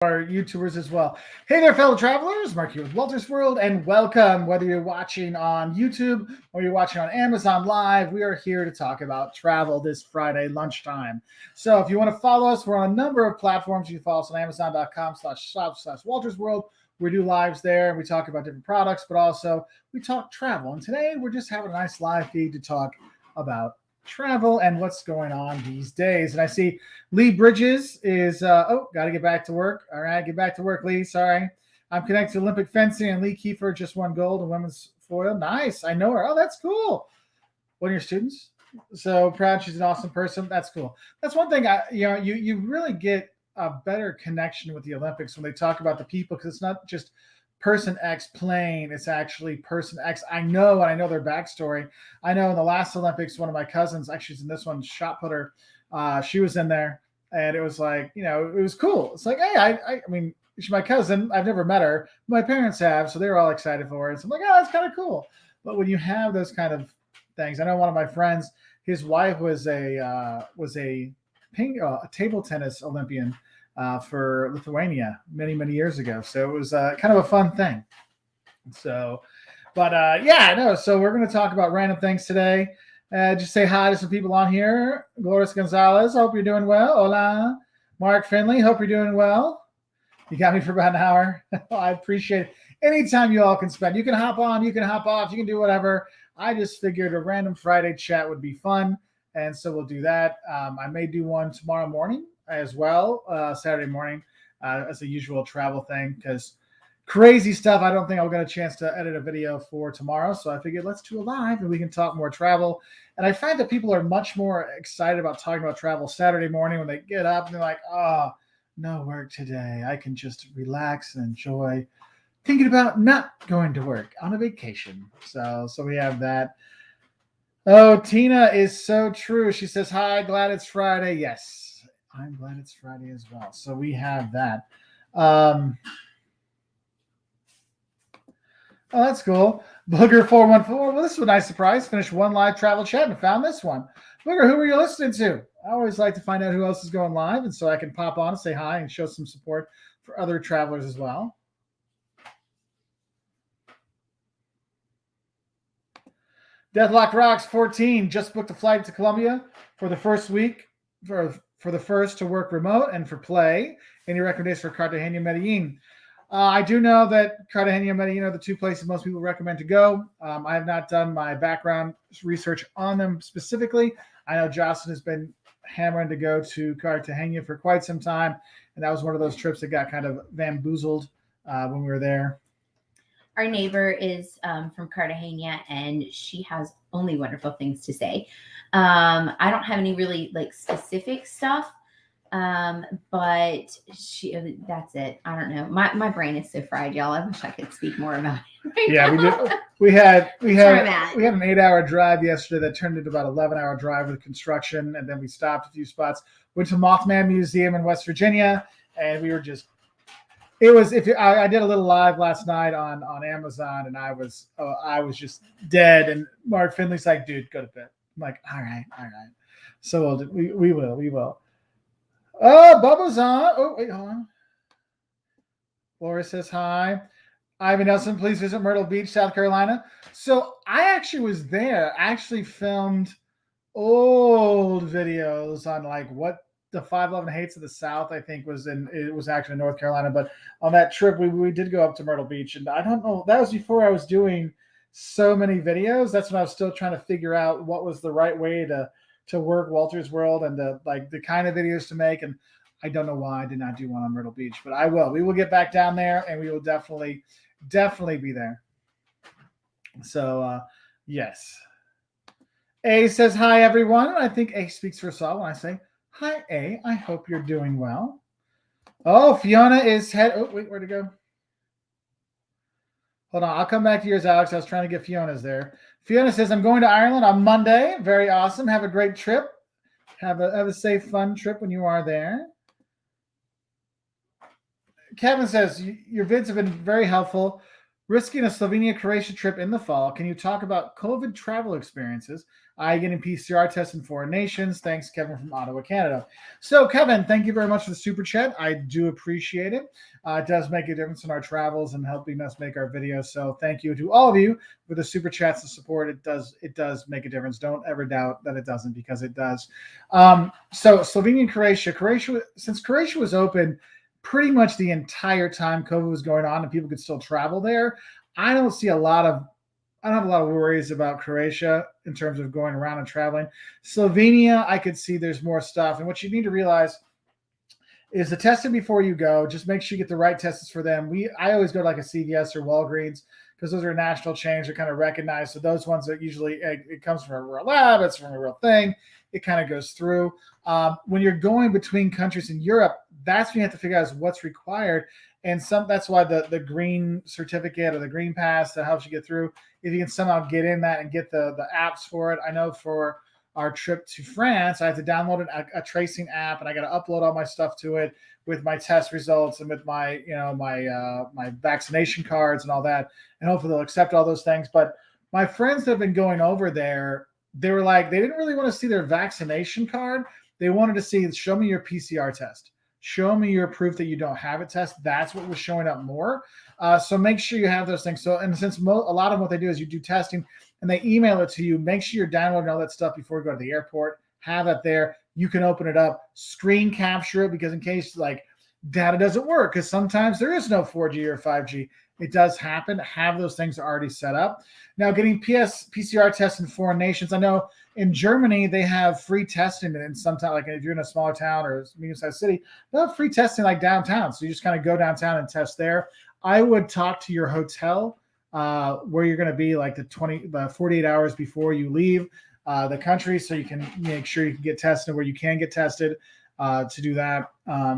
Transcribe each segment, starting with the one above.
our YouTubers as well. Hey there, fellow travelers. Mark here with Walter's World, and welcome. Whether you're watching on YouTube or you're watching on Amazon Live, we are here to talk about travel this Friday lunchtime. So if you want to follow us, we're on a number of platforms. You can follow us on Amazon.com/shop/Walter's World. We do lives there, and we talk about different products, but also we talk travel. And today we're just having a nice live feed to talk about travel and what's going on these days. And I see Lee Bridges is got to get back to work. All right, get back to work, Lee. Sorry. I'm connected to Olympic fencing, and Lee Kiefer just won gold in women's foil. Nice. I know her. Oh, that's cool. One of your students. So proud. She's an awesome person. That's cool. That's one thing you really get a better connection with the Olympics when they talk about the people, because it's not just person X playing, it's actually person X. I know their backstory. I know in the last Olympics, one of my cousins, actually she's in this one, shot putter, she was in there, and it was like, it was cool. It's like, hey, I mean, she's my cousin. I've never met her. My parents have, so they were all excited for her. So I'm like, oh, that's kind of cool. But when you have those kind of things, I know one of my friends, his wife was a table tennis Olympian for Lithuania many years ago. So it was kind of a fun thing. So, but so we're going to talk about random things today. Just say hi to some people on here. Gloris Gonzalez, hope you're doing well. Hola. Mark Finley, hope you're doing well. You got me for about an hour. I appreciate it. Anytime you all can spend. You can hop on, you can hop off, you can do whatever. I just figured a random Friday chat would be fun, and so we'll do that. I may do one tomorrow morning as well, Saturday morning, as a usual travel thing, because crazy stuff. I don't think I'll get a chance to edit a video for tomorrow, so I figured let's do a live and we can talk more travel. And I find that people are much more excited about talking about travel Saturday morning when they get up and they're like, oh, no work today. I can just relax and enjoy thinking about not going to work on a vacation. So we have that. Oh, Tina is so true. She says, hi, glad it's Friday. Yes, I'm glad it's Friday as well. So we have that. Oh, that's cool. Booger414. Well, this was a nice surprise. Finished one live travel chat and found this one. Booger, who were you listening to? I always like to find out who else is going live, and so I can pop on and say hi and show some support for other travelers as well. Deathlock Rocks 14 just booked a flight to Colombia for the first week for the first to work remote and for play. Any recommendations for Cartagena, Medellin? I do know that Cartagena and Medellin are the two places most people recommend to go. I have not done my background research on them specifically. I know Jocelyn has been hammering to go to Cartagena for quite some time, and that was one of those trips that got kind of bamboozled when we were there. Our neighbor is from Cartagena, and she has only wonderful things to say. I don't have any really specific stuff, but that's it. I don't know. My brain is so fried, y'all. I wish I could speak more about it. Yeah, we did. We had an 8-hour drive yesterday that turned into about 11-hour drive with construction, and then we stopped a few spots. Went to Mothman Museum in West Virginia, and we were just. It was I did a little live last night on Amazon, and I was just dead. And Mark Finley's like, dude, go to bed. I'm like, all right. So we will. Oh, Bubba's on. Oh, wait, hold on. Laura says hi. Ivan Nelson, please visit Myrtle Beach, South Carolina. So I actually was there. I actually filmed old videos on what the 511 Hates of the South, I think, it was actually in North Carolina. But on that trip, we did go up to Myrtle Beach. And I don't know, that was before I was doing so many videos. That's when I was still trying to figure out what was the right way to work Walter's World and the kind of videos to make. And I don't know why I did not do one on Myrtle Beach, but I will. We will get back down there, and we will definitely be there. So, yes. A says, hi, everyone. I think A speaks for us all when I say, hi, A. I hope you're doing well. Oh, Fiona is where'd it go? Hold on. I'll come back to yours, Alex. I was trying to get Fiona's there. Fiona says, I'm going to Ireland on Monday. Very awesome. Have a great trip. Have a safe, fun trip when you are there. Kevin says, your vids have been very helpful. Risking a Slovenia-Croatia trip in the fall, can you talk about COVID travel experiences? I getting PCR tests in foreign nations. Thanks, Kevin from Ottawa, Canada. So, Kevin, thank you very much for the super chat. I do appreciate it. It does make a difference in our travels and helping us make our videos. So, thank you to all of you for the super chats and support. It does make a difference. Don't ever doubt that it doesn't, because it does. So, Slovenia and Croatia, since Croatia was open pretty much the entire time COVID was going on and people could still travel there, I don't see a lot of I don't have a lot of worries about Croatia in terms of going around and traveling. Slovenia, I could see there's more stuff. And what you need to realize is the testing before you go. Just make sure you get the right tests for them. I always go to like a CVS or Walgreens, because those are national chains. They're kind of recognized. So those ones that usually it comes from a real lab, it's from a real thing. It kind of goes through. When you're going between countries in Europe, that's when you have to figure out is what's required. And that's why the green certificate or the green pass that helps you get through. If you can somehow get in that and get the apps for it. I know for our trip to France, I had to download a tracing app, and I got to upload all my stuff to it with my test results and with my my vaccination cards and all that. And hopefully they'll accept all those things. But my friends that have been going over there, they were like, they didn't really want to see their vaccination card. They wanted to see, show me your PCR test. Show me your proof that you don't have a test. That's what was showing up more. So make sure you have those things. So, and since a lot of what they do is you do testing and they email it to you, make sure you're downloading all that stuff before you go to the airport. Have that there. You can open it up, screen capture it, because in case like data doesn't work, because sometimes there is no 4G or 5G. It does happen. Have those things already set up. Now, getting PCR tests in foreign nations. I know in Germany, they have free testing. And sometimes, like if you're in a smaller town or medium-sized city, they'll have free testing like downtown. So you just kind of go downtown and test there. I would talk to your hotel where you're going to be like the 48 hours before you leave the country, so you can make sure you can get tested where you can get tested to do that.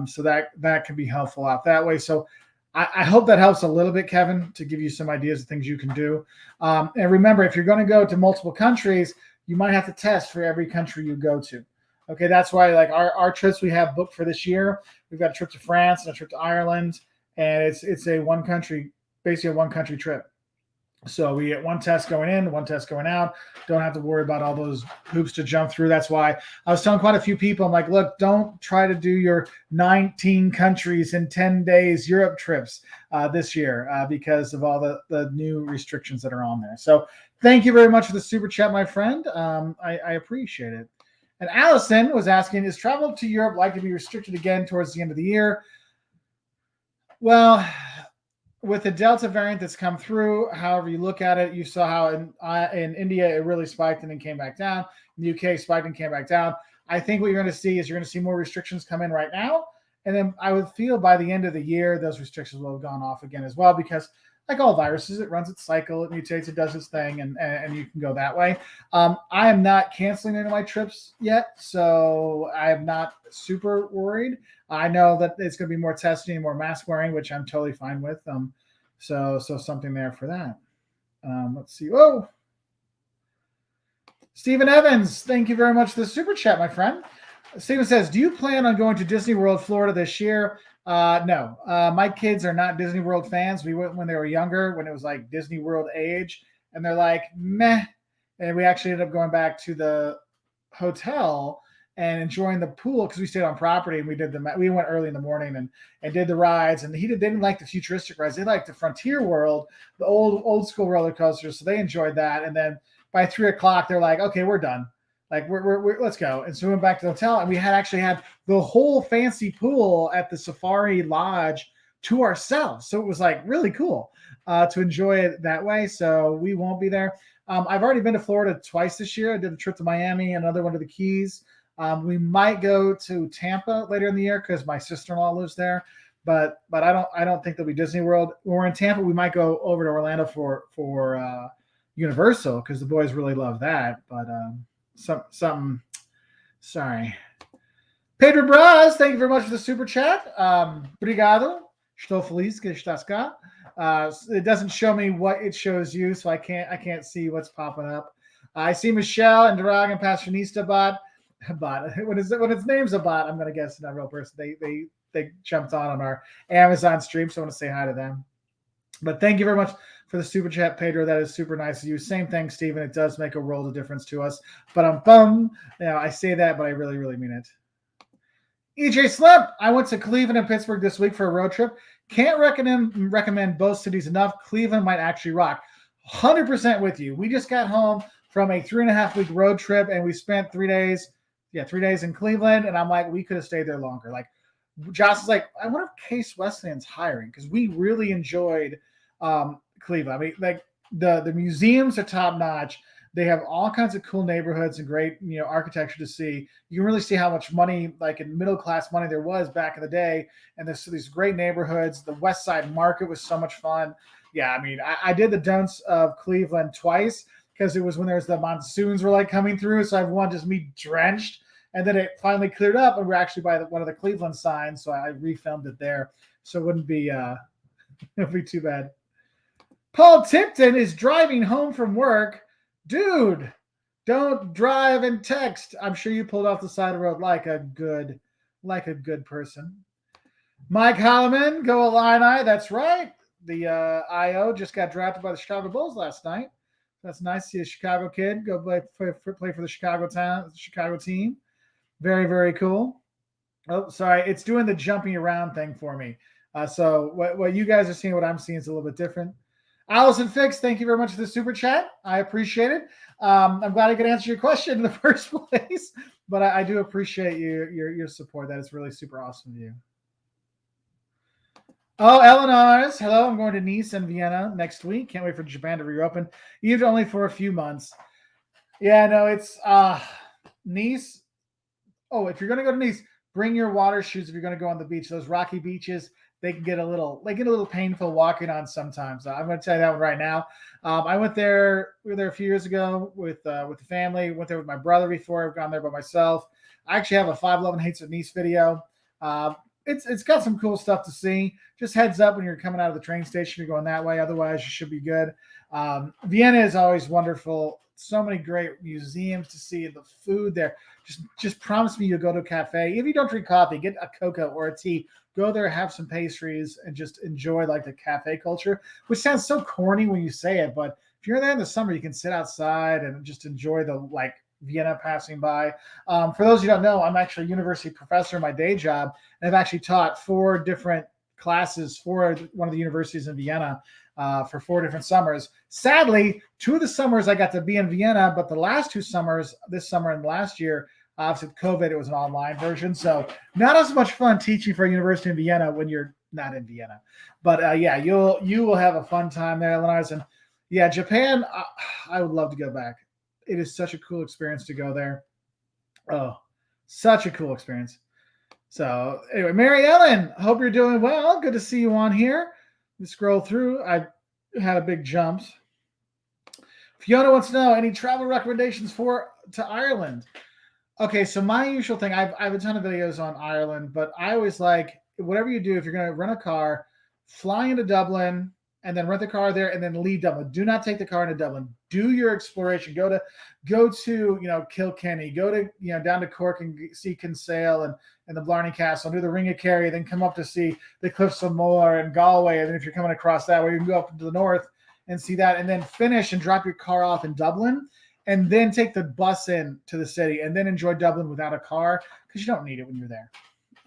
So that can be helpful out that way. So I hope that helps a little bit, Kevin, to give you some ideas of things you can do. And remember, if you're going to go to multiple countries, you might have to test for every country you go to. Okay, that's why like our trips we have booked for this year, we've got a trip to France and a trip to Ireland, and it's a one country trip. So we get one test going in, one test going out. Don't have to worry about all those hoops to jump through. That's why I was telling quite a few people, I'm like, look, don't try to do your 19 countries in 10 days Europe trips this year because of all the new restrictions that are on there. So thank you very much for the super chat, my friend. I appreciate it. And Allison was asking, is travel to Europe likely to be restricted again towards the end of the year? Well, with the Delta variant that's come through, however you look at it, you saw how in India it really spiked and then came back down. In the UK, spiked and came back down. I think what you're going to see is you're going to see more restrictions come in right now. And then I would feel by the end of the year, those restrictions will have gone off again as well, because like all viruses, it runs its cycle, it mutates, it does its thing, and you can go that way. I am not canceling any of my trips yet, so I am not super worried. I know that it's going to be more testing and more mask wearing, which I'm totally fine with. So something there for that. Let's see. Oh, Stephen Evans, thank you very much for the super chat, my friend. Stephen says, do you plan on going to Disney World, Florida this year? No. My kids are not Disney World fans. We went when they were younger, when it was like Disney World age, and they're like, meh. And we actually ended up going back to the hotel and enjoying the pool because we stayed on property, and we went early in the morning and did the rides. And they didn't like the futuristic rides. They liked the Frontier World, the old school roller coasters. So they enjoyed that. And then by 3:00, they're like, okay, we're done. Like we're let's go. And so we went back to the hotel, and we actually had the whole fancy pool at the Safari Lodge to ourselves. So it was like really cool to enjoy it that way. So we won't be there. I've already been to Florida twice this year. I did a trip to Miami, another one to the Keys. We might go to Tampa later in the year because my sister-in-law lives there. But I don't think there'll be Disney World. When we're in Tampa, we might go over to Orlando for Universal because the boys really love that. But sorry. Pedro Braz, thank you very much for the super chat. Obrigado. Estou feliz que estás cá. It doesn't show me what it shows you, so I can't see what's popping up. I see Michelle and Durag and Passionista bot. When its name's a bot, I'm gonna guess it's not a real person. They jumped on our Amazon stream, so I want to say hi to them. But thank you very much for the super chat, Pedro. That is super nice of you. Same thing, Stephen. It does make a world of difference to us. But I'm bummed. I say that, but I really, really mean it. EJ Slip, I went to Cleveland and Pittsburgh this week for a road trip. Can't recommend both cities enough. Cleveland might actually rock. 100% with you. We just got home from a 3.5-week road trip, and we spent 3 days. 3 days in Cleveland, and I'm like, we could have stayed there longer. Like, Josh is like, I wonder if Case Wesleyan's hiring, because we really enjoyed Cleveland. I mean, like the museums are top notch. They have all kinds of cool neighborhoods and great, architecture to see. You can really see how much money, like in middle class money, there was back in the day. And there's these great neighborhoods. The West Side Market was so much fun. Yeah, I mean, I did the don'ts of Cleveland twice because it was when there's the monsoons were like coming through. So everyone just me drenched. And then it finally cleared up, and we're actually by one of the Cleveland signs. So I refilmed it there. So it wouldn't be it'd be too bad. Paul Tipton is driving home from work. Dude, don't drive and text. I'm sure you pulled off the side of the road like a good person. Mike Holloman, go Illini. That's right. The IO just got drafted by the Chicago Bulls last night. That's nice to see a Chicago kid go play for the Chicago team. Very, very cool. Oh, sorry. It's doing the jumping around thing for me. So what you guys are seeing, what I'm seeing is a little bit different. Allison Fix, thank you very much for the super chat. I appreciate it. I'm glad I could answer your question in the first place, but I do appreciate your support. That is really super awesome of you. Oh, Eleanor's. Hello, I'm going to Nice and Vienna next week. Can't wait for Japan to reopen, even only for a few months. Yeah, no, it's Nice. Oh, if you're going to go to Nice, bring your water shoes if you're going to go on the beach. Those rocky beaches, they get a little painful walking on sometimes. I'm going to tell you that one right now. I went there. We were there a few years ago with the family. Went there with my brother before. I've gone there by myself. I actually have a 511 Hates of Nice video. It's got some cool stuff to see. Just heads up when you're coming out of the train station, you're going that way. Otherwise, you should be good. Vienna is always wonderful. So many great museums to see. The food there. Just promise me you'll go to a cafe. If you don't drink coffee, get a cocoa or a tea. Go there, have some pastries, and just enjoy like the cafe culture, which sounds so corny when you say it. But if you're there in the summer, you can sit outside and just enjoy the like Vienna passing by. For those who don't know, I'm actually a university professor in my day job, and I've actually taught 4 different classes for one of the universities in Vienna for 4 different summers. Sadly, 2 of the summers I got to be in Vienna, but the last 2 summers, this summer and last year, obviously with COVID, it was an online version. So not as much fun teaching for a university in Vienna when you're not in Vienna. But yeah, you will have a fun time there, Illinois. And yeah, Japan, I would love to go back. It is such a cool experience to go there. Oh, such a cool experience. So anyway, Mary Ellen, hope you're doing well. Good to see you on here. Let me scroll through. I had a big jumps. Fiona wants to know any travel recommendations to Ireland. Okay, so my usual thing, I have a ton of videos on Ireland, but I always like, whatever you do, if you're going to rent a car, fly into Dublin and then rent the car there and then leave Dublin. Do not take the car into Dublin. Do your exploration. Go to Kilkenny. Go to down to Cork and see Kinsale and the Blarney Castle. Do the Ring of Kerry. Then come up to see the Cliffs of Moher and Galway. And then if you're coming across that way, you can go up to the north and see that, and then finish and drop your car off in Dublin. And then take the bus in to the city and then enjoy Dublin without a car because you don't need it when you're there.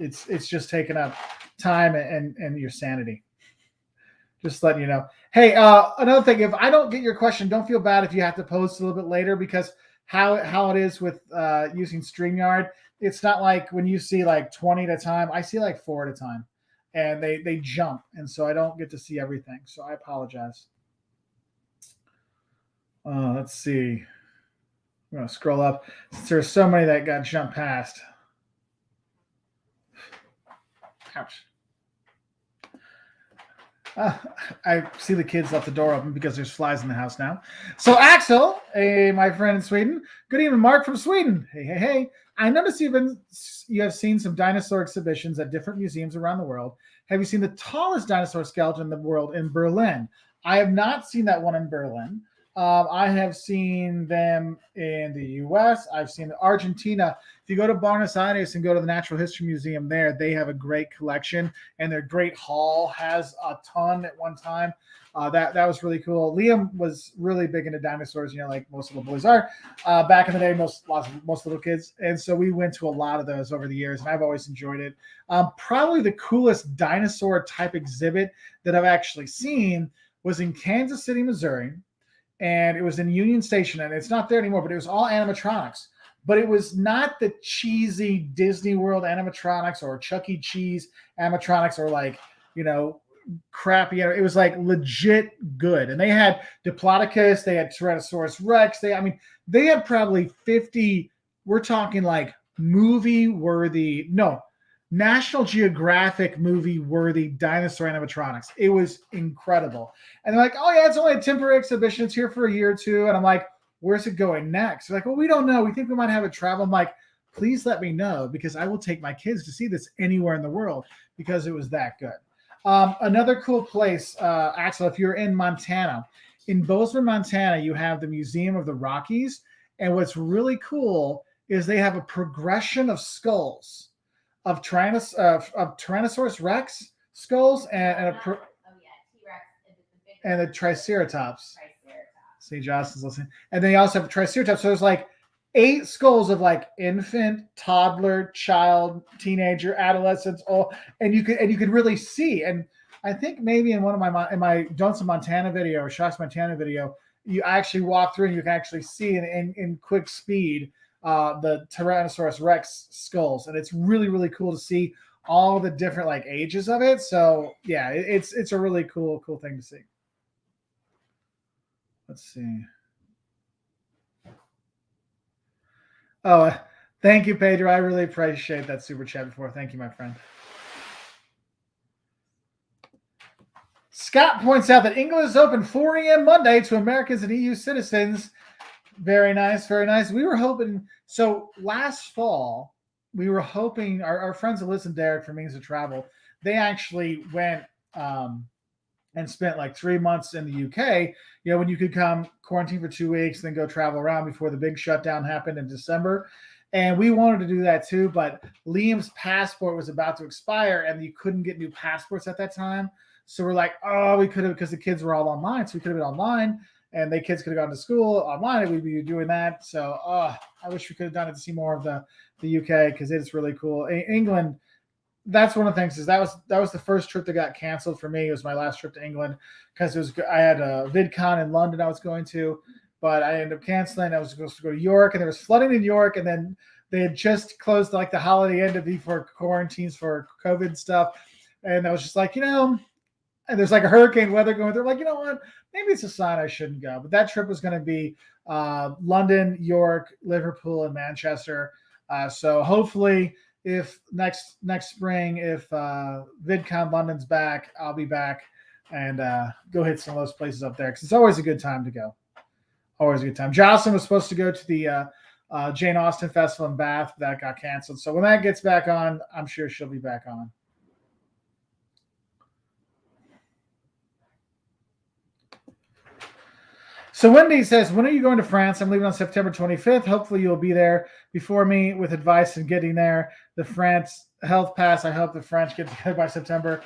It's just taking up time and your sanity. Just letting you know. Hey, another thing, if I don't get your question, don't feel bad if you have to post a little bit later because how it is with using StreamYard, it's not like when you see like 20 at a time. I see like 4 at a time. And they jump. And so I don't get to see everything. So I apologize. Let's see. I'm going to scroll up since there's so many that got jumped past. Ouch. I see the kids left the door open because there's flies in the house now. So Axel, my friend in Sweden. Good evening, Mark from Sweden. Hey. I noticed you have seen some dinosaur exhibitions at different museums around the world. Have you seen the tallest dinosaur skeleton in the world in Berlin? I have not seen that one in Berlin. I have seen them in the U.S. I've seen Argentina. If you go to Buenos Aires and go to the Natural History Museum there, they have a great collection, and their Great Hall has a ton at one time. That was really cool. Liam was really big into dinosaurs, like most little boys are. Back in the day, most little kids, and so we went to a lot of those over the years, and I've always enjoyed it. Probably the coolest dinosaur type exhibit that I've actually seen was in Kansas City, Missouri, and it was in Union Station, and it's not there anymore, but it was all animatronics. But it was not the cheesy Disney World animatronics or Chuck E. Cheese animatronics or crappy. It was like legit good. And they had Diplodocus, they had Tyrannosaurus Rex. They had probably 50, we're talking like movie worthy, no, National Geographic movie worthy dinosaur animatronics. It was incredible. And they're like, oh yeah, it's only a temporary exhibition. It's here for a year or two. And I'm like, where's it going next? They're like, well, we don't know. We think we might have it travel. I'm like, please let me know, because I will take my kids to see this anywhere in the world, because it was that good. Another cool place, Axel, if you're in Montana, in Bozeman, Montana, you have the Museum of the Rockies. And what's really cool is they have a progression of skulls of Tyrannosaurus Rex skulls and the Triceratops. See, Justin's listening. And they also have a Triceratops. So there's like 8 skulls of like infant, toddler, child, teenager, adolescents, all, and you could really see. And I think maybe in one of my Johnson Montana video or Shocks Montana video, you actually walk through and you can actually see in quick speed the Tyrannosaurus Rex skulls, and it's really, really cool to see all the different like ages of it. So yeah, it's a really cool thing to see. Let's see. Oh, thank you, Pedro. I really appreciate that super chat before. Thank you, my friend. Scott points out that England is open 4 a.m. Monday to Americans and EU citizens. Very nice, very nice. We were hoping, so last fall, we were hoping, our friends that listen, Derek, from Means of Travel, they actually went and spent like 3 months in the UK, when you could come quarantine for 2 weeks, then go travel around before the big shutdown happened in December. And we wanted to do that too, but Liam's passport was about to expire and you couldn't get new passports at that time. So we're like, oh, we could have, because the kids were all online. So we could have been online and the kids could have gone to school online and we'd be doing that. So I wish we could have done it to see more of the UK, because it's really cool. England, that's one of the things, is that was the first trip that got canceled for me. It was my last trip to England, because I had a VidCon in London I was going to, but I ended up canceling. I was supposed to go to York, and there was flooding in York, and then they had just closed like the holiday end of for quarantines for COVID stuff. And I was just like, and there's like a hurricane weather going through. I'm like, you know what? Maybe it's a sign I shouldn't go. But that trip was going to be London, York, Liverpool, and Manchester. So hopefully, if next spring, if VidCon London's back, I'll be back and go hit some of those places up there, because it's always a good time to go. Always a good time. Jocelyn was supposed to go to the Jane Austen Festival in Bath. That got canceled. So when that gets back on, I'm sure she'll be back on. So Wendy says, when are you going to France? I'm leaving on September 25th. Hopefully you'll be there before me with advice in getting there. The France Health Pass, I hope the French get together by September.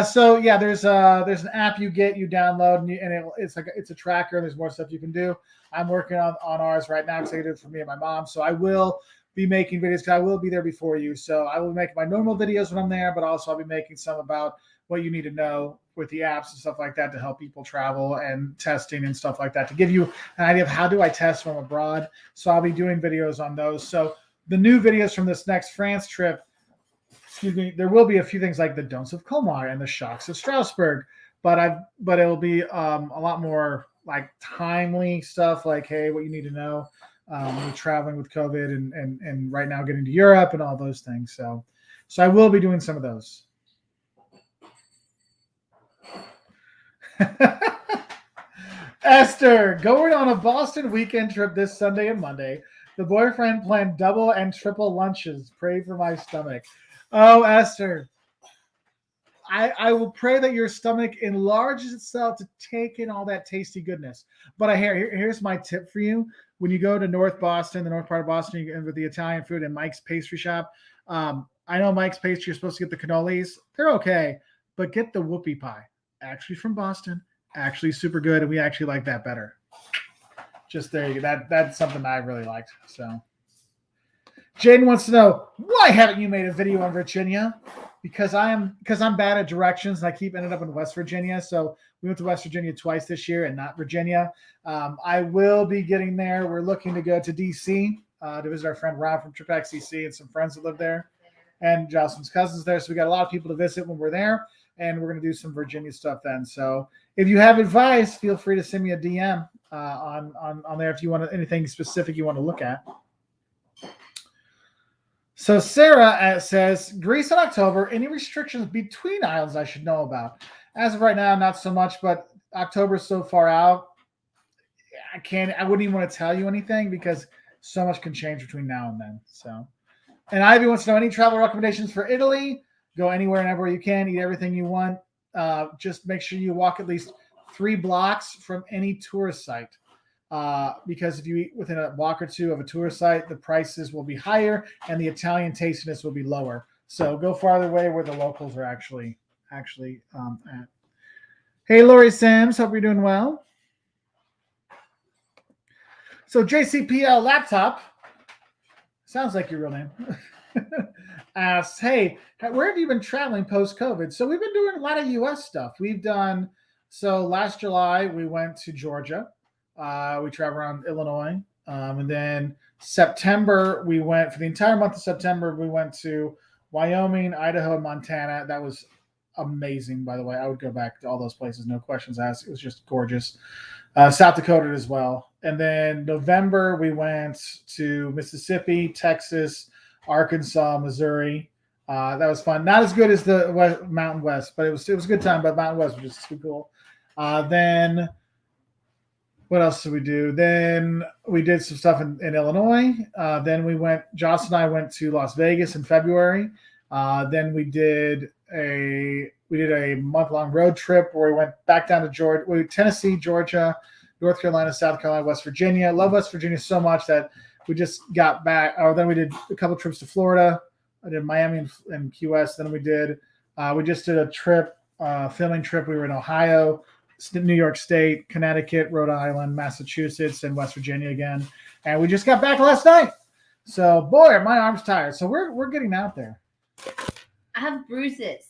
So yeah, there's an app you download, and it's a tracker. There's more stuff you can do. I'm working on ours right now, because I did it for me and my mom. So I will be making videos, because I will be there before you. So I will make my normal videos when I'm there, but also I'll be making some about what you need to know with the apps and stuff like that to help people travel and testing and stuff like that, to give you an idea of how do I test from abroad. So I'll be doing videos on those. So the new videos from this next France trip, there will be a few things like the don'ts of Colmar and the shocks of Strasbourg, but it'll be a lot more like timely stuff, like, hey, what you need to know when you're traveling with COVID and right now getting to Europe and all those things. So I will be doing some of those. Esther, going on a Boston weekend trip this Sunday and Monday. The boyfriend planned double and triple lunches. Pray for my stomach. Oh, Esther, I will pray that your stomach enlarges itself to take in all that tasty goodness. But here's my tip for you. When you go to North Boston, the north part of Boston, you go with the Italian food and Mike's Pastry Shop. I know Mike's Pastry, you're supposed to get the cannolis. They're okay, but get the whoopie pie. Actually from Boston. Actually super good, and we actually like that better. Just there you go. That's something I really liked. So Jaden wants to know, why haven't you made a video on Virginia? Because I'm bad at directions and I keep ending up in West Virginia. So we went to West Virginia twice this year and not Virginia. I will be getting there. We're looking to go to DC to visit our friend Rob from Trip XCC and some friends that live there, and Jocelyn's cousins there. So we got a lot of people to visit when we're there, and we're going to do some Virginia stuff then. So if you have advice, feel free to send me a DM on there if you want anything specific you want to look at. So Sarah says, Greece in October, any restrictions between islands I should know about? As of right now, not so much, but October's so far out, I wouldn't even want to tell you anything because so much can change between now and then. So, and Ivy wants to know any travel recommendations for Italy. Go anywhere and everywhere you can, eat everything you want. Just make sure you walk at least 3 blocks from any tourist site. Because if you eat within a block or two of a tourist site, the prices will be higher and the Italian tastiness will be lower. So go farther away where the locals are actually at. Hey, Lori Sims, hope you're doing well. So JCPL Laptop, sounds like your real name, asks, hey, where have you been traveling post-COVID? So we've been doing a lot of U.S. stuff. So last July, we went to Georgia. We traveled around Illinois. And then September, we went, for the entire month of September, we went to Wyoming, Idaho, and Montana. That was amazing, by the way. I would go back to all those places, no questions asked. It was just gorgeous. South Dakota as well. And then November, we went to Mississippi, Texas, Arkansas, Missouri. That was fun. Not as good as the Mountain West, but it was a good time. But Mountain West was just too cool. Then what else did we do? Then we did some stuff in Illinois. Then Joss and I went to Las Vegas in February. Then we did a month-long road trip where we went back down to Tennessee, Georgia, North Carolina, South Carolina, West Virginia. I love West Virginia so much that we just got back. Then we did a couple trips to Florida. I did Miami and Key West. Then we just did a trip, filming trip. We were in Ohio, New York State, Connecticut, Rhode Island, Massachusetts, and West Virginia again. And we just got back last night. So, boy, are my arms tired. So we're getting out there. I have bruises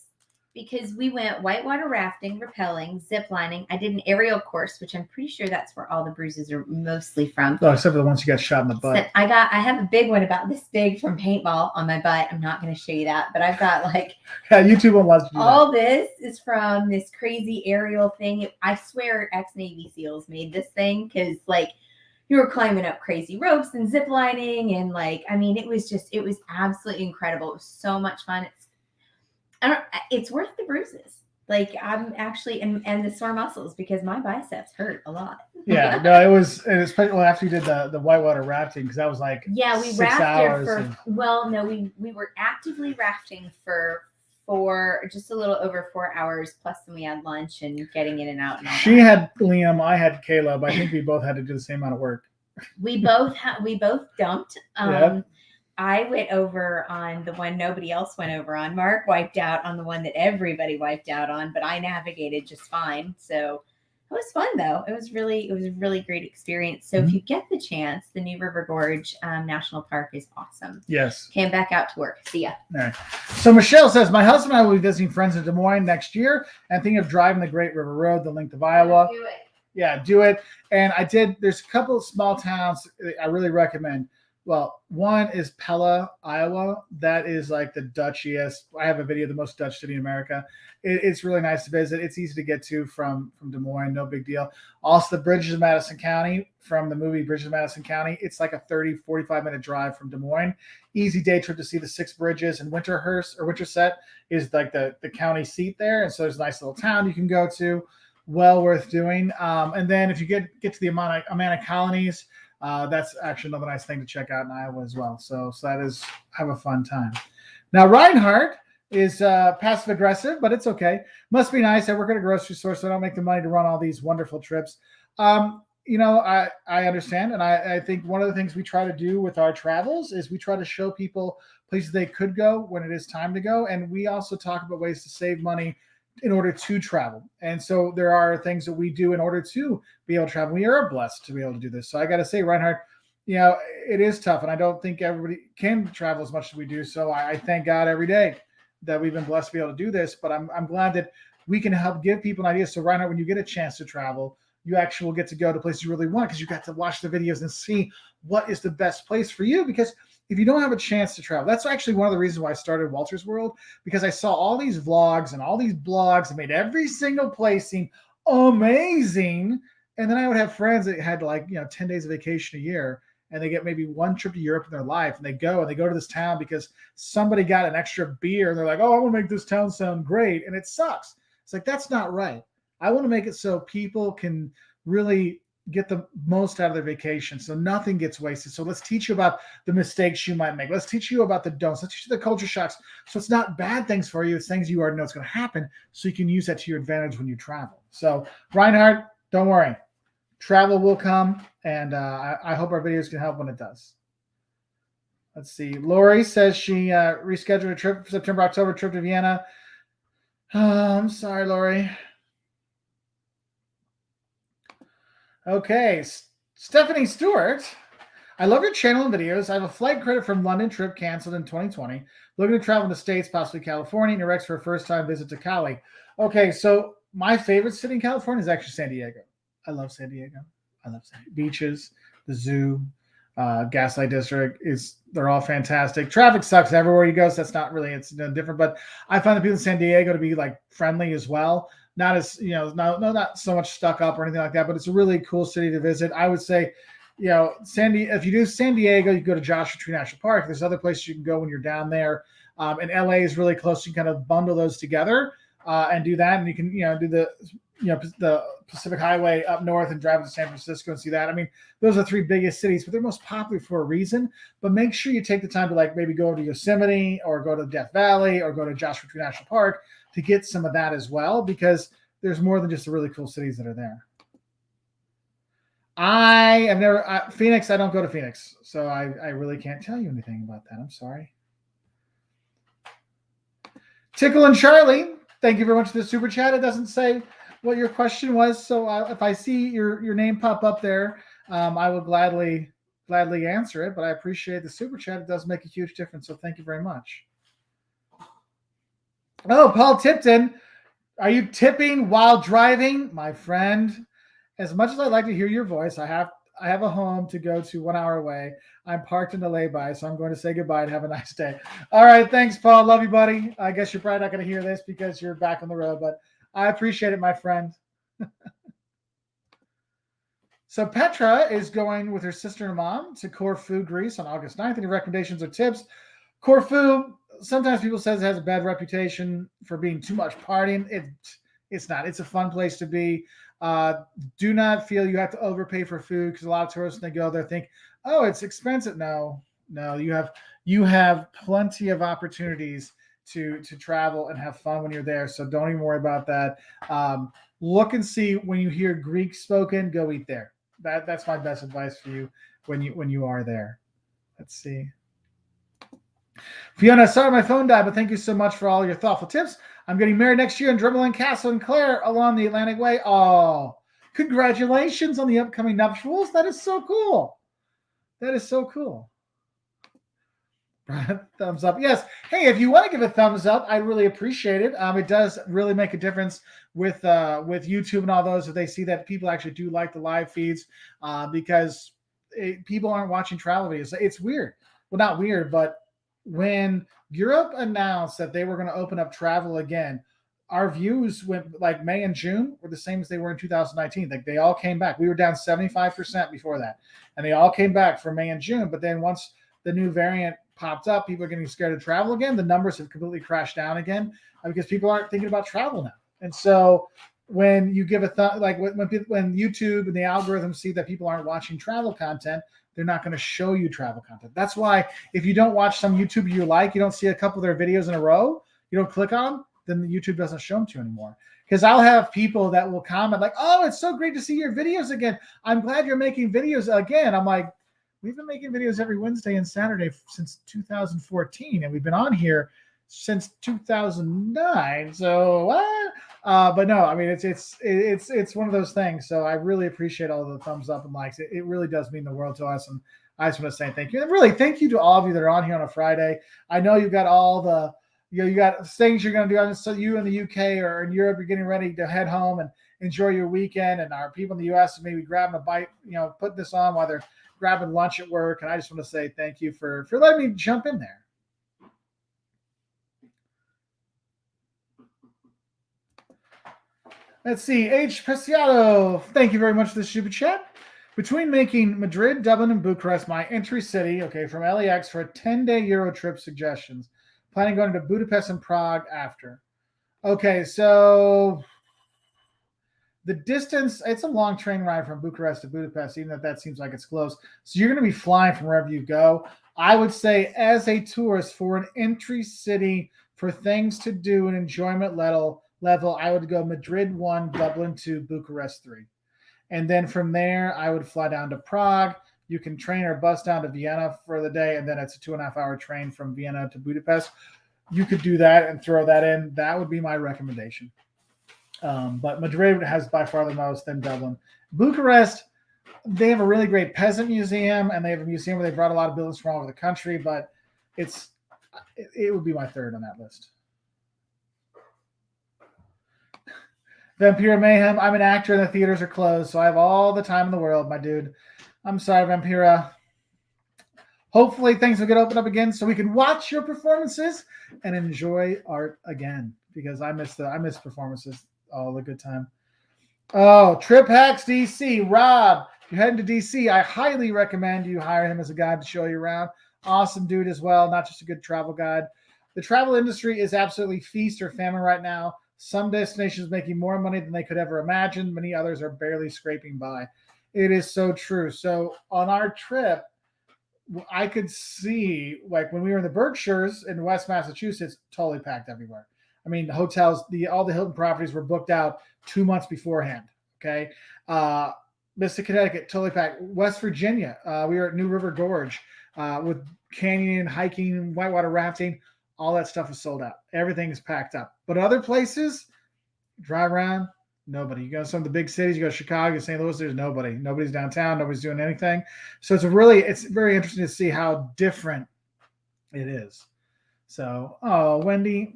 because we went whitewater rafting, rappelling, zip lining. I did an aerial course, which I'm pretty sure that's where all the bruises are mostly from. Oh, except for the ones you got shot in the butt. I have a big one about this big from paintball on my butt. I'm not going to show you that, but I've got YouTube won't let you do all that. This is from this crazy aerial thing. I swear ex-Navy SEALs made this thing because you were climbing up crazy ropes and zip lining and it was absolutely incredible. It was so much fun. It's worth the bruises. I'm actually and the sore muscles because my biceps hurt a lot. Yeah, no, it was especially after you did the whitewater rafting because that was we 6 rafted hours. We were actively rafting for just a little over 4 hours plus then we had lunch and getting in and out. And all she had Liam, I had Caleb. I think we both had to do the same amount of work. We both dumped. Yep. I went over on the one nobody else went over on. Mark wiped out on the one that everybody wiped out on, but I navigated just fine. So it was fun though. It was a really great experience. So if you get the chance, the New River Gorge National Park is awesome. Yes. Came back out to work. See ya. All right. So Michelle says, my husband and I will be visiting friends in Des Moines next year and thinking of driving the Great River Road, the length of Iowa. Do it. Yeah, do it. And there's a couple of small towns I really recommend. Well, one is Pella, Iowa. That is the Dutchiest. I have a video of the most Dutch city in America. It's really nice to visit. It's easy to get to from Des Moines. No big deal. Also, the Bridges of Madison County from the movie Bridges of Madison County. It's a 30, 45-minute drive from Des Moines. Easy day trip to see the 6 bridges. And Winterset is the county seat there. And so there's a nice little town you can go to. Well worth doing. And then if you get to the Amana colonies, that's actually another nice thing to check out in Iowa as well. So that is, have a fun time. Now, Reinhardt is passive aggressive, but it's okay. Must be nice. I work at a grocery store, so I don't make the money to run all these wonderful trips. I understand, and I think one of the things we try to do with our travels is we try to show people places they could go when it is time to go, and we also talk about ways to save money in order to travel. And so there are things that we do in order to be able to travel. We are blessed to be able to do this. So I got to say, Reinhardt, it is tough, and I don't think everybody can travel as much as we do. So I thank God every day that we've been blessed to be able to do this. But I'm glad that we can help give people an idea. So Reinhardt, when you get a chance to travel, you actually will get to go to places you really want because you got to watch the videos and see what is the best place for you. Because if you don't have a chance to travel, that's actually one of the reasons why I started Walter's World, because I saw all these vlogs and all these blogs that made every single place seem amazing. And then I would have friends that had 10 days of vacation a year, and they get maybe one trip to Europe in their life, and they go to this town because somebody got an extra beer, and they're like, oh, I want to make this town sound great. And it sucks. It's like, that's not right. I want to make it so people can really get the most out of their vacation, so nothing gets wasted. So let's teach you about the mistakes you might make. Let's teach you about the don'ts. Let's teach you the culture shocks. So it's not bad things for you. It's things you already know it's going to happen, so you can use that to your advantage when you travel. So Reinhardt, don't worry. Travel will come, and I hope our videos can help when it does. Let's see. Lori says she rescheduled a trip, September, October trip to Vienna. Oh, I'm sorry, Lori. Okay, Stephanie Stewart. I love your channel and videos. I have a flight credit from London trip canceled in 2020. Looking to travel in the States, possibly California, and your ex for a first-time visit to Cali. Okay, so my favorite city in California is actually San Diego. I love San Diego. I love beaches, the zoo, Gaslight District. They're all fantastic. Traffic sucks everywhere you go, so that's not really, it's different. But I find the people in San Diego to be friendly as well. Not as, not so much stuck up or anything like that, but it's a really cool city to visit. I would say, if you do San Diego, you go to Joshua Tree National Park. There's other places you can go when you're down there. And LA is really close. You can kind of bundle those together and do that. And you can, do the Pacific Highway up north and drive to San Francisco and see that. I mean, those are three biggest cities, but they're most popular for a reason. But make sure you take the time to maybe go to Yosemite or go to Death Valley or go to Joshua Tree National Park to get some of that as well, because there's more than just the really cool cities that are there. I have never, Phoenix, I don't go to Phoenix, so I really can't tell you anything about that. I'm sorry. Tickle and Charlie, thank you very much for the super chat. It doesn't say what your question was, so if I see your name pop up there, I will gladly answer it, but I appreciate the super chat. It does make a huge difference, so thank you very much. Oh, Paul Tipton, are you tipping while driving? My friend, as much as I'd like to hear your voice, I have a home to go to 1 hour away. I'm parked in the lay-by, so I'm going to say goodbye and have a nice day. All right, thanks, Paul. Love you, buddy. I guess you're probably not going to hear this because you're back on the road, but I appreciate it, my friend. So Petra is going with her sister and mom to Corfu, Greece on August 9th. Any recommendations or tips? Corfu, sometimes people say it has a bad reputation for being too much partying. It's not. It's a fun place to be. Do not feel you have to overpay for food, because a lot of tourists, when they go there, think, oh, it's expensive. No, you have plenty of opportunities to travel and have fun when you're there. So don't even worry about that. Look and see when you hear Greek spoken, go eat there. That's my best advice for you when you are there. Let's see. Fiona, sorry my phone died, but thank you so much for all your thoughtful tips. I'm getting married next year in Drumline Castle and Clare along the Atlantic Way. Oh, congratulations on the upcoming nuptials. That is so cool. That is so cool. Thumbs up. Yes. Hey, if you want to give a thumbs up, I really appreciate it. It does really make a difference with YouTube and all those, if they see that people actually do like the live feeds, because people aren't watching travel videos. It's weird. Well, not weird, but when Europe announced that they were going to open up travel again, our views went May and June were the same as they were in 2019. They all came back. We were down 75% before that, and they all came back for May and June. But then once the new variant popped up, people are getting scared to travel again. The numbers have completely crashed down again because people aren't thinking about travel now. And so when you give when YouTube and the algorithms see that people aren't watching travel content, they're not going to show you travel content. That's why if you don't watch some YouTube you don't see a couple of their videos in a row, you don't click on them, then the YouTube doesn't show them to you anymore. Because I'll have people that will comment like, "Oh, it's so great to see your videos again. I'm glad you're making videos again." I'm like, we've been making videos every Wednesday and Saturday since 2014, and we've been on here since 2009. So what? But no, I mean it's one of those things. So I really appreciate all the thumbs up and likes. It really does mean the world to us, and I just want to say thank you. And really, thank you to all of you that are on here on a Friday. I know you've got all the you got things you're going to do. So you in the UK or in Europe, you're getting ready to head home and enjoy your weekend. And our people in the US maybe grabbing a bite, putting this on while they're grabbing lunch at work. And I just want to say thank you for letting me jump in there. Let's see. H. Preciado, thank you very much for the super chat. Between making Madrid, Dublin, and Bucharest my entry city, okay, from LAX for a 10-day Euro trip suggestions. Planning going to Budapest and Prague after. Okay, so the distance, it's a long train ride from Bucharest to Budapest, even if that seems like it's close. So you're going to be flying from wherever you go. I would say as a tourist for an entry city for things to do and enjoyment level, I would go Madrid 1, Dublin 2, Bucharest 3. And then from there, I would fly down to Prague. You can train or bus down to Vienna for the day, and then it's a 2.5-hour train from Vienna to Budapest. You could do that and throw that in. That would be my recommendation. But Madrid has by far the most, then Dublin. Bucharest, they have a really great peasant museum, and they have a museum where they brought a lot of buildings from all over the country, but it would be my third on that list. Vampira Mayhem, I'm an actor and the theaters are closed, so I have all the time in the world, my dude. I'm sorry, Vampira. Hopefully things will get opened up again so we can watch your performances and enjoy art again, because I miss performances all the good time. Oh, Trip Hacks DC. Rob, if you're heading to DC, I highly recommend you hire him as a guide to show you around. Awesome dude as well, not just a good travel guide. The travel industry is absolutely feast or famine right now. Some destinations making more money than they could ever imagine. Many others are barely scraping by. It is so true. So on our trip, I could see, like when we were in the Berkshires in West Massachusetts, totally packed everywhere. I mean, the hotels, all the Hilton properties were booked out 2 months beforehand. Okay. Mystic, Connecticut, totally packed. West Virginia, we were at New River Gorge with canyoning, hiking, whitewater rafting. All that stuff is sold out. Everything is packed up. But other places, drive around, nobody. You go to some of the big cities, you go to Chicago, St. Louis, there's nobody. Nobody's downtown. Nobody's doing anything. So it's very interesting to see how different it is. So, Wendy,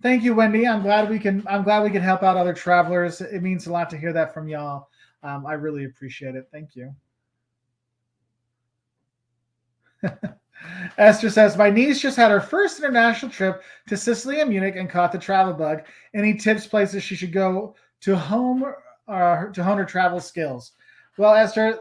thank you, Wendy. I'm glad we can help out other travelers. It means a lot to hear that from y'all. I really appreciate it. Thank you. Esther says, my niece just had her first international trip to Sicily and Munich and caught the travel bug. Any tips, places she should go to hone her travel skills? Well, Esther,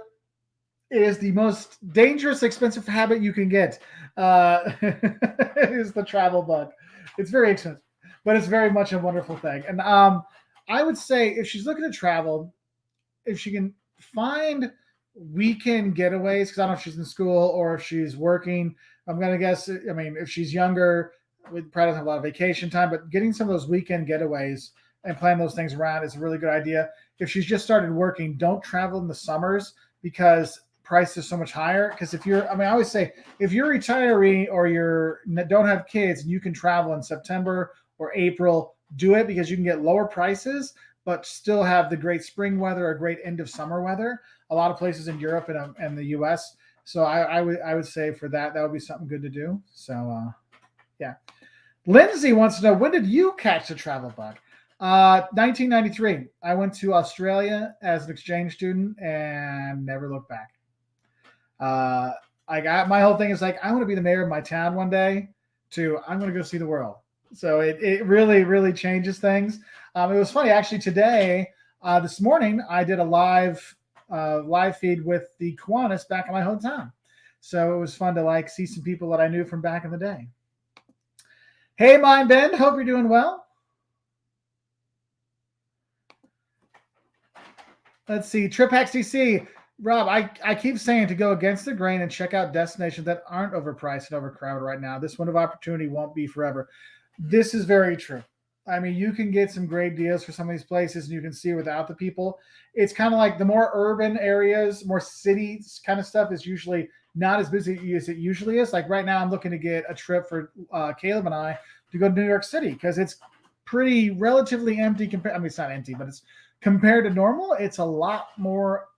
it is the most dangerous, expensive habit you can get. Is the travel bug. It's very expensive, but it's very much a wonderful thing. And I would say if she's looking to travel, if she can find weekend getaways, because I don't know if she's in school or if she's working. I'm going to guess, I mean, if she's younger, we probably doesn't have a lot of vacation time, but getting some of those weekend getaways and plan those things around is a really good idea. If she's just started working, don't travel in the summers because price is so much higher. Because I always say, if you're a retiree or don't have kids and you can travel in September or April, do it because you can get lower prices, but still have the great spring weather or great end of summer weather. A lot of places in Europe and the US. So I would say for that would be something good to do. So yeah. Lindsay wants to know, when did you catch the travel bug? 1993. I went to Australia as an exchange student and never looked back. My whole thing is like, I want to be the mayor of my town one day to I'm going to go see the world. So it really, really changes things. It was funny actually today, this morning, I did a live feed with the Kiwanis back in my hometown. So it was fun to see some people that I knew from back in the day. Hey, Mind Ben, hope you're doing well. Let's see, Trip Hacks DC. Rob, I keep saying to go against the grain and check out destinations that aren't overpriced and overcrowded right now. This window of opportunity won't be forever. This is very true. I mean, you can get some great deals for some of these places, and you can see without the people. It's kind of like the more urban areas, more cities kind of stuff is usually not as busy as it usually is. Like right now, I'm looking to get a trip for Caleb and I to go to New York City because it's pretty relatively empty. Compared, I mean, it's not empty, but it's compared to normal. It's a lot more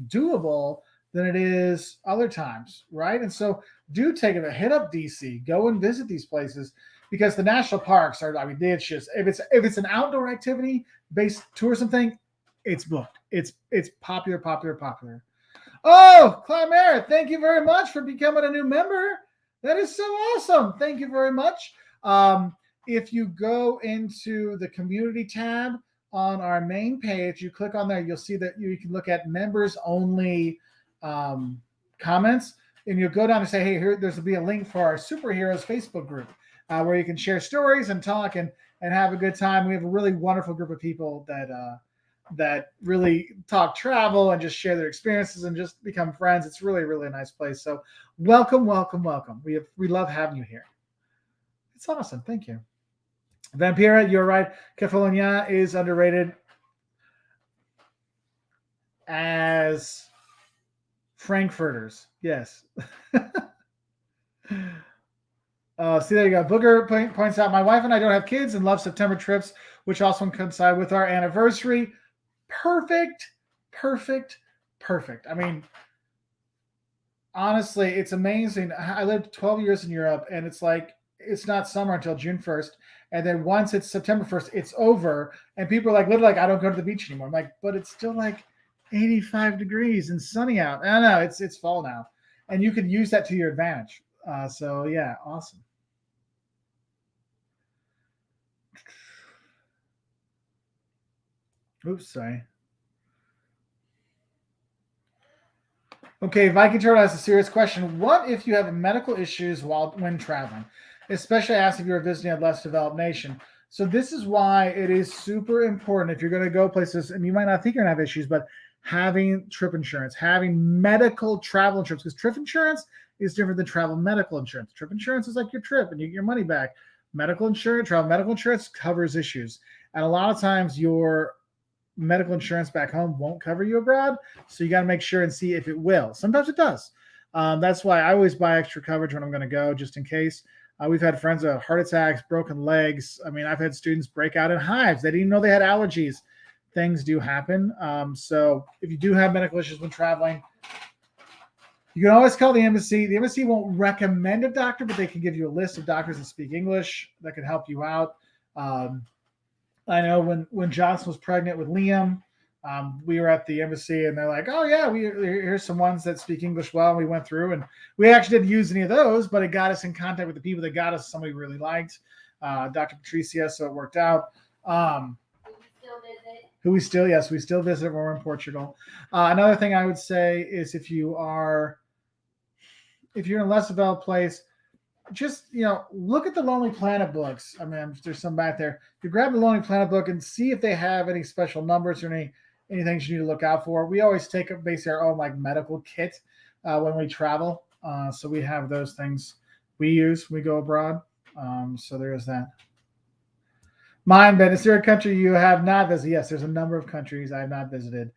doable than it is other times, right? And so, do take it. Hit up DC. Go and visit these places because the national parks are. I mean, it's just if it's an outdoor activity based tourism thing, it's booked. It's popular, popular, popular. Oh, Clymer, thank you very much for becoming a new member. That is so awesome. Thank you very much. If you go into the community tab on our main page, you click on there, you'll see that you can look at members only comments, and you'll go down and say, hey, here, there's will be a link for our superheroes Facebook group where you can share stories and talk and have a good time. We have a really wonderful group of people that really talk travel and just share their experiences and just become friends. It's really, really a nice place. So welcome, welcome, welcome. We love having you here. It's awesome. Thank you. Vampira, you're right. Catalonia is underrated as Frankfurters. Yes. See, there you go. Booger points out, my wife and I don't have kids and love September trips, which also coincide with our anniversary. Perfect, perfect, perfect. I mean, honestly, it's amazing. I lived 12 years in Europe, and it's like it's not summer until June 1st. And then once it's September 1st, it's over. And people are like, literally, like, I don't go to the beach anymore. I'm like, but it's still like 85 degrees and sunny out. I don't know. It's fall now. And you can use that to your advantage. So, yeah, awesome. Oops, sorry. Okay, Viking Turtle has a serious question. What if you have medical issues when traveling? Especially asked if you're visiting a less developed nation. So this is why it is super important if you're going to go places, and you might not think you're going to have issues, but having trip insurance, having medical travel insurance, because trip insurance is different than travel medical insurance. Trip insurance is like your trip and you get your money back. Medical insurance, travel medical insurance covers issues. And a lot of times your medical insurance back home won't cover you abroad. So you got to make sure and see if it will. Sometimes it does. That's why I always buy extra coverage when I'm going to go, just in case. We've had friends with heart attacks, broken legs. I mean, I've had students break out in hives. They didn't even know they had allergies. Things do happen. So if you do have medical issues when traveling, you can always call the embassy. The embassy won't recommend a doctor, but they can give you a list of doctors that speak English that can help you out. I know when Johnson was pregnant with Liam, we were at the embassy and they're like, oh yeah, here's some ones that speak English well. And we went through and we actually didn't use any of those, but it got us in contact with the people that got us somebody we really liked, Dr. Patricia. So it worked out. We still visit when we're in Portugal. Another thing I would say is if you're in a less developed place, just look at the Lonely Planet books. I mean, there's some back there. You grab the Lonely Planet book and see if they have any special numbers or any things you need to look out for. We always take basically our own like medical kit when we travel, so we have those things we use when we go abroad. So there is that. Mine, Ben, is there a country you have not visited? Yes, there's a number of countries I have not visited.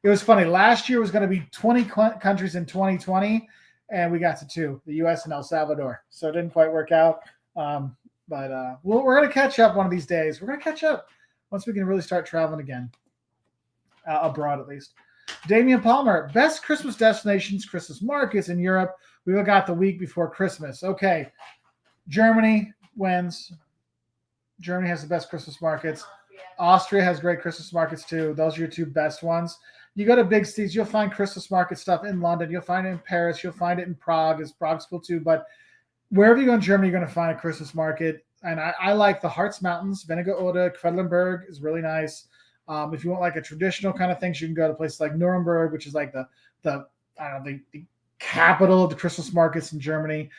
It was funny. Last year was going to be 20 countries in 2020. And we got to 2, the U.S. and El Salvador. So it didn't quite work out. But we're going to catch up one of these days. We're going to catch up once we can really start traveling again, abroad at least. Damian Palmer, best Christmas destinations, Christmas markets in Europe. We got the week before Christmas. Okay, Germany wins. Germany has the best Christmas markets. Austria has great Christmas markets too. Those are your 2 best ones. You go to big cities, you'll find Christmas market stuff in London. You'll find it in Paris. You'll find it in Prague. Prague's cool too. But wherever you go in Germany, you're going to find a Christmas market. And I like the Harz Mountains. Wernigerode, Quedlinburg is really nice. If you want like a traditional kind of things, you can go to places like Nuremberg, which is like the capital of the Christmas markets in Germany.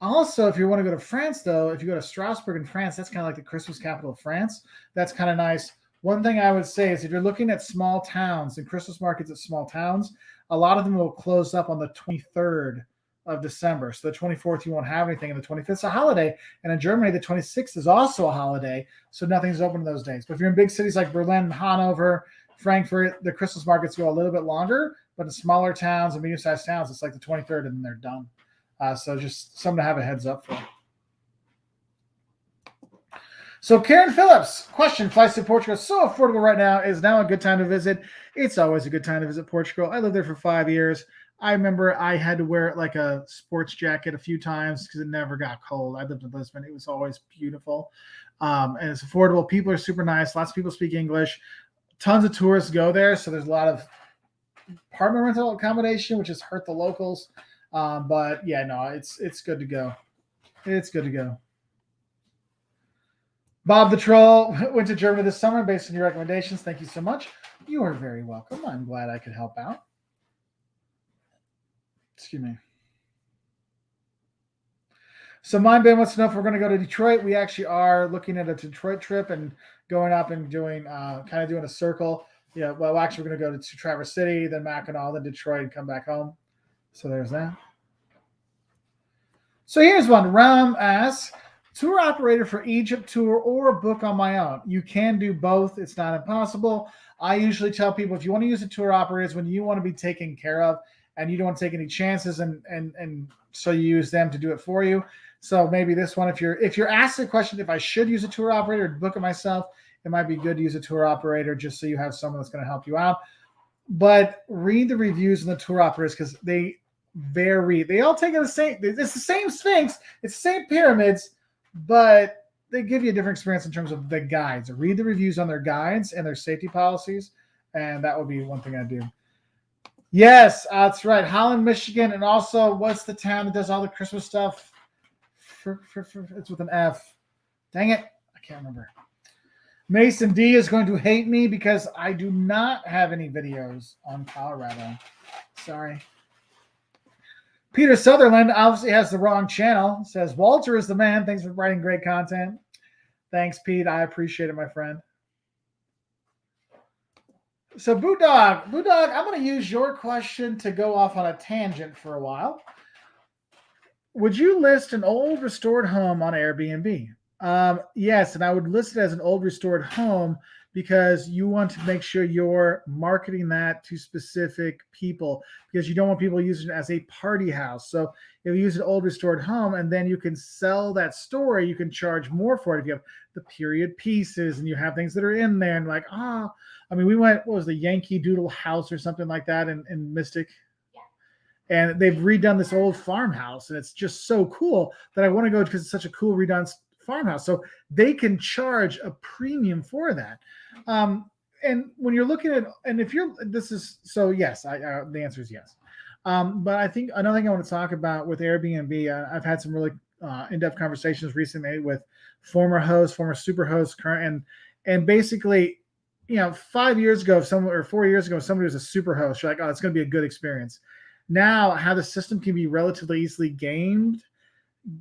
Also, if you want to go to France, though, if you go to Strasbourg in France, that's kind of like the Christmas capital of France. That's kind of nice. One thing I would say is if you're looking at small towns and Christmas markets at small towns, a lot of them will close up on the 23rd of December. So the 24th, you won't have anything, and the 25th is a holiday. And in Germany, the 26th is also a holiday. So nothing's open those days. But if you're in big cities like Berlin, Hanover, Frankfurt, the Christmas markets go a little bit longer. But in smaller towns and medium-sized towns, it's like the 23rd, and then they're done. So just something to have a heads up for. So Karen Phillips, question, flights to Portugal are so affordable right now. Is now a good time to visit? It's always a good time to visit Portugal. I lived there for 5 years. I remember I had to wear like a sports jacket a few times because it never got cold. I lived in Lisbon. It was always beautiful. And it's affordable. People are super nice. Lots of people speak English. Tons of tourists go there. So there's a lot of apartment rental accommodation, which has hurt the locals. But yeah, no, it's good to go. It's good to go. Bob the Troll went to Germany this summer based on your recommendations. Thank you so much. You are very welcome. I'm glad I could help out. Excuse me. So Mindband wants to know if we're going to go to Detroit. We actually are looking at a Detroit trip and going up and doing kind of doing a circle. Yeah, well, actually, we're going to go to Traverse City, then Mackinac, then Detroit, and come back home. So there's that. So here's one. Ram asks, tour operator for Egypt tour or book on my own? You can do both. It's not impossible. I usually tell people if you want to use a tour operator, it's when you want to be taken care of and you don't want to take any chances, and so you use them to do it for you. So maybe this one, if you're asked the question if I should use a tour operator to book it myself, it might be good to use a tour operator just so you have someone that's going to help you out. But read the reviews on the tour operators because they vary. They all take it the same. It's the same Sphinx. It's the same pyramids, but they give you a different experience in terms of the guides. Read the reviews on their guides and their safety policies, and that would be one thing I do. Yes, that's right. Holland, Michigan, and also what's the town that does all the Christmas stuff? It's with an F. Dang it, I can't remember. Mason D is going to hate me because I do not have any videos on Colorado. Sorry. Peter Sutherland obviously has the wrong channel. Says, Walter is the man. Thanks for writing great content. Thanks, Pete. I appreciate it, my friend. So, Boot Dog, I'm going to use your question to go off on a tangent for a while. Would you list an old restored home on Airbnb? Yes, and I would list it as an old restored home because you want to make sure you're marketing that to specific people because you don't want people using it as a party house. So if you use an old restored home and then you can sell that story, you can charge more for it. If you have the period pieces and you have things that are in there and like, we went, what was the Yankee Doodle house or something like that in Mystic? And they've redone this old farmhouse, and it's just so cool that I want to go because it's such a cool redone farmhouse. So they can charge a premium for that. And when you're looking at, and if you're, this is, so yes, the answer is yes. But I think another thing I want to talk about with Airbnb, I've had some really in-depth conversations recently with former hosts, former super hosts, current, and basically, 5 years ago, or 4 years ago, somebody was a super host. You're like, oh, it's going to be a good experience. Now, how the system can be relatively easily gamed,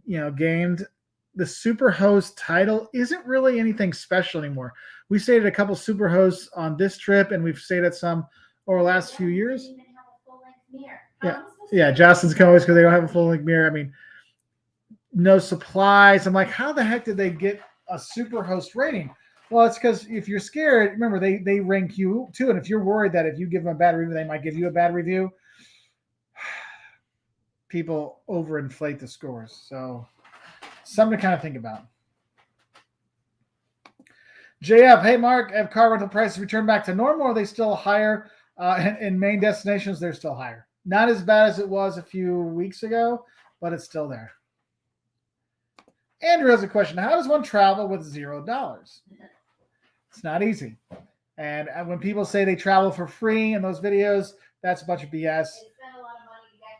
the super host title isn't really anything special anymore. We stayed at a couple super hosts on this trip, and we've stayed at some over the last few years. Yeah, Justin's can always because they don't have a full-length mirror. I mean, no supplies. I'm like, how the heck did they get a super host rating? Well, it's because if you're scared, remember, they rank you too. And if you're worried that if you give them a bad review, they might give you a bad review, people overinflate the scores. So something to kind of think about. JF, hey, Mark, have car rental prices returned back to normal? Or are they still higher? In main destinations, they're still higher. Not as bad as it was a few weeks ago, but it's still there. Andrew has a question. How does one travel with $0? It's not easy. And when people say they travel for free in those videos, that's a bunch of BS.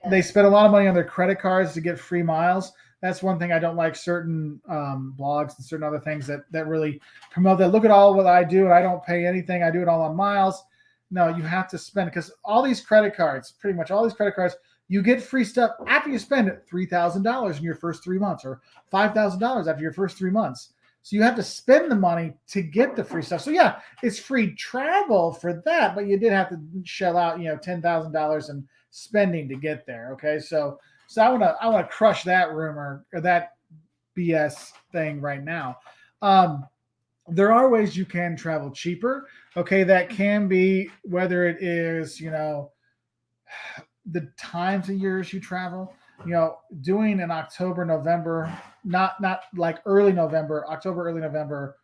They spend a lot of money on their credit cards to get free miles. That's one thing I don't like certain blogs and certain other things that really promote that. Look at all what I do, and I don't pay anything. I do it all on miles. No, you have to spend because all these credit cards, pretty much all these credit cards, you get free stuff after you spend $3,000 in your first 3 months or $5,000 after your first 3 months. So you have to spend the money to get the free stuff. So yeah, it's free travel for that, but you did have to shell out, $10,000 in spending to get there. Okay, so So I want to crush that rumor or that BS thing right now. There are ways you can travel cheaper. Okay, that can be whether it is the times of years you travel. Doing an October, November, not like early November, October, early November,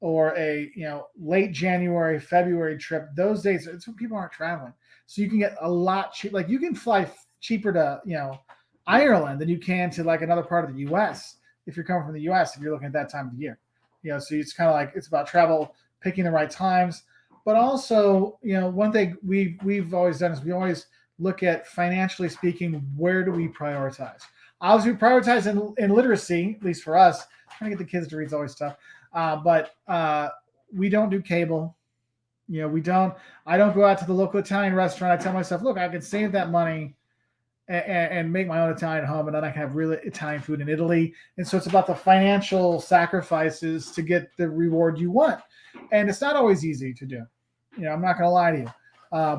or a late January, February trip. Those days, it's when people aren't traveling, so you can get a lot cheap. Like you can fly cheaper to Ireland than you can to like another part of the U.S. if you're coming from the U.S. if you're looking at that time of the year. So it's kind of like it's about travel, picking the right times, but also one thing we've always done is we always look at financially speaking, where do we prioritize? Obviously, we prioritize in literacy, at least for us. Trying to get the kids to read is always tough. But we don't do cable. We don't. I don't go out to the local Italian restaurant. I tell myself, look, I can save that money and make my own Italian home, and then I can have real Italian food in Italy. And so it's about the financial sacrifices to get the reward you want, and it's not always easy to do. I'm not going to lie to you,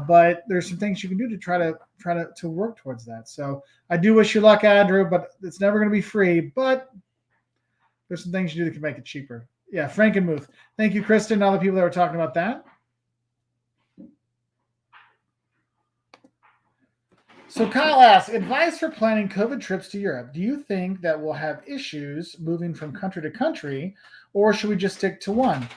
but there's some things you can do to try to work towards that. So I do wish you luck, Andrew, but it's never going to be free. But there's some things you do that can make it cheaper. Yeah, Frankenmuth. Thank you, Kristen, and all the people that were talking about that. So Kyle asks, advice for planning COVID trips to Europe. Do you think that we'll have issues moving from country to country, or should we just stick to one?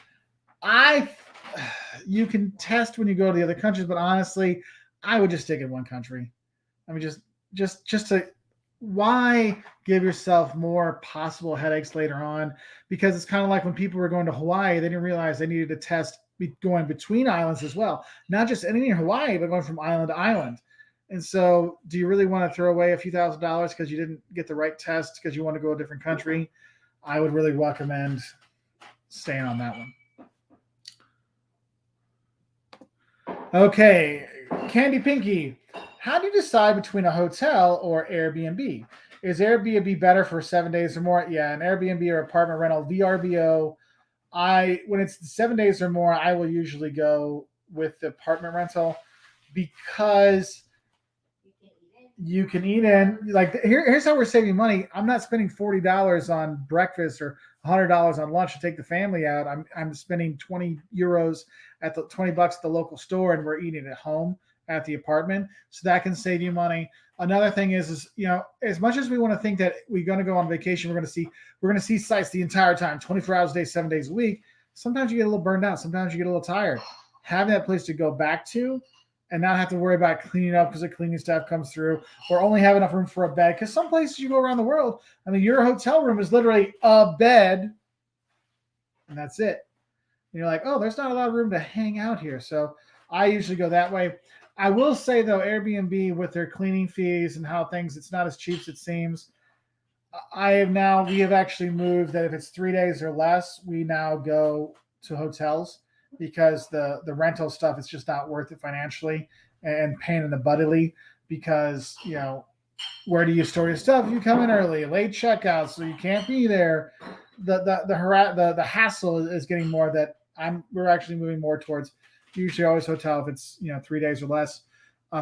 You can test when you go to the other countries, but honestly, I would just stick in one country. I mean, just to why give yourself more possible headaches later on? Because it's kind of like when people were going to Hawaii, they didn't realize they needed to test going between islands as well, not just in Hawaii, but going from island to island. And so, do you really want to throw away a few $1,000s because you didn't get the right test because you want to go to a different country? I would really recommend staying on that one. Okay, Candy Pinky, how do you decide between a hotel or Airbnb? Is Airbnb better for 7 days or more? Yeah, an Airbnb or apartment rental, VRBO. When it's 7 days or more, I will usually go with the apartment rental because you can eat in. Like here's how we're saving money. I'm not spending $40 on breakfast or $100 on lunch to take the family out. I'm spending €20 at the $20 at the local store, and we're eating at home at the apartment. So that can save you money. Another thing is as much as we want to think that we're going to go on vacation, we're going to see sites the entire time, 24 hours a day, 7 days a week. Sometimes you get a little burned out. Sometimes you get a little tired. Having that place to go back to and not have to worry about cleaning up because the cleaning staff comes through, or only have enough room for a bed. Because some places you go around the world, I mean, your hotel room is literally a bed, and that's it. And you're like, oh, there's not a lot of room to hang out here. So I usually go that way. I will say, though, Airbnb with their cleaning fees and how it's not as cheap as it seems. We have actually moved that if it's 3 days or less, we now go to hotels because the rental stuff is just not worth it financially and pain in the buttily because, where do you store your stuff? You come in early, late checkout, so you can't be there. The hassle is getting more that we're actually moving more towards usually always hotel if it's 3 days or less,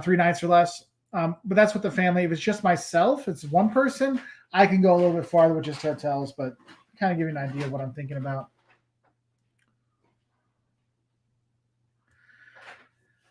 3 nights or less. But that's with the family. If it's just myself, it's one person, I can go a little bit farther with just hotels, but kind of give you an idea of what I'm thinking about.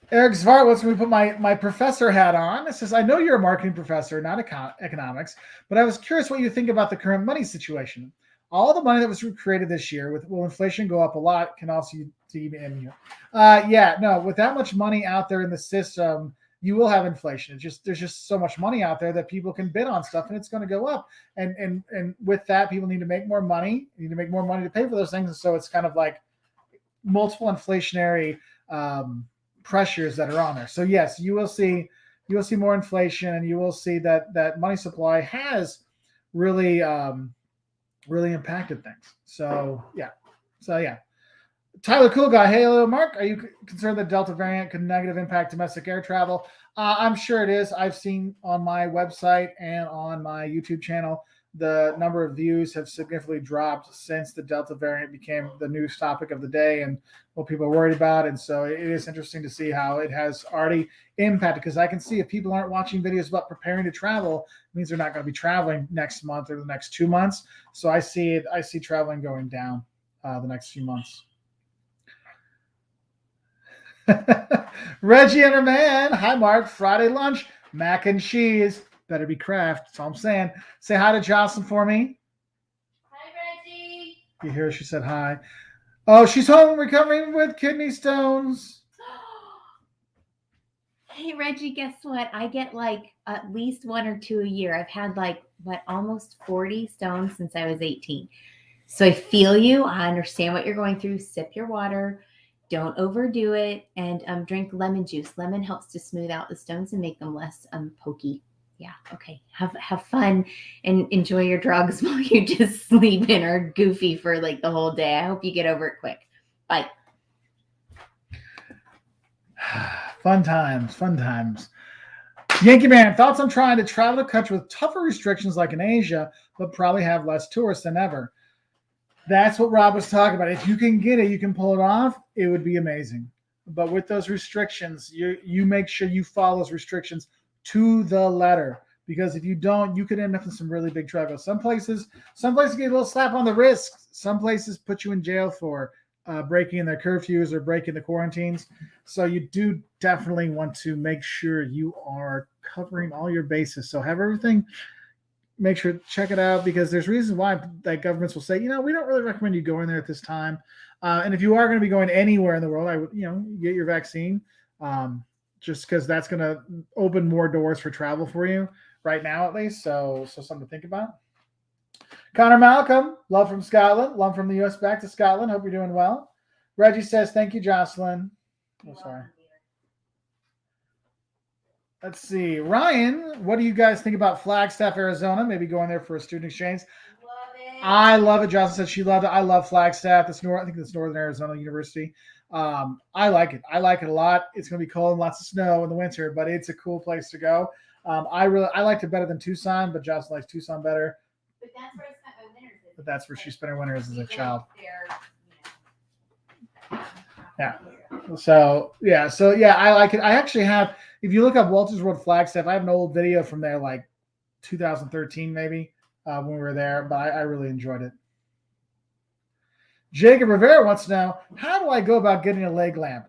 Eric Zvartwitz, when we put my professor hat on, it says, I know you're a marketing professor, not economics, but I was curious what you think about the current money situation. All the money that was created this year, will inflation go up a lot, can also be in here. With that much money out there in the system, you will have inflation. There's just so much money out there that people can bid on stuff, and it's going to go up. And with that, people need to make more money. You need to make more money to pay for those things. And so it's kind of like multiple inflationary pressures that are on there. So yes, you will see more inflation, and you will see that money supply has really impacted things. So yeah. Tyler Cool Guy, hey, hello, Mark. Are you concerned that Delta variant could negatively impact domestic air travel? I'm sure it is. I've seen on my website and on my YouTube channel the number of views have significantly dropped since the Delta variant became the news topic of the day and what people are worried about. And so it is interesting to see how it has already impacted, because I can see if people aren't watching videos about preparing to travel, it means they're not going to be traveling next month or the next 2 months. So I see traveling going down the next few months. Reggie and her man. Hi, Mark. Friday lunch, mac and cheese. Better be Kraft. That's all I'm saying. Say hi to Jocelyn for me. Hi, Reggie. You hear she said hi. Oh, she's home recovering with kidney stones. Hey, Reggie, guess what? I get like at least 1 or 2 a year. I've had like, almost 40 stones since I was 18. So I feel you. I understand what you're going through. Sip your water. Don't overdo it. And drink lemon juice. Lemon helps to smooth out the stones and make them less pokey. Yeah. Okay. Have fun and enjoy your drugs while you just sleep and are goofy for like the whole day. I hope you get over it quick. Bye. Fun times. Yankee Man, thoughts on trying to travel a country with tougher restrictions like in Asia, but probably have less tourists than ever? That's what Rob was talking about. If you can get it, you can pull it off, it would be amazing. But with those restrictions, you make sure you follow those restrictions to the letter, because if you don't, you could end up in some really big trouble. Some places get a little slap on the wrist. Some places put you in jail for breaking their curfews or breaking the quarantines. So you do definitely want to make sure you are covering all your bases. So have everything. Make sure to check it out, because there's reasons why that governments will say, we don't really recommend you going there at this time. And if you are going to be going anywhere in the world, I would, get your vaccine, just because that's going to open more doors for travel for you right now, at least. So something to think about. Connor Malcolm, love from Scotland, love from the U.S. back to Scotland. Hope you're doing well. Reggie says, thank you, Jocelyn. Oh, sorry. Let's see. Ryan, what do you guys think about Flagstaff, Arizona? Maybe going there for a student exchange. Love it. I love it. Jocelyn said she loved it. I love Flagstaff. I think it's Northern Arizona University. I like it. I like it a lot. It's going to be cold and lots of snow in the winter, but it's a cool place to go. I liked it better than Tucson, but Jocelyn likes Tucson better. But that's where I spent my winters. But that's where she spent her winters as a child. Yeah. So I like it. I actually have, if you look up Walters World Flagstaff, I have an old video from there, like 2013 maybe, when we were there, but I really enjoyed it. Jacob Rivera wants to know, how do I go about getting a leg lamp?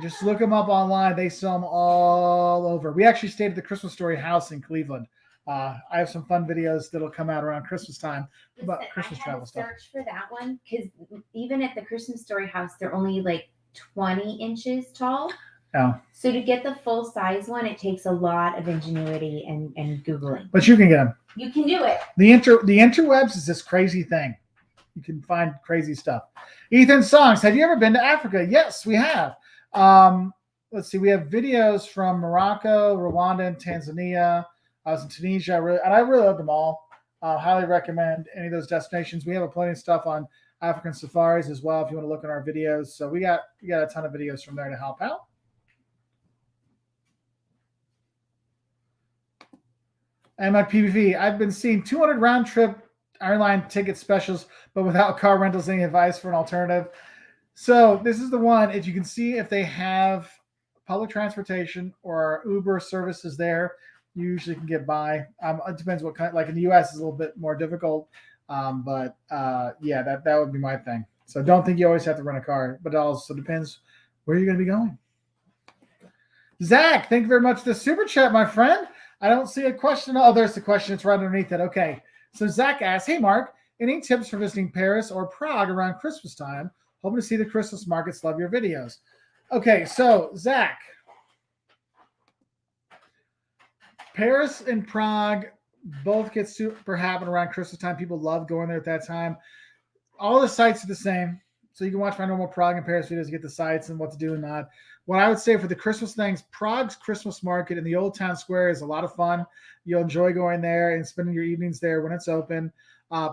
Just look them up online. They sell them all over. We actually stayed at the Christmas Story house in Cleveland. I have some fun videos that'll come out around Christmas time about Christmas travel stuff. Search for that one, because even at the Christmas Story house, they're only like 20 inches tall. Oh. So to get the full size one, it takes a lot of ingenuity and Googling. But you can get them. You can do it. The interwebs is this crazy thing. You can find crazy stuff. Ethan Songs, have you ever been to Africa? Yes, we have. Let's see. We have videos from Morocco, Rwanda, and Tanzania. I was in Tunisia, I really love them all. Highly recommend any of those destinations. We have plenty of stuff on African safaris as well if you want to look at our videos. So we got a ton of videos from there to help out. And my PVV, I've been seeing 200 round trip airline ticket specials, but without car rentals. Any advice for an alternative? So this is the one. If you can see if they have public transportation or Uber services there, you usually can get by. It depends what kind. Like in the U.S., it's a little bit more difficult. But that would be my thing. So don't think you always have to rent a car, but it also depends where you're going to be going. Zach, thank you very much for the super chat, my friend. I don't see a question. Oh, there's the question. It's right underneath it. Okay. So Zach asks, hey, Mark, any tips for visiting Paris or Prague around Christmas time? Hoping to see the Christmas markets. Love your videos. Okay. So Zach, Paris and Prague both get super happen around Christmas time. People love going there at that time. All the sites are the same. So you can watch my normal Prague and Paris videos to get the sites and what to do and not. What I would say for the Christmas things, Prague's Christmas market in the Old Town Square is a lot of fun. You'll enjoy going there and spending your evenings there when it's open.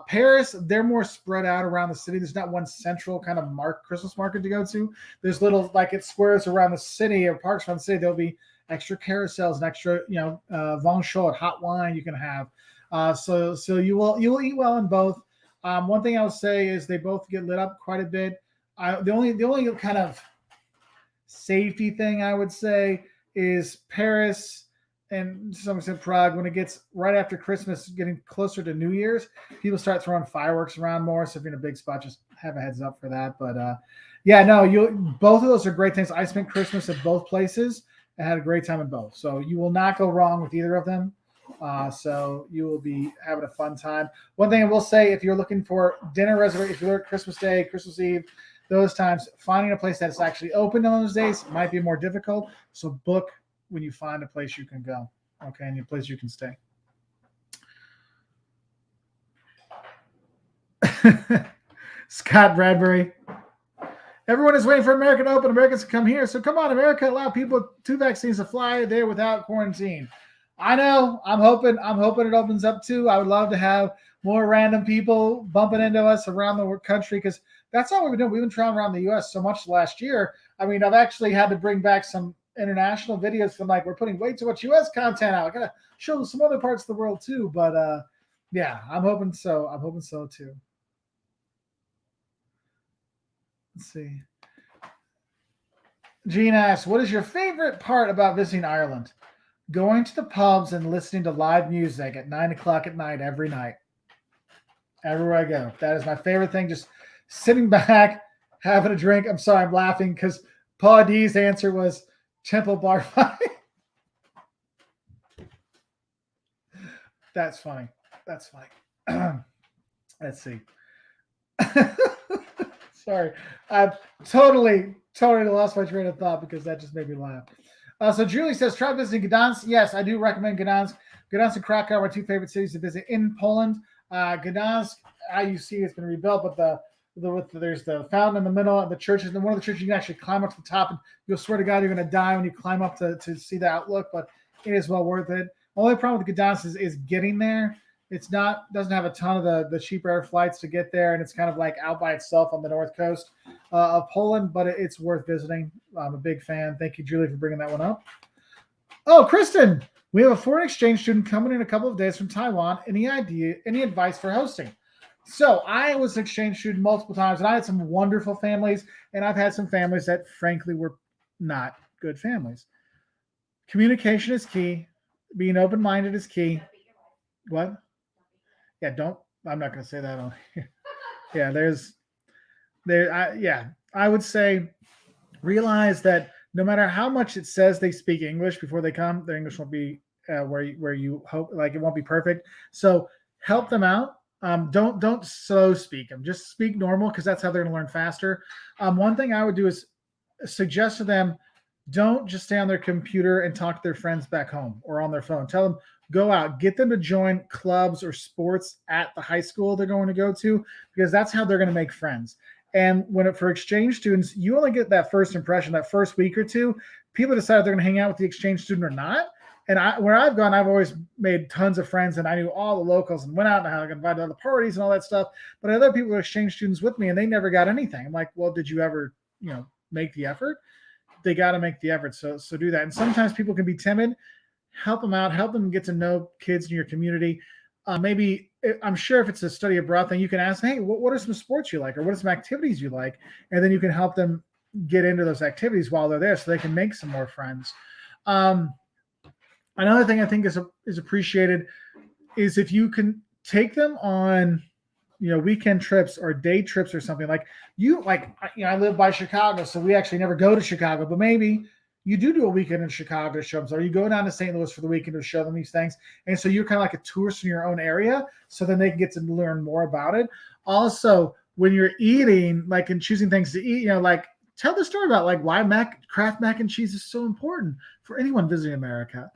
Paris, they're more spread out around the city. There's not one central kind of Christmas market to go to. There's little, like it squares around the city or parks around the city. There'll be extra carousels and extra, vin chaud, hot wine you can have. So you will eat well in both. One thing I would say is they both get lit up quite a bit. The only kind of safety thing I would say is Paris and to some extent Prague. When it gets right after Christmas, getting closer to New Year's, people start throwing fireworks around more. So if you're in a big spot, just have a heads up for that. But yeah, no, you both of those are great things. I spent Christmas at both places and had a great time in both. So you will not go wrong with either of them. So you will be having a fun time. One thing I will say, if you're looking for dinner reservation, if you're at Christmas Day, Christmas Eve, those times, finding a place that's actually open on those days might be more difficult. So book when you find a place you can go, okay, and a place you can stay. Scott Bradbury. Everyone is waiting for America to open. Americans to come here. So come on, America, allow people with 2 vaccines to fly there without quarantine. I know. I'm hoping it opens up too. I would love to have more random people bumping into us around the country because that's all we've been doing. We've been traveling around the U.S. so much last year. I mean, I've actually had to bring back some international videos. I'm like, we're putting way too much U.S. content out. I gotta show some other parts of the world too. But yeah, I'm hoping so. I'm hoping so too. Let's see. Gene asks, what is your favorite part about visiting Ireland? Going to the pubs and listening to live music at 9 o'clock at night every night. Everywhere I go. That is my favorite thing. Just sitting back, having a drink. I'm sorry, I'm laughing because Paul D's answer was Temple Bar Fight. That's funny. That's funny. Let's see. Sorry. I've totally lost my train of thought because that just made me laugh. So Julie says, try visiting Gdansk. Yes, I do recommend Gdansk. Gdansk and Krakow are my 2 favorite cities to visit in Poland. Gdansk, you see it's been rebuilt, but there's the fountain in the middle and the churches. And one of the churches you can actually climb up to the top, and you'll swear to God you're going to die when you climb up to see the outlook. But it is well worth it. Only problem with Gdansk is getting there. It's doesn't have a ton of the cheap air flights to get there, and it's kind of like out by itself on the north coast of Poland. But it's worth visiting. I'm a big fan. Thank you, Julie, for bringing that one up. Oh, Kristen, we have a foreign exchange student coming in a couple of days from Taiwan. Any advice for hosting? So I was an exchange student multiple times, and I had some wonderful families, and I've had some families that, frankly, were not good families. Communication is key. Being open-minded is key. What? Yeah, I'm not going to say that on here. Yeah, I would say realize that no matter how much it says they speak English before they come, their English won't be where you hope, like it won't be perfect. So help them out. Don't slow speak them. Just speak normal because that's how they're going to learn faster. One thing I would do is suggest to them, don't just stay on their computer and talk to their friends back home or on their phone. Tell them, go out, get them to join clubs or sports at the high school they're going to go to, because that's how they're going to make friends. And for exchange students, you only get that first impression, that first week or two. People decide if they're going to hang out with the exchange student or not. And where I've gone, I've always made tons of friends, and I knew all the locals and went out and I got invited to other parties and all that stuff. But other people were exchange students with me, and they never got anything. I'm like, well, did you ever, make the effort? They got to make the effort. So do that. And sometimes people can be timid. Help them out. Help them get to know kids in your community. Maybe, I'm sure if it's a study abroad thing, you can ask, hey, what are some sports you like, or what are some activities you like? And then you can help them get into those activities while they're there so they can make some more friends. Another thing I think is appreciated is if you can take them on, weekend trips or day trips or something. I live by Chicago, so we actually never go to Chicago, but maybe you do a weekend in Chicago to show them, or you go down to St. Louis for the weekend to show them these things. And so you're kind of like a tourist in your own area, so then they can get to learn more about it. Also, when you're eating, and choosing things to eat, tell the story about why Kraft mac and cheese is so important for anyone visiting America.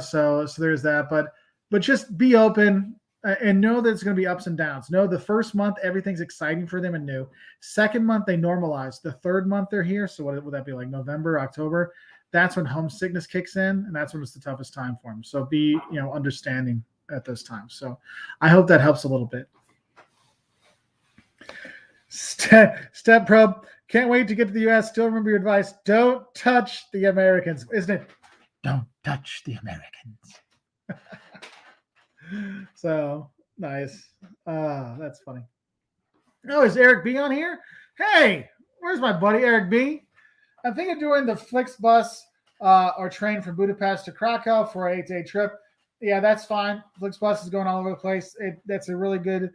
So there's that. But just be open and know that it's going to be ups and downs. Know the first month everything's exciting for them and new. Second month they normalize. The third month they're here. So what would that be, like November, October? That's when homesickness kicks in, and that's when it's the toughest time for them. So be understanding at those times. So I hope that helps a little bit. Step Probe, can't wait to get to the U.S. Still remember your advice. Don't touch the Americans, isn't it? Don't touch the Americans. So nice. That's funny. Oh, is Eric B on here? Hey, where's my buddy Eric B? I'm thinking of doing the Flixbus or train from Budapest to Krakow for an 8-day trip. Yeah, that's fine. Flixbus is going all over the place. That's a really good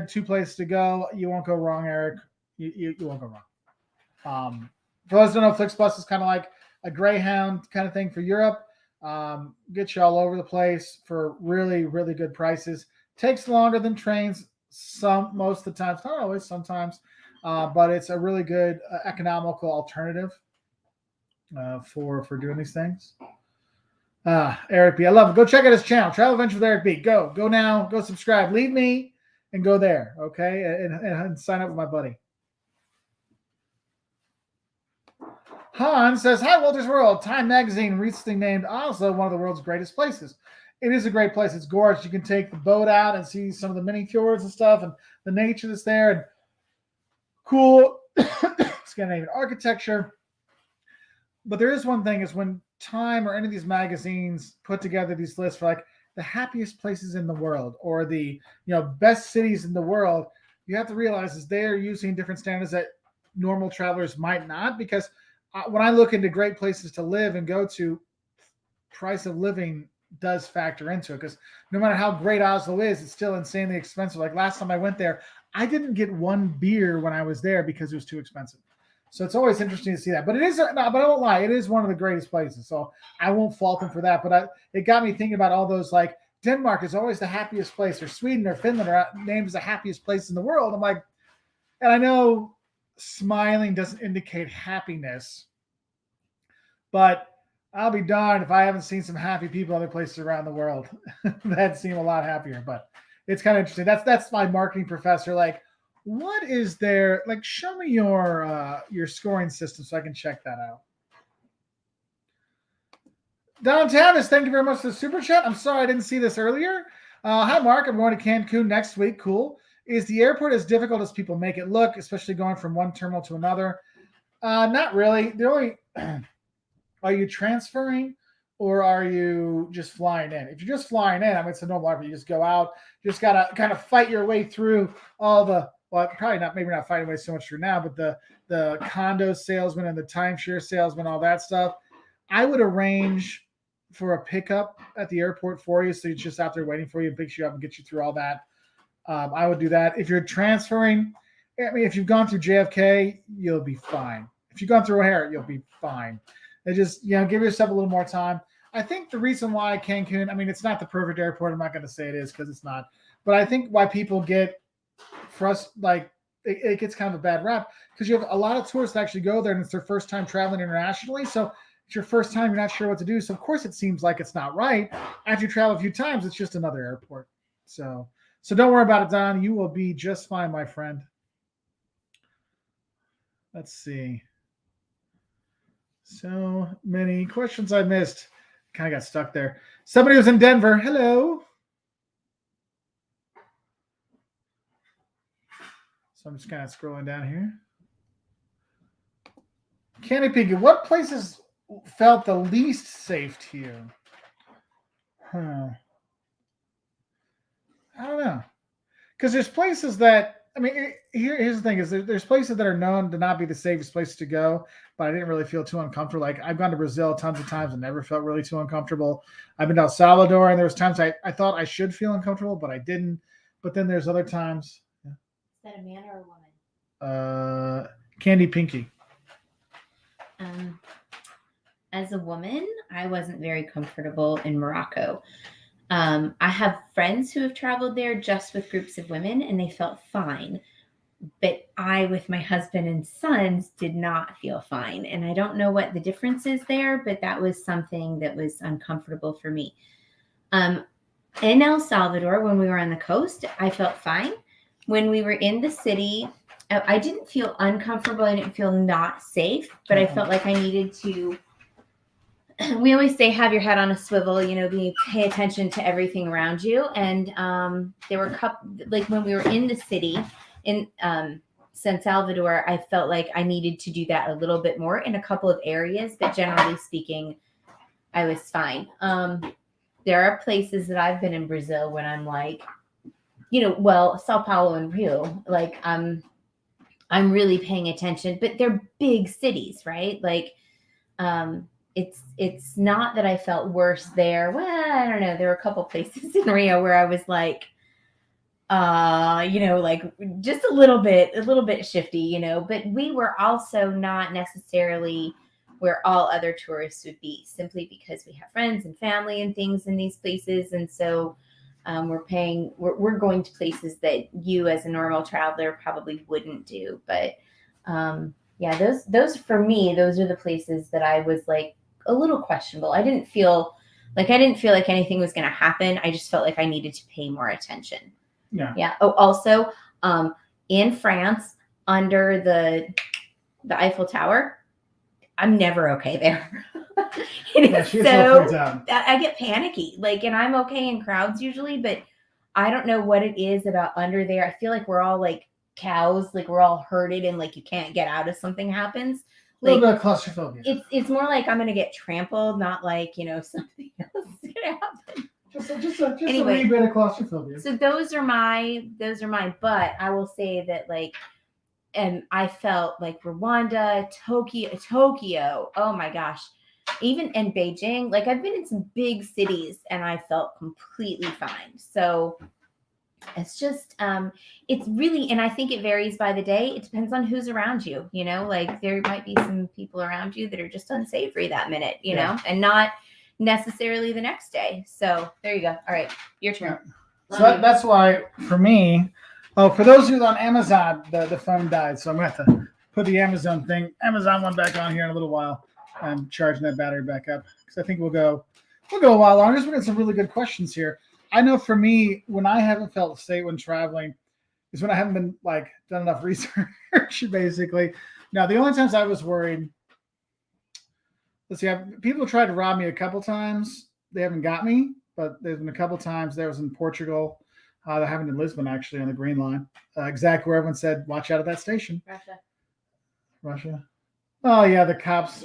two places to go. You won't go wrong, Eric. You won't go wrong. For those who don't know, Flixbus is kind of like a Greyhound kind of thing for Europe. Get you all over the place for really good prices. Takes longer than trains most of the times, not always, sometimes, but it's a really good economical alternative for doing these things. Eric B, I love it. Go check out his channel, Travel Adventure with Eric B. Go now, go subscribe, leave me, and go there, okay, and sign up with my buddy. Han says, "Hi, Walter's World. Time Magazine recently named also one of the world's greatest places. It is a great place. It's gorgeous. You can take the boat out and see some of the mini fjords and stuff, and the nature that's there, and cool Scandinavian architecture. But there is one thing: is when Time or any of these magazines put together these lists for like the happiest places in the world or the best cities in the world, you have to realize is they are using different standards that normal travelers might not because." When I look into great places to live and go to, price of living does factor into it because no matter how great Oslo is, it's still insanely expensive. Like last time I went there, I didn't get one beer when I was there because it was too expensive. So it's always interesting to see that. But but I won't lie, it is one of the greatest places. So I won't fault them for that. But it got me thinking about all those like Denmark is always the happiest place, or Sweden or Finland are named as the happiest place in the world. I'm like, and I know smiling doesn't indicate happiness, but I'll be darned if I haven't seen some happy people other places around the world that seem a lot happier. But it's kind of interesting. That's my marketing professor. Like, what is there? Like, show me your scoring system so I can check that out. Don Tavis, thank you very much for the super chat. I'm sorry I didn't see this earlier. Hi, Mark. I'm going to Cancun next week. Cool. Is the airport as difficult as people make it look, especially going from one terminal to another? Not really. The only are you transferring or are you just flying in? If you're just flying in, I mean, it's a normal airport. You just go out. You just got to kind of fight your way through all the, well, probably not, maybe not fighting away so much through now, but the condo salesman and the timeshare salesman, all that stuff. I would arrange for a pickup at the airport for you. So it's just out there waiting for you and picks you up and gets you through all that. I would do that. If you're transferring, I mean, if you've gone through JFK, you'll be fine. If you've gone through O'Hare, you'll be fine. And just, give yourself a little more time. I think the reason why Cancun, I mean, it's not the perfect airport. I'm not going to say it is because it's not. But I think why people get like it gets kind of a bad rap because you have a lot of tourists that actually go there and it's their first time traveling internationally. So it's your first time, you're not sure what to do. So of course it seems like it's not right. After you travel a few times, it's just another airport. So don't worry about it, Don. You will be just fine, my friend. Let's see. So many questions I missed. Kind of got stuck there. Somebody was in Denver. Hello. So I'm just kind of scrolling down here. Candy Piggy, what places felt the least safe to you? I don't know. Because there's places that, I mean, here's the thing: is there's places that are known to not be the safest place to go, but I didn't really feel too uncomfortable. Like I've gone to Brazil tons of times and never felt really too uncomfortable. I've been to El Salvador, and there was times I thought I should feel uncomfortable, but I didn't. But then there's other times. Is that a man or a woman? Candy Pinky. As a woman, I wasn't very comfortable in Morocco. I have friends who have traveled there just with groups of women and they felt fine. But I, with my husband and sons, did not feel fine. And I don't know what the difference is there, but that was something that was uncomfortable for me. In El Salvador, when we were on the coast, I felt fine. When we were in the city, I didn't feel uncomfortable. I didn't feel not safe, but I felt like I needed to. We always say, have your head on a swivel, pay attention to everything around you. And there were like when we were in the city in San Salvador, I felt like I needed to do that a little bit more in a couple of areas, but generally speaking, I was fine. there are places that I've been in Brazil when I'm like, well, Sao Paulo and Rio, like I'm really paying attention, but they're big cities, right? Like, it's not that I felt worse there. Well, I don't know. There were a couple places in Rio where I was like, like just a little bit shifty, but we were also not necessarily where all other tourists would be, simply because we have friends and family and things in these places. And so we're going to places that you as a normal traveler probably wouldn't do. But yeah, those for me, those are the places that I was like a little questionable. I didn't feel like anything was going to happen. I just felt like I needed to pay more attention. Yeah. Oh, also, in France, under the Eiffel Tower, I'm never okay there. She gets so freaked out. I get panicky. Like, and I'm okay in crowds usually, but I don't know what it is about under there. I feel like we're all like cows, like we're all herded, and like you can't get out if something happens. A little bit of claustrophobia. It's more like I'm gonna get trampled, not like something else is gonna happen. Just anyway, a wee bit of claustrophobia. So those are mine. But I will say that and I felt like Rwanda, Tokyo. Oh my gosh. Even in Beijing, like I've been in some big cities and I felt completely fine. So it's just, it's really, and I think it varies by the day. It depends on who's around you, like there might be some people around you that are just unsavory that minute, and not necessarily the next day. So there you go. All right, your turn. So that's why for me, for those of you on Amazon, the phone died, so I'm gonna have to put the Amazon one back on here in a little while. I'm charging that battery back up because I think we'll go a while longer. We've got some really good questions here. I know for me, when I haven't felt safe when traveling is when I haven't been done enough research, basically. Now the only times I was worried. Let's see, people tried to rob me a couple times. They haven't got me, but there's been a couple times. There was in Portugal. That happened in Lisbon, actually, on the Green Line. Exactly where everyone said, watch out at that station. Russia. Oh, yeah, the cops.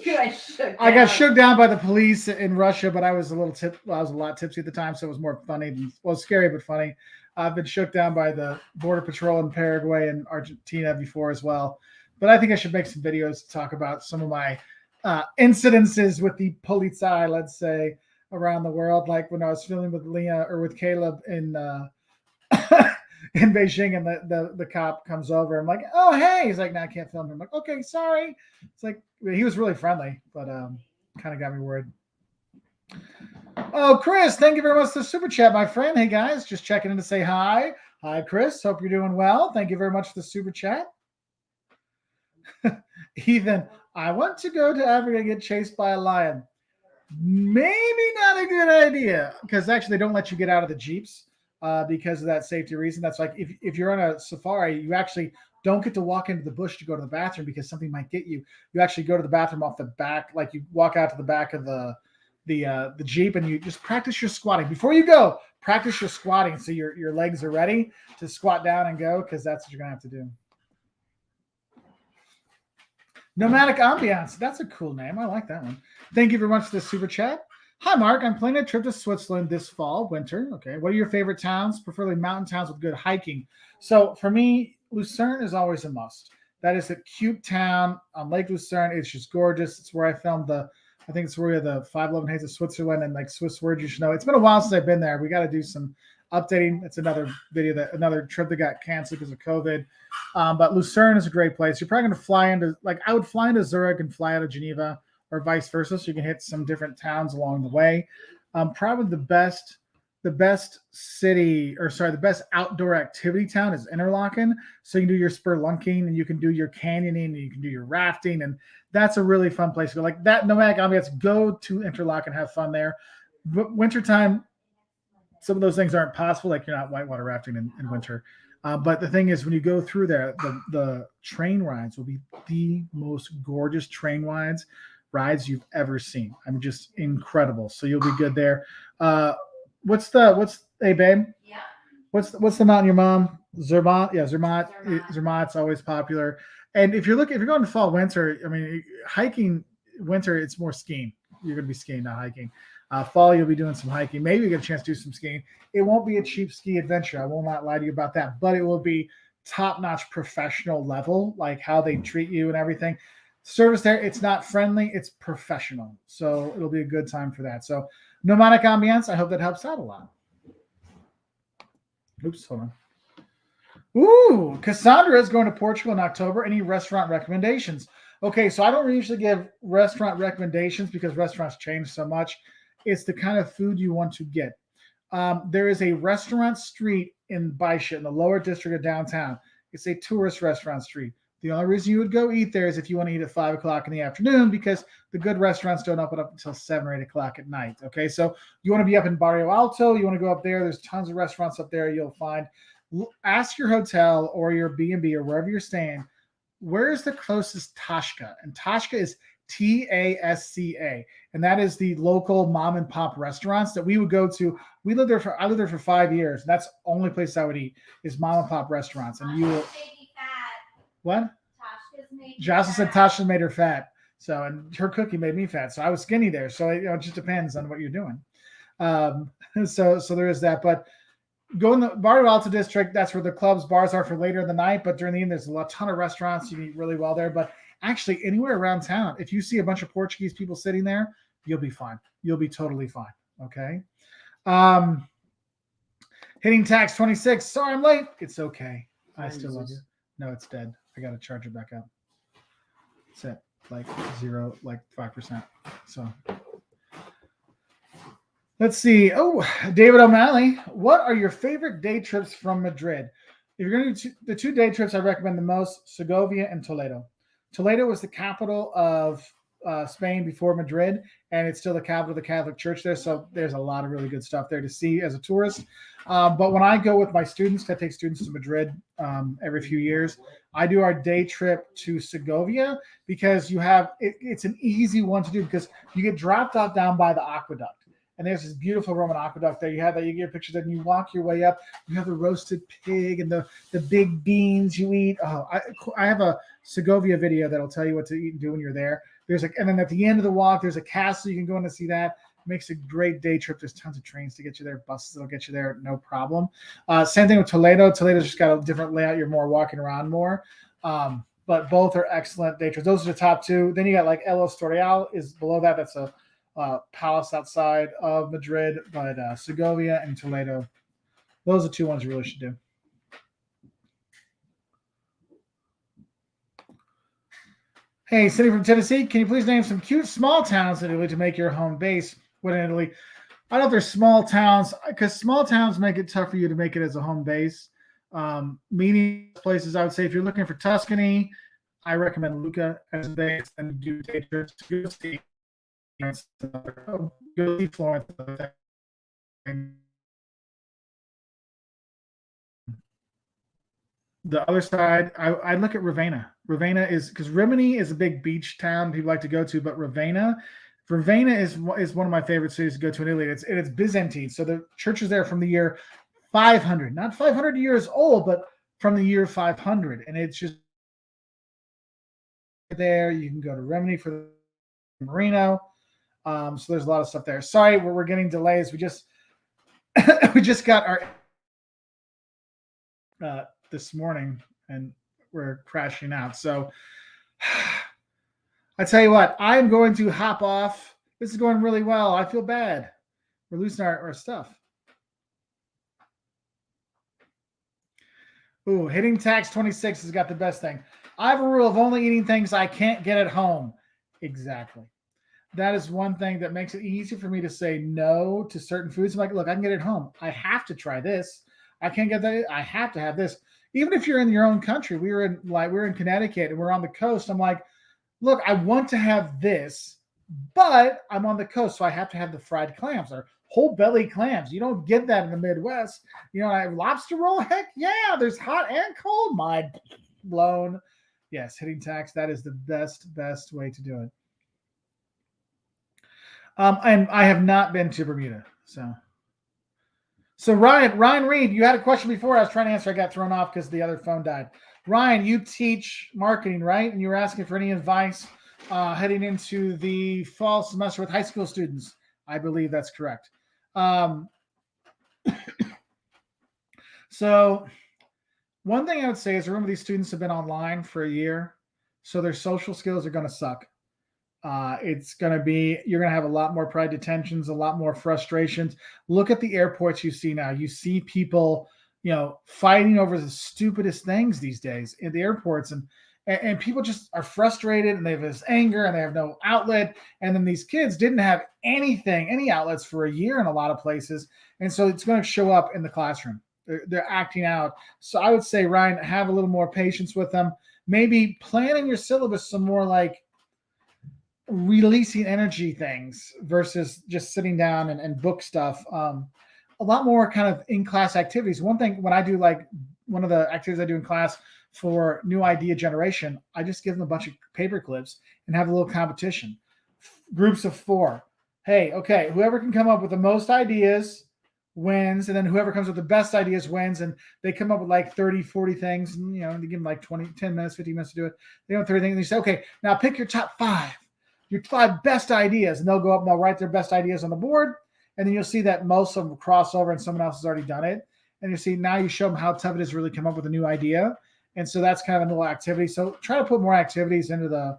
I got shook down by the police in Russia, but I was a lot tipsy at the time, so it was more funny scary, but funny. I've been shook down by the Border Patrol in Paraguay and Argentina before as well. But I think I should make some videos to talk about some of my incidences with the polizei, let's say, around the world, like when I was filming with Leah or with Caleb in in Beijing, and the cop comes over. I'm like, oh hey, he's like, no, I can't film him. I'm like, okay, sorry. It's like he was really friendly, but kind of got me worried. Oh, Chris, thank you very much for the super chat, my friend. Hey guys, just checking in to say hi. Hi, Chris. Hope you're doing well. Thank you very much for the super chat. Ethan, I want to go to Africa and get chased by a lion. Maybe not a good idea, because actually they don't let you get out of the Jeeps because of that safety reason. That's like if you're on a safari, you actually don't get to walk into the bush to go to the bathroom because something might get you. You actually go to the bathroom off the back, like you walk out to the back of the Jeep, and you just practice your squatting. Before you go, practice your squatting so your legs are ready to squat down and go, because that's what you're going to have to do. Nomadic Ambiance. That's a cool name. I like that one. Thank you very much for the super chat. Hi, Mark. I'm planning a trip to Switzerland this winter. Okay. What are your favorite towns? Preferably mountain towns with good hiking. So for me, Lucerne is always a must. That is a cute town on Lake Lucerne. It's just gorgeous. It's where I filmed I think it's where the 511 Haze of Switzerland and like Swiss words you should know. It's been a while since I've been there. We got to do some updating. It's another trip that got canceled because of COVID. But Lucerne is a great place. You're probably going to fly into, I would fly into Zurich and fly out of Geneva, or vice versa, so you can hit some different towns along the way. Probably the best outdoor activity town is Interlaken. So you can do your spelunking, and you can do your canyoning, and you can do your rafting, and that's a really fun place to go. Like that nomadic ambiance, go to Interlaken, have fun there. But wintertime, some of those things aren't possible, like you're not whitewater rafting in winter. But the thing is, when you go through there, the train rides will be the most gorgeous train rides you've ever seen. I mean, just incredible. So you'll be good there. Hey babe? Yeah. What's the mountain your mom? Zermatt? Yeah, Zermatt. Zermatt's always popular. And if you're going to fall, winter, I mean, hiking winter, it's more skiing. You're going to be skiing, not hiking. Fall, you'll be doing some hiking. Maybe you get a chance to do some skiing. It won't be a cheap ski adventure. I will not lie to you about that, but it will be top-notch professional level, like how they treat you and everything. Service there, it's not friendly, it's professional. So it'll be a good time for that. So nomadic ambiance, I hope that helps out a lot. Oops, hold on. Ooh, Cassandra is going to Portugal in October. Any restaurant recommendations? Okay, so I don't usually give restaurant recommendations because restaurants change so much. It's the kind of food you want to get. There is a restaurant street in Baisha in the lower district of downtown. It's a tourist restaurant street. The only reason you would go eat there is if you want to eat at 5 o'clock in the afternoon because the good restaurants don't open up until 7 or 8 o'clock at night. Okay, so you want to be up in Barrio Alto, you want to go up there. There's tons of restaurants up there you'll find. Ask your hotel or your B&B or wherever you're staying, where's the closest Tashka? And Tashka is Tasca, and that is the local mom and pop restaurants that we would go to. I lived there for 5 years. And that's the only place I would eat is mom and pop restaurants. And you will. What? Jocelyn said Tasha made her fat. So, and her cookie made me fat. So I was skinny there. So it just depends on what you're doing. So there is that. But go in the Barrio Alto district. That's where the clubs, bars are for later in the night. But during the evening, there's a ton of restaurants. You can eat really well there. But actually, anywhere around town, if you see a bunch of Portuguese people sitting there, you'll be fine. You'll be totally fine. Okay. Hitting tax 26. Sorry, I'm late. It's okay. I still love you. No, it's dead. I got to charge it back up. It's at like 5%. So let's see. Oh, David O'Malley. What are your favorite day trips from Madrid? If you're going to do the 2 day trips I recommend the most, Segovia and Toledo. Toledo was the capital of Spain before Madrid, and it's still the capital of the Catholic Church there. So there's a lot of really good stuff there to see as a tourist. But when I go with my students, I take students to Madrid every few years. I do our day trip to Segovia because it's an easy one to do because you get dropped off down by the aqueduct. And there's this beautiful Roman aqueduct there. You have that, you get a picture, then you walk your way up. You have the roasted pig and the big beans you eat. Oh, I have a Segovia video that'll tell you what to eat and do when you're there. And then at the end of the walk, there's a castle. You can go in and see that. It makes a great day trip. There's tons of trains to get you there, buses that'll get you there, no problem. Same thing with Toledo. Toledo's just got a different layout. You're more walking around more. But both are excellent day trips. Those are the top 2. Then you got like El Estoril is below that. That's a palace outside of Madrid, but Segovia and Toledo, those are 2 ones you really should do. Hey, Cindy from Tennessee, can you please name some cute small towns in Italy to make your home base? What in Italy? I don't know if there's small towns, because small towns make it tough for you to make it as a home base. Meaning places, I would say if you're looking for Tuscany, I recommend Lucca as a base and do day trips to go see Florence. The other side, I look at Ravenna. Ravenna is because Rimini is a big beach town people like to go to, but Ravenna is one of my favorite cities to go to in Italy. It's Byzantine, so the church is there from the year 500, not 500 years old, but from the year 500, and it's just there. You can go to Rimini for the Marino. So there's a lot of stuff there. Sorry, we're getting delays. We just got our this morning and we're crashing out. So I tell you what, I'm going to hop off. This is going really well. I feel bad. We're losing our stuff. Ooh, hitting tax 26 has got the best thing. I have a rule of only eating things I can't get at home. Exactly. That is one thing that makes it easy for me to say no to certain foods. I'm like, look, I can get it at home. I have to try this. I can't get that. I have to have this. Even if you're in your own country, we were in Connecticut and we're on the coast. I'm like, look, I want to have this, but I'm on the coast, so I have to have the fried clams or whole belly clams. You don't get that in the Midwest. You know, lobster roll, heck yeah, there's hot and cold. Mind blown. Yes, hitting tax, that is the best way to do it. And I have not been to Bermuda. So Ryan Reed, you had a question before. I was trying to answer. I got thrown off because the other phone died. Ryan, you teach marketing, right? And you were asking for any advice heading into the fall semester with high school students. I believe that's correct. Um, so one thing I would say is remember these students have been online for a year, so their social skills are going to suck. It's going to be, you're going to have a lot more pride detentions, a lot more frustrations. Look at the airports you see now. You see people, fighting over the stupidest things these days in the airports. And people just are frustrated and they have this anger and they have no outlet. And then these kids didn't have any outlets for a year in a lot of places. And so it's going to show up in the classroom. They're acting out. So I would say, Ryan, have a little more patience with them. Maybe planning your syllabus some more like releasing energy things versus just sitting down and book stuff. A lot more kind of in-class activities. One thing when I do like one of the activities I do in class for new idea generation, I just give them a bunch of paper clips and have a little competition. Groups of 4. Hey, okay, whoever can come up with the most ideas wins, and then whoever comes with the best ideas wins, and they come up with like 30, 40 things, and they give them like 20, 10 minutes, 15 minutes to do it. They have 30 things, and you say, okay, now pick your top 5. Your 5 best ideas, and they'll go up and they'll write their best ideas on the board, and then you'll see that most of them cross over and someone else has already done it. And you see now you show them how tough it is to really come up with a new idea. And so that's kind of a little activity. So try to put more activities into the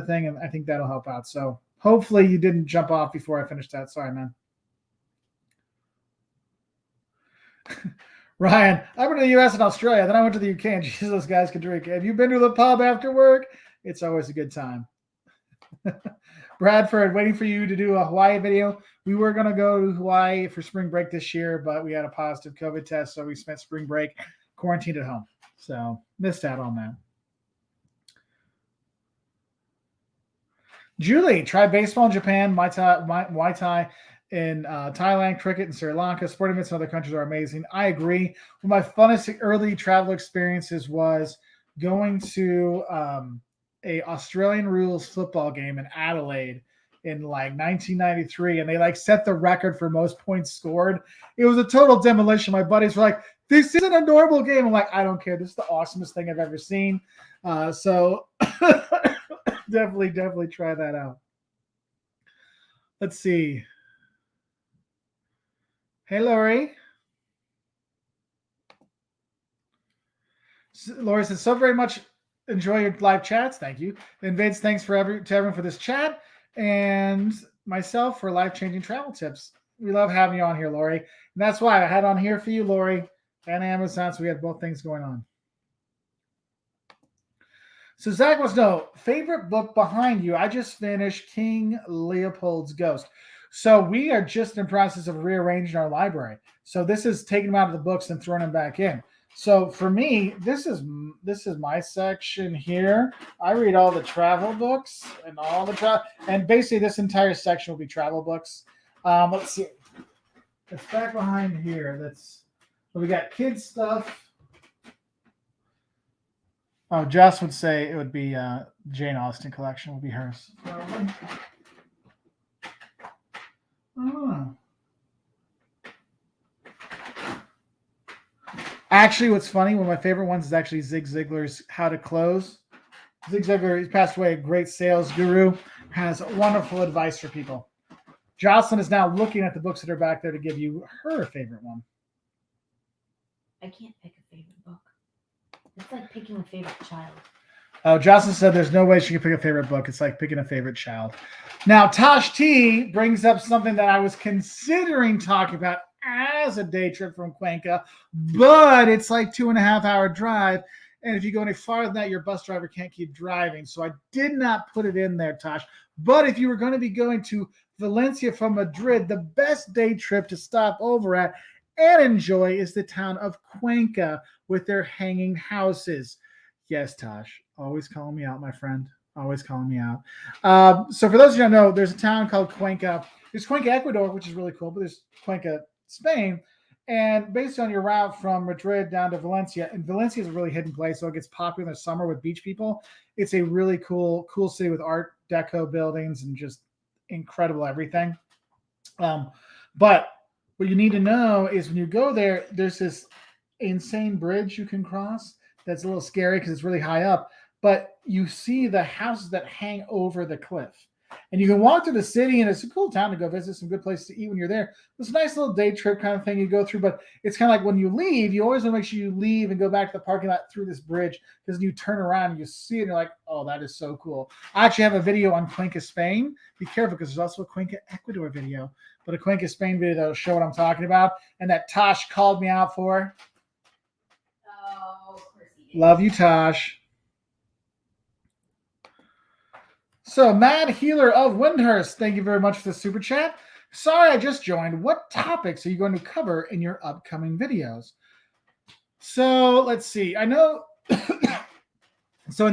thing, and I think that'll help out. So hopefully you didn't jump off before I finished that. Sorry, man. Ryan, I went to the US and Australia, then I went to the UK, and Jesus, those guys can drink. Have you been to the pub after work? It's always a good time. Bradford, waiting for you to do a Hawaii video. We were going to go to Hawaii for spring break this year, but we had a positive COVID test, so we spent spring break quarantined at home. So missed out on that. Julie, try baseball in Japan, Muay Thai in Thailand, cricket in Sri Lanka. Sporting events in other countries are amazing. I agree. One of my funnest early travel experiences was going to a Australian rules football game in Adelaide in like 1993, and they like set the record for most points scored. It was a total demolition. My buddies were like, this isn't a normal game. I'm like, I don't care. This is the awesomest thing I've ever seen. So definitely try that out. Let's see. Hey, Lori. Lori says, so very much enjoy your live chats. Thank you. And Vince, thanks to everyone for this chat, and myself for life-changing travel tips. We love having you on here, Lori. And that's why I had on here for you, Lori, and Amazon, so we had both things going on. So Zach wants to know, favorite book behind you? I just finished King Leopold's Ghost. So we are just in the process of rearranging our library. So this is taking them out of the books and throwing them back in. So for me, this is my section here. I read all the travel books and all the travel, and basically this entire section will be travel books. Let's see. It's back behind here. We got kids stuff. Oh, Joss would say it would be Jane Austen collection would be hers. Oh. Actually, what's funny, one of my favorite ones is actually Zig Ziglar's How to Close. Zig Ziglar, he's passed away, a great sales guru, has wonderful advice for people. Jocelyn is now looking at the books that are back there to give you her favorite one. I can't pick a favorite book. It's like picking a favorite child. Oh, Jocelyn said there's no way she can pick a favorite book. It's like picking a favorite child. Now, Tosh T brings up something that I was considering talking about as a day trip from Cuenca, but it's like 2.5 hour drive. And if you go any farther than that, your bus driver can't keep driving. So I did not put it in there, Tosh. But if you were going to be going to Valencia from Madrid, the best day trip to stop over at and enjoy is the town of Cuenca with their hanging houses. Yes, Tosh, always calling me out, my friend. Always calling me out. So for those of you who don't know, there's a town called Cuenca. There's Cuenca, Ecuador, which is really cool, but there's Cuenca, Spain. And based on your route from Madrid down to Valencia, and Valencia is a really hidden place, so it gets popular in the summer with beach people. It's a really cool city with Art Deco buildings and just incredible everything. But what you need to know is when you go there, there's this insane bridge you can cross that's a little scary because it's really high up. But you see the houses that hang over the cliff. And you can walk through the city, and it's a cool town to go visit, some good places to eat when you're there. It's a nice little day trip kind of thing you go through, but it's kind of like when you leave, you always want to make sure you leave and go back to the parking lot through this bridge, because you turn around and you see it and you're like, oh, that is so cool. I actually have a video on Cuenca, Spain. Be careful, because there's also a Cuenca, Ecuador video, but a Cuenca, Spain video that'll show what I'm talking about, and that Tosh called me out for. Oh, of course he did. Love you, Tosh. So, Mad Healer of Windhurst, thank you very much for the super chat. Sorry, I just joined. What topics are you going to cover in your upcoming videos? So, let's see. I know. So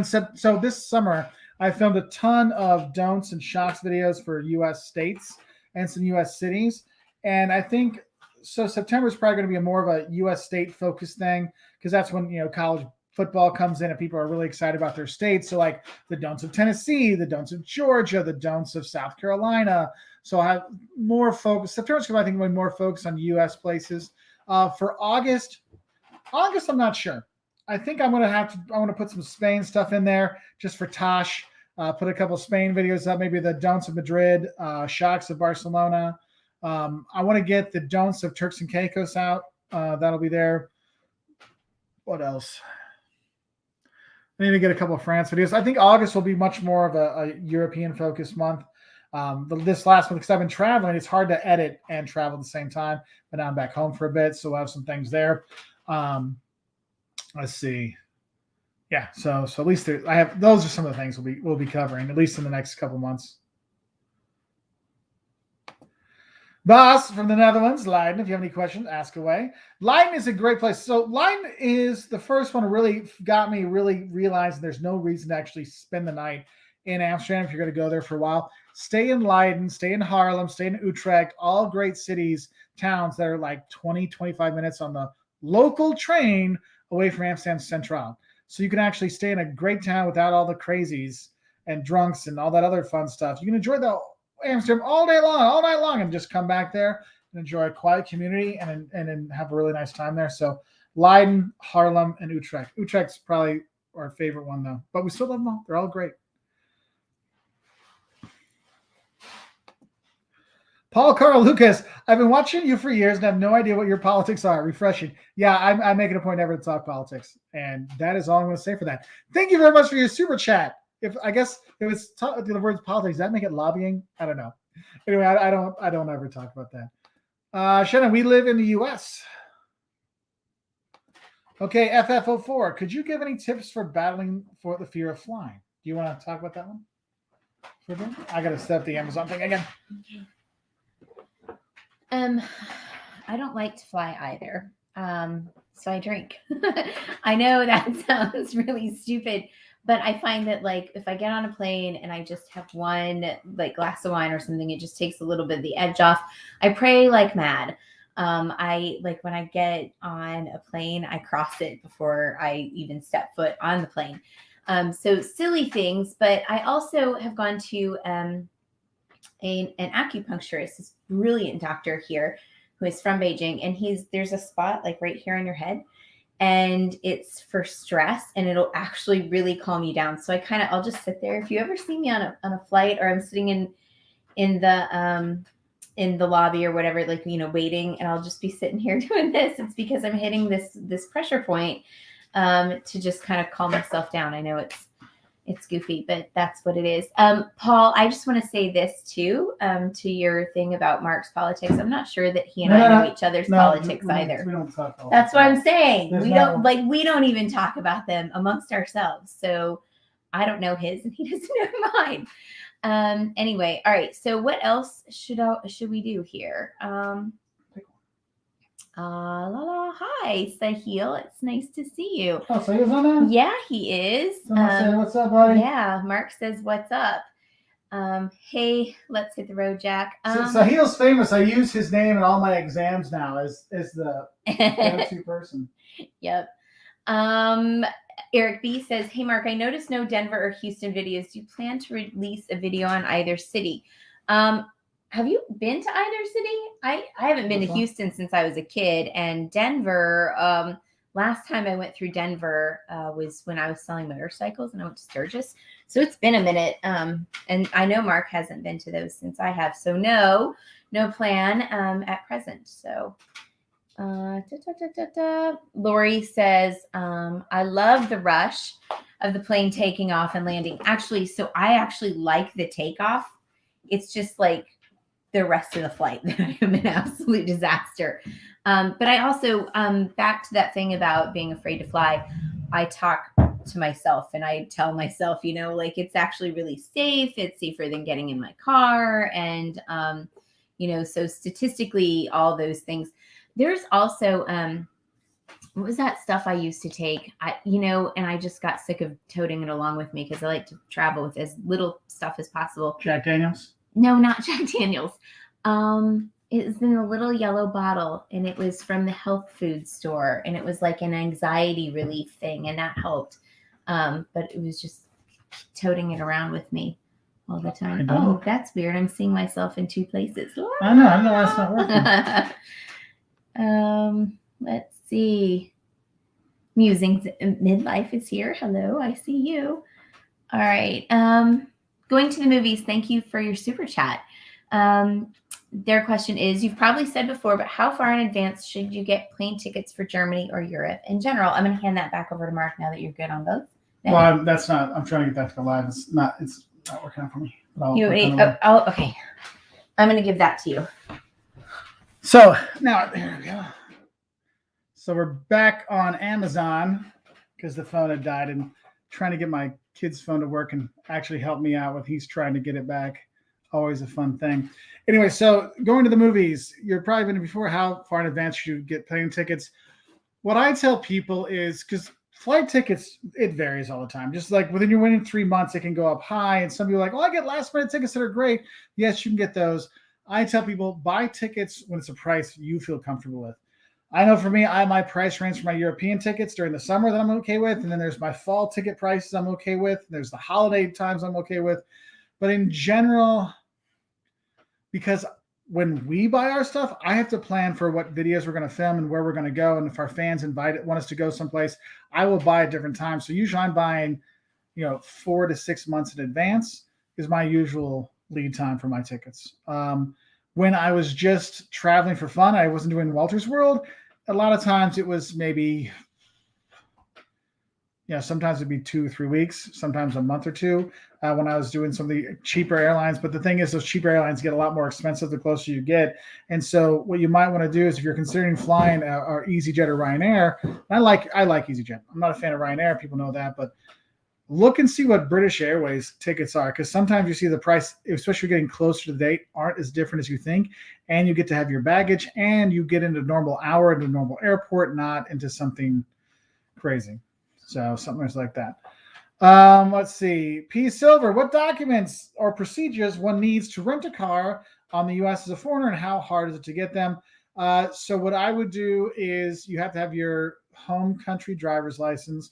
this summer, I filmed a ton of don'ts and shocks videos for U.S. states and some U.S. cities. And I think, so September is probably going to be more of a U.S. state focused thing, because that's when, college football comes in and people are really excited about their states. So like the don'ts of Tennessee, the don'ts of Georgia, the don'ts of South Carolina. So I have more focus. September's going to, I think, be more focused on U.S. places. For August, I'm not sure. I think I want to put some Spain stuff in there just for Tosh. Put a couple of Spain videos up, maybe the don'ts of Madrid, shocks of Barcelona. I want to get the don'ts of Turks and Caicos out. That'll be there. What else? I need to get a couple of France videos. I think August will be much more of a European-focused month. This last month, because I've been traveling, it's hard to edit and travel at the same time. But now I'm back home for a bit, so we'll have some things there. Let's see. Yeah, so at least I have, those are some of the things we'll be covering, at least in the next couple months. Bas from the Netherlands, Leiden, if you have any questions, ask away. Leiden is a great place. So Leiden is the first one that really got me really realizing there's no reason to actually spend the night in Amsterdam if you're going to go there for a while. Stay in Leiden, stay in Haarlem, stay in Utrecht, all great cities, towns that are like 20, 25 minutes on the local train away from Amsterdam Central. So you can actually stay in a great town without all the crazies and drunks and all that other fun stuff. You can enjoy the Amsterdam all night long, and just come back there and enjoy a quiet community and have a really nice time there. So Leiden, Haarlem, and Utrecht. Utrecht's probably our favorite one, though. But we still love them all. They're all great. Paul Carl Lucas, I've been watching you for years and have no idea what your politics are. Refreshing. Yeah, I'm making a point never to talk politics. And that is all I'm going to say for that. Thank you very much for your super chat. If it's the words politics, does that make it lobbying? I don't know. Anyway, I don't ever talk about that. Shannon, we live in the U.S. Okay, FF04. Could you give any tips for battling for the fear of flying? Do you want to talk about that one? I got to set up the Amazon thing again. I don't like to fly either. So I drink. I know that sounds really stupid, but I find that like if I get on a plane and I just have one like glass of wine or something, it just takes a little bit of the edge off. I pray like mad. I like when I get on a plane, I cross it before I even step foot on the plane. So silly things, but I also have gone to an acupuncturist, this brilliant doctor here who is from Beijing, and there's a spot like right here on your head, and it's for stress, and it'll actually really calm you down. So I'll just sit there. If you ever see me on a flight, or I'm sitting in the lobby or whatever, like, waiting, and I'll just be sitting here doing this. It's because I'm hitting this pressure point to just kind of calm myself down. I know it's goofy, but that's what it is. Paul, I just want to say this too, to your thing about Mark's politics. I'm not sure that he and I know each other's politics either. We don't talk politics. That's what I'm saying. We don't even talk about them amongst ourselves. So I don't know his and he doesn't know mine. Anyway, all right. So what else should we do here? Hi, Sahil. It's nice to see you. Oh, Sahil's on there? Yeah, he is. Say what's up, buddy? Yeah, Mark says, what's up? Hey, let's hit the road, Jack. Sahil's famous. I use his name in all my exams now as the go-to person. Yep. Eric B says, hey, Mark, I noticed no Denver or Houston videos. Do you plan to release a video on either city? Have you been to either city? I haven't been to Houston since I was a kid. And Denver, last time I went through Denver was when I was selling motorcycles and I went to Sturgis. So it's been a minute. And I know Mark hasn't been to those since I have. So no plan at present. So Lori says, I love the rush of the plane taking off and landing. Actually, so I actually like the takeoff. It's just like the rest of the flight that I am an absolute disaster. But I also, back to that thing about being afraid to fly, I talk to myself and I tell myself, like it's actually really safe. It's safer than getting in my car. And, so statistically, all those things. There's also, what was that stuff I used to take? And I just got sick of toting it along with me because I like to travel with as little stuff as possible. Jack Daniels? No, not Jack Daniels. It was in a little yellow bottle, and it was from the health food store, and it was like an anxiety relief thing, and that helped. But it was just toting it around with me all the time. Oh, that's weird. I'm seeing myself in two places. I know that's not working. Let's see. Musings Midlife is here. Hello, I see you. All right. Going to the movies. Thank you for your super chat. Their question is, you've probably said before, but how far in advance should you get plane tickets for Germany or Europe in general? I'm going to hand that back over to Mark now that you're good on both. Well, I'm trying to get that to go live. It's not working out for me. Okay. I'm going to give that to you. So now, there we go. So we're back on Amazon because the phone had died, and trying to get my kid's phone to work and actually help me out with he's trying to get it back. Always a fun thing. Anyway, so going to the movies, you're probably been before. How far in advance should you get plane tickets? What I tell people is, because flight tickets, it varies all the time. Just like within 3 months, it can go up high. And some people are like, oh, I get last minute tickets that are great. Yes, you can get those. I tell people, buy tickets when it's a price you feel comfortable with. I know for me, my price range for my European tickets during the summer that I'm okay with. And then there's my fall ticket prices I'm okay with. There's the holiday times I'm okay with. But in general, because when we buy our stuff, I have to plan for what videos we're going to film and where we're going to go. And if our fans want us to go someplace, I will buy at different times. So usually I'm buying, 4 to 6 months in advance is my usual lead time for my tickets. When I was just traveling for fun, I wasn't doing Walter's World. A lot of times it was maybe, sometimes it'd be 2 or 3 weeks, sometimes a month or two when I was doing some of the cheaper airlines. But the thing is, those cheaper airlines get a lot more expensive the closer you get. And so what you might want to do is, if you're considering flying or EasyJet or Ryanair, I like EasyJet. I'm not a fan of Ryanair. People know that, but look and see what British Airways tickets are, because sometimes you see the price, especially getting closer to the date, aren't as different as you think. And you get to have your baggage and you get into normal hour, into normal airport, not into something crazy. So something like that. Let's see. P. Silver, what documents or procedures one needs to rent a car on the U.S. as a foreigner, and how hard is it to get them? So what I would do is, you have to have your home country driver's license,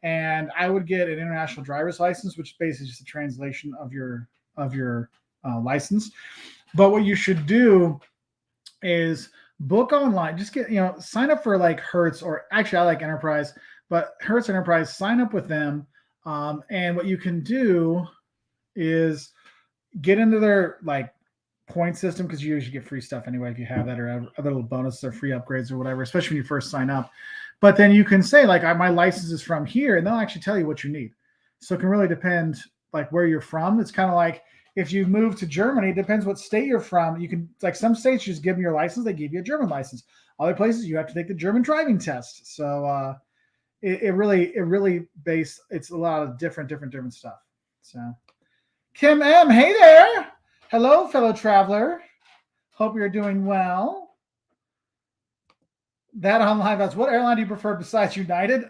and I would get an international driver's license, which is basically just a translation of your license. But what you should do is book online. Just get, sign up for like Hertz, or actually I like Enterprise, but Hertz Enterprise, sign up with them. And what you can do is get into their like point system, because you usually get free stuff anyway if you have that, or other little bonuses or free upgrades or whatever, especially when you first sign up. But then you can say like, my license is from here, and they'll actually tell you what you need. So it can really depend like where you're from. It's kind of like if you move to Germany, it depends what state you're from. You can, like, some states you just give them your license, they give you a German license. Other places you have to take the German driving test. So it's a lot of different stuff. So Kim M, hey there. Hello, fellow traveler. Hope you're doing well. That on live ads. What airline do you prefer besides United?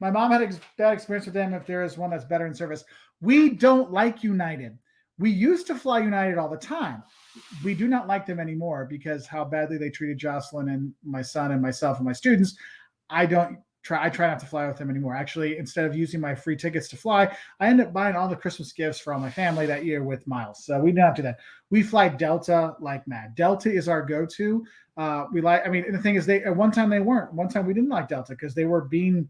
My mom had a bad experience with them. If there is one that's better in service, we don't like United. We used to fly United all the time. We do not like them anymore because how badly they treated Jocelyn and my son and myself and my students. I try not to fly with them anymore. Actually, instead of using my free tickets to fly, I end up buying all the Christmas gifts for all my family that year with miles. So we don't do that. We fly Delta like mad. Delta is our go-to. And the thing is, at one time they weren't. One time we didn't like Delta because they were being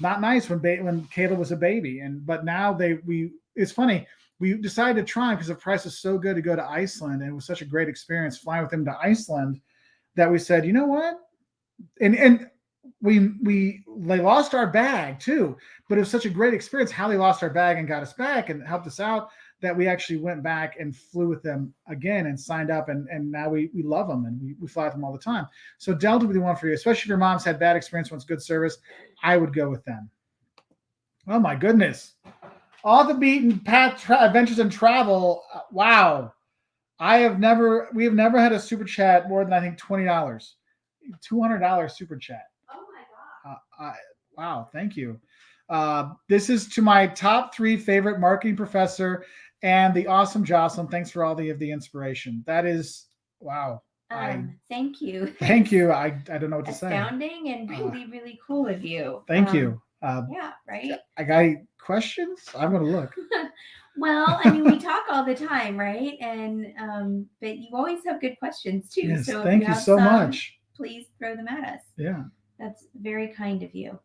not nice when Caleb was a baby. But now it's funny. We decided to try because the price was so good to go to Iceland, and it was such a great experience flying with him to Iceland that we said, you know what? And we they lost our bag too, but it was such a great experience how they lost our bag and got us back and helped us out that we actually went back and flew with them again and signed up, and now we love them, and we fly with them all the time. So Delta would be the one for you, especially if your mom's had bad experience, wants good service. I would go with them. Oh my goodness. All the beaten path adventures and travel. Wow. We have never had a super chat more than I think $20. $200 super chat. Oh my god. Wow, thank you. This is to my top 3 favorite marketing professor and the awesome Jocelyn. Thanks for all the inspiration. That is wow. Thank you. Thank you. I don't know what to say. Astounding and really, really cool of you. Thank you. Yeah, right. I got any questions? I'm gonna look. Well, I mean, we talk all the time, right? And but you always have good questions too. Yes, so thank you so much. Please throw them at us. Yeah. That's very kind of you.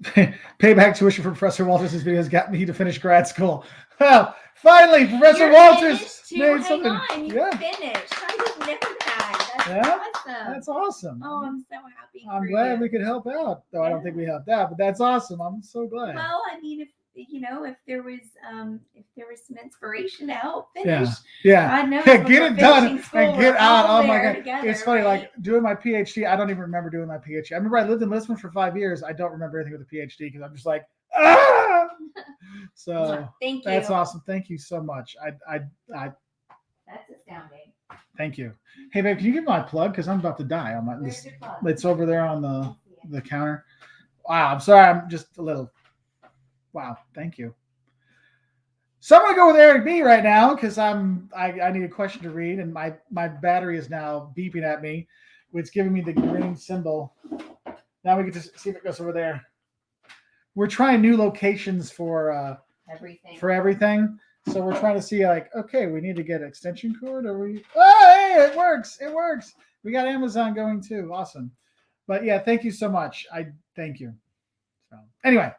Payback tuition for Professor Walters' videos got me to finish grad school. Well, finally, Professor Walters made something. You finished. I didn't know that. That's awesome. That's awesome. Oh, I'm so happy. I'm glad we could help out. Though I don't think we helped out, but that's awesome. I'm so glad. Well, I mean, if there was some inspiration to help finish. Yeah. Get it done and get out. Oh my god. Together, it's funny, like doing my PhD. I don't even remember doing my PhD. I remember I lived in Lisbon for 5 years. I don't remember anything with a PhD because I'm just like, ah. So thank you. That's awesome. Thank you so much. That's astounding. Thank you. Hey babe, can you give my plug? Because I'm about to die. Where's your plug? It's over there on the counter. Wow, I'm sorry, I'm just a little. Wow, thank you. So I'm gonna go with Airbnb right now because I need a question to read, and my battery is now beeping at me. It's giving me the green symbol. Now we get to see if it goes over there. We're trying new locations for everything. So we're trying to see okay, we need to get an extension cord, or hey, it works. It works. We got Amazon going too. Awesome. But yeah, thank you so much. Thank you. So anyway.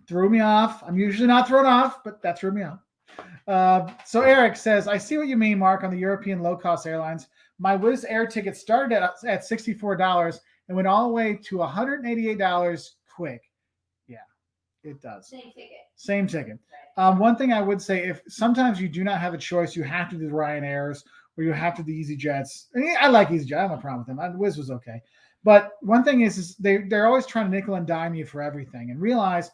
Threw me off. I'm usually not thrown off, but that threw me off. So Eric says, I see what you mean, Mark, on the European low-cost airlines. My Wizz Air ticket started at $64 and went all the way to $188 quick. Yeah, it does. Same ticket. Right. One thing I would say, if sometimes you do not have a choice, you have to do the Ryanair's or you have to do the EasyJets. I like EasyJet. I have no problem with them. Wizz was okay. But one thing is they're always trying to nickel and dime you for everything, and realize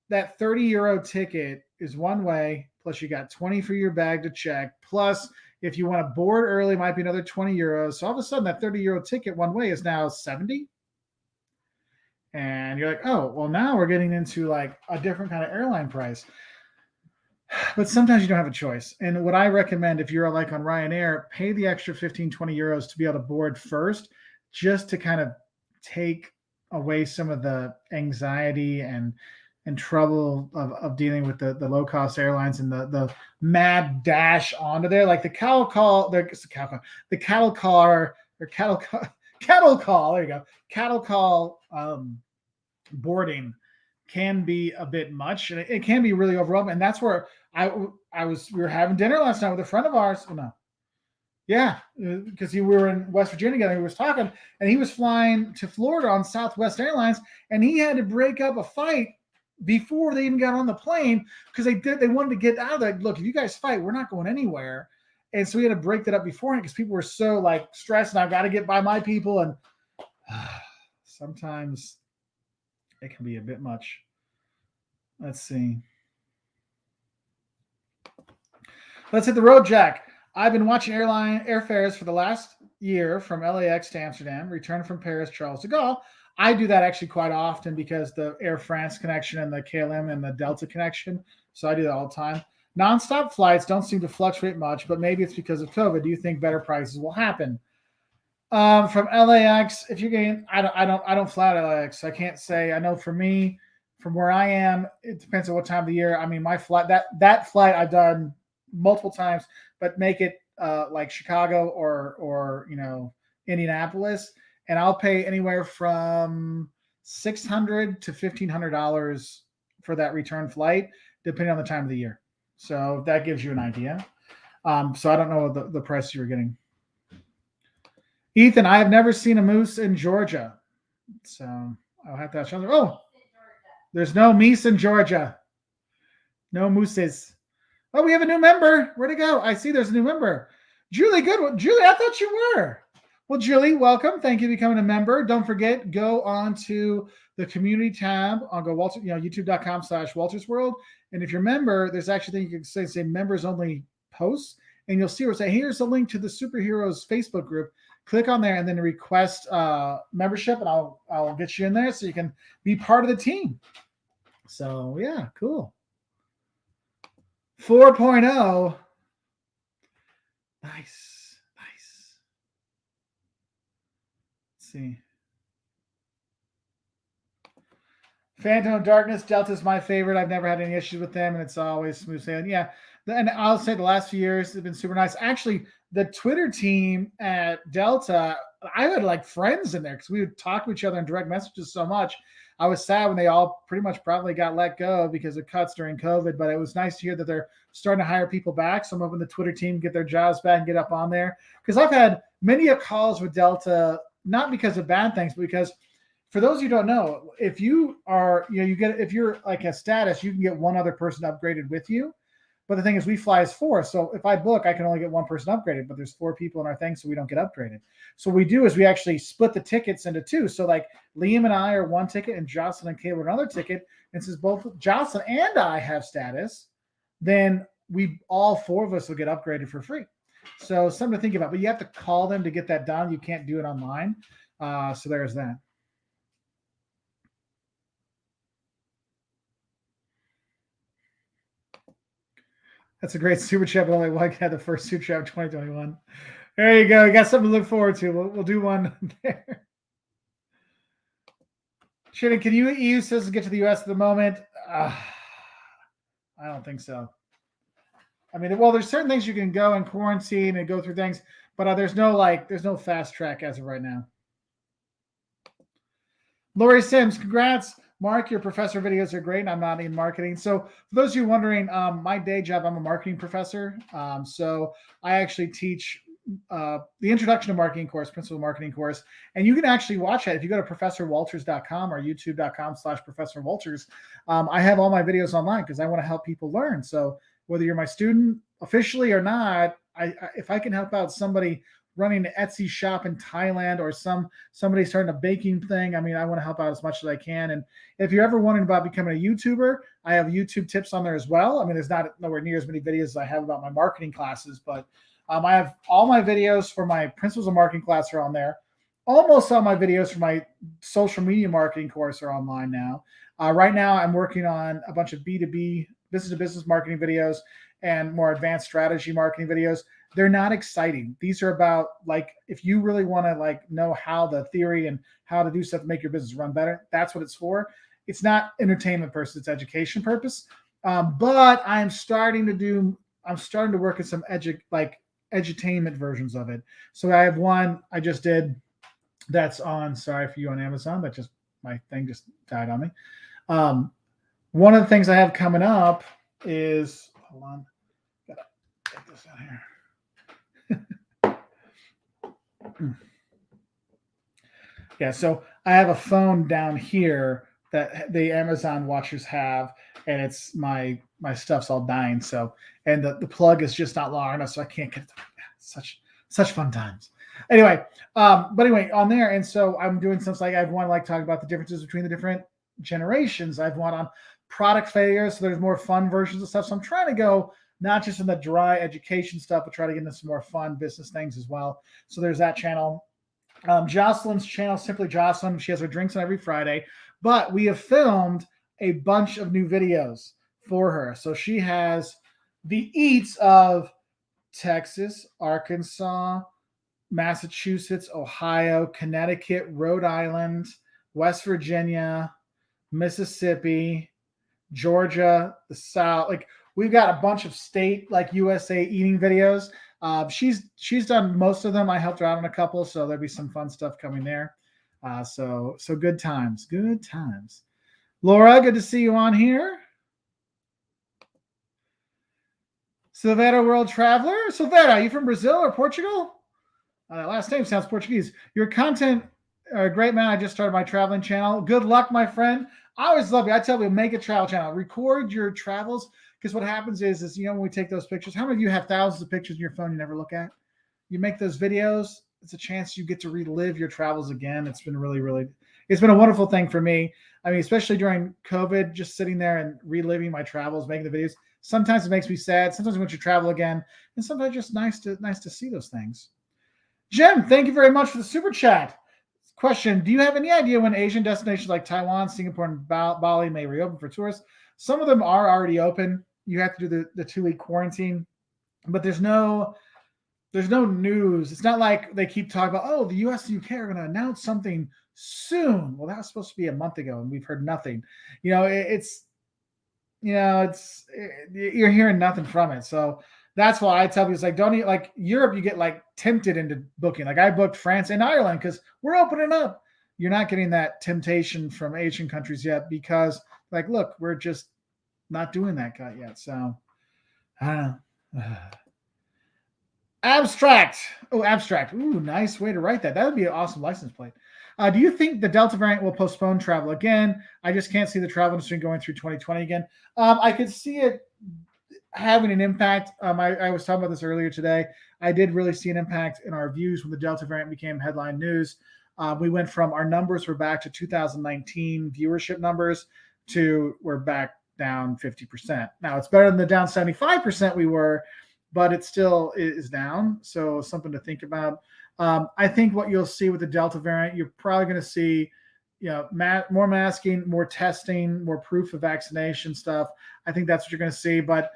that €30 ticket is one way, plus you got 20 for your bag to check, plus if you want to board early, it might be another €20. So all of a sudden that €30 ticket one way is now 70. And you're like, oh, well, now we're getting into like a different kind of airline price. But sometimes you don't have a choice. And what I recommend, if you're like on Ryanair, pay the extra 15, €20 to be able to board first, just to kind of take away some of the anxiety and trouble of dealing with the low-cost airlines and the mad dash onto there. Like the cattle call, there you go. Cattle call boarding can be a bit much, and it can be really overwhelming. And that's where we were having dinner last night with a friend of ours. Oh, no. Yeah, because we were in West Virginia together. He was talking, and he was flying to Florida on Southwest Airlines, and he had to break up a fight before they even got on the plane because they wanted to get out of there. Look, if you guys fight, we're not going anywhere. And so we had to break that up beforehand because people were so like stressed, and I've got to get by my people. And sometimes it can be a bit much. Let's see. Let's hit the road, Jack. I've been watching airfares for the last year from LAX to Amsterdam, return from Paris, Charles de Gaulle. I do that actually quite often because the Air France connection and the KLM and the Delta connection. So I do that all the time. Nonstop flights don't seem to fluctuate much, but maybe it's because of COVID. Do you think better prices will happen? From LAX, if you're getting, I don't fly at LAX. I can't say. I know for me, from where I am, it depends on what time of the year. I mean, my flight, that flight I've done multiple times, but make it like Chicago or Indianapolis. and I'll pay anywhere from $600 to $1,500 for that return flight, depending on the time of the year. So that gives you an idea. So I don't know the price you're getting. Ethan, I have never seen a moose in Georgia, so I'll have to ask. Oh, there's no meese in Georgia. No mooses. Oh, we have a new member. Where'd it go? I see there's a new member. Julie, good. Julie, I thought you were. Well, Julie, welcome. Thank you for becoming a member. Don't forget, go on to the community tab. I'll go youtube.com/WaltersWorld. And if you're a member, there's actually you can say members only posts, and you'll see where say here's a link to the Superheroes Facebook group. Click on there and then request membership, and I'll get you in there so you can be part of the team. So yeah, cool. 4.0. Nice. Let's see. Phantom of Darkness, Delta's my favorite. I've never had any issues with them, and it's always smooth sailing. Yeah, and I'll say the last few years have been super nice. Actually, the Twitter team at Delta, I had like friends in there because we would talk to each other in direct messages so much. I was sad when they all pretty much probably got let go because of cuts during COVID, but it was nice to hear that they're starting to hire people back. So I'm hoping the Twitter team get their jobs back and get up on there. Because I've had many calls with Delta, not because of bad things, but because for those who don't know, if you are, if you're like a status, you can get one other person upgraded with you. But the thing is, we fly as 4. So if I book, I can only get one person upgraded, but there's 4 people in our thing, so we don't get upgraded. So what we do is we actually split the tickets into 2. So like Liam and I are one ticket and Jocelyn and Caleb are another ticket. And since both Jocelyn and I have status, then all 4 of us will get upgraded for free. So something to think about, but you have to call them to get that done. You can't do it online. So there's that. That's a great super chat, but only one had the first super chat of 2021. There you go. You got something to look forward to. We'll do one there. Shannon, can EU citizens get to the U.S. at the moment? I don't think so. I mean, well, there's certain things you can go in quarantine and go through things, but there's no fast track as of right now. Lori Sims, congrats. Mark, your professor videos are great, and I'm not in marketing. So for those of you wondering, my day job, I'm a marketing professor. So I actually teach the Introduction to Marketing course, Principal Marketing course, and you can actually watch that if you go to professorwalters.com or youtube.com/professorwalters. I have all my videos online because I want to help people learn. So whether you're my student officially or not, if I can help out somebody running an Etsy shop in Thailand or somebody starting a baking thing, I mean, I want to help out as much as I can. And if you're ever wondering about becoming a YouTuber, I have YouTube tips on there as well. I mean, there's nowhere near as many videos as I have about my marketing classes, but I have all my videos for my Principles of Marketing class are on there. Almost all my videos for my social media marketing course are online now. Right now, I'm working on a bunch of B2B, business-to-business marketing videos and more advanced strategy marketing videos. They're not exciting. These are about like, if you really want to like know how the theory and how to do stuff to make your business run better, that's what it's for. It's not entertainment purpose, it's education purpose. But I'm starting to work in some edutainment versions of it. So I have one I just did that's on, sorry for you on Amazon, that just, my thing just died on me. One of the things I have coming up is, hold on, gotta get this out here. Yeah, so I have a phone down here that the Amazon watchers have, and it's my stuff's all dying. So, and the plug is just not long enough, so I can't get it. Such fun times. Anyway, but anyway, on there, and so I'm doing something like I've one like talking about the differences between the different generations. I've one on product failures, so there's more fun versions of stuff. So I'm trying to go not just in the dry education stuff, but try to get into some more fun business things as well. So there's that channel. Jocelyn's channel, Simply Jocelyn. She has her drinks on every Friday, but we have filmed a bunch of new videos for her. So she has the eats of Texas, Arkansas, Massachusetts, Ohio, Connecticut, Rhode Island, West Virginia, Mississippi, Georgia, the South, like We've got a bunch of state like USA eating videos. She's done most of them. I helped her out on a couple, so there'll be some fun stuff coming there. So good times, good times. Laura, good to see you on here. Silvera World Traveler. Silvera, are you from Brazil or Portugal? Last name sounds Portuguese. Your content are great, man. I just started my traveling channel. Good luck, my friend. I always love you. I tell you, make a travel channel. Record your travels, because what happens is when we take those pictures, how many of you have thousands of pictures in your phone you never look at? You make those videos, it's a chance you get to relive your travels again. It's been it's been a wonderful thing for me. I mean, especially during COVID, just sitting there and reliving my travels, making the videos. Sometimes it makes me sad. Sometimes I want to travel again, and sometimes just nice to see those things. Jim, thank you very much for the super chat. Question: do you have any idea when Asian destinations like Taiwan, Singapore, and Bali may reopen for tourists? Some of them are already open. You have to do the 2-week quarantine, but there's no news. It's not like they keep talking about, oh, the US and UK are going to announce something soon. Well, that was supposed to be a month ago, and we've heard nothing. You're hearing nothing from it. So that's why I tell people, it's like, don't eat, like Europe, you get like tempted into booking. Like I booked France and Ireland because we're opening up. You're not getting that temptation from Asian countries yet, because like, look, we're just not doing that yet. So I don't know. Abstract. Oh, abstract. Ooh, nice way to write that. That would be an awesome license plate. Do you think the Delta variant will postpone travel again? I just can't see the travel industry going through 2020 again. I could see it having an impact. I was talking about this earlier today. I did really see an impact in our views when the Delta variant became headline news. We went from, our numbers were back to 2019 viewership numbers to we're back down 50%. Now it's better than the down 75% we were, but it still is down. So something to think about. I think what you'll see with the Delta variant, you're probably going to see, more masking, more testing, more proof of vaccination stuff. I think that's what you're going to see. But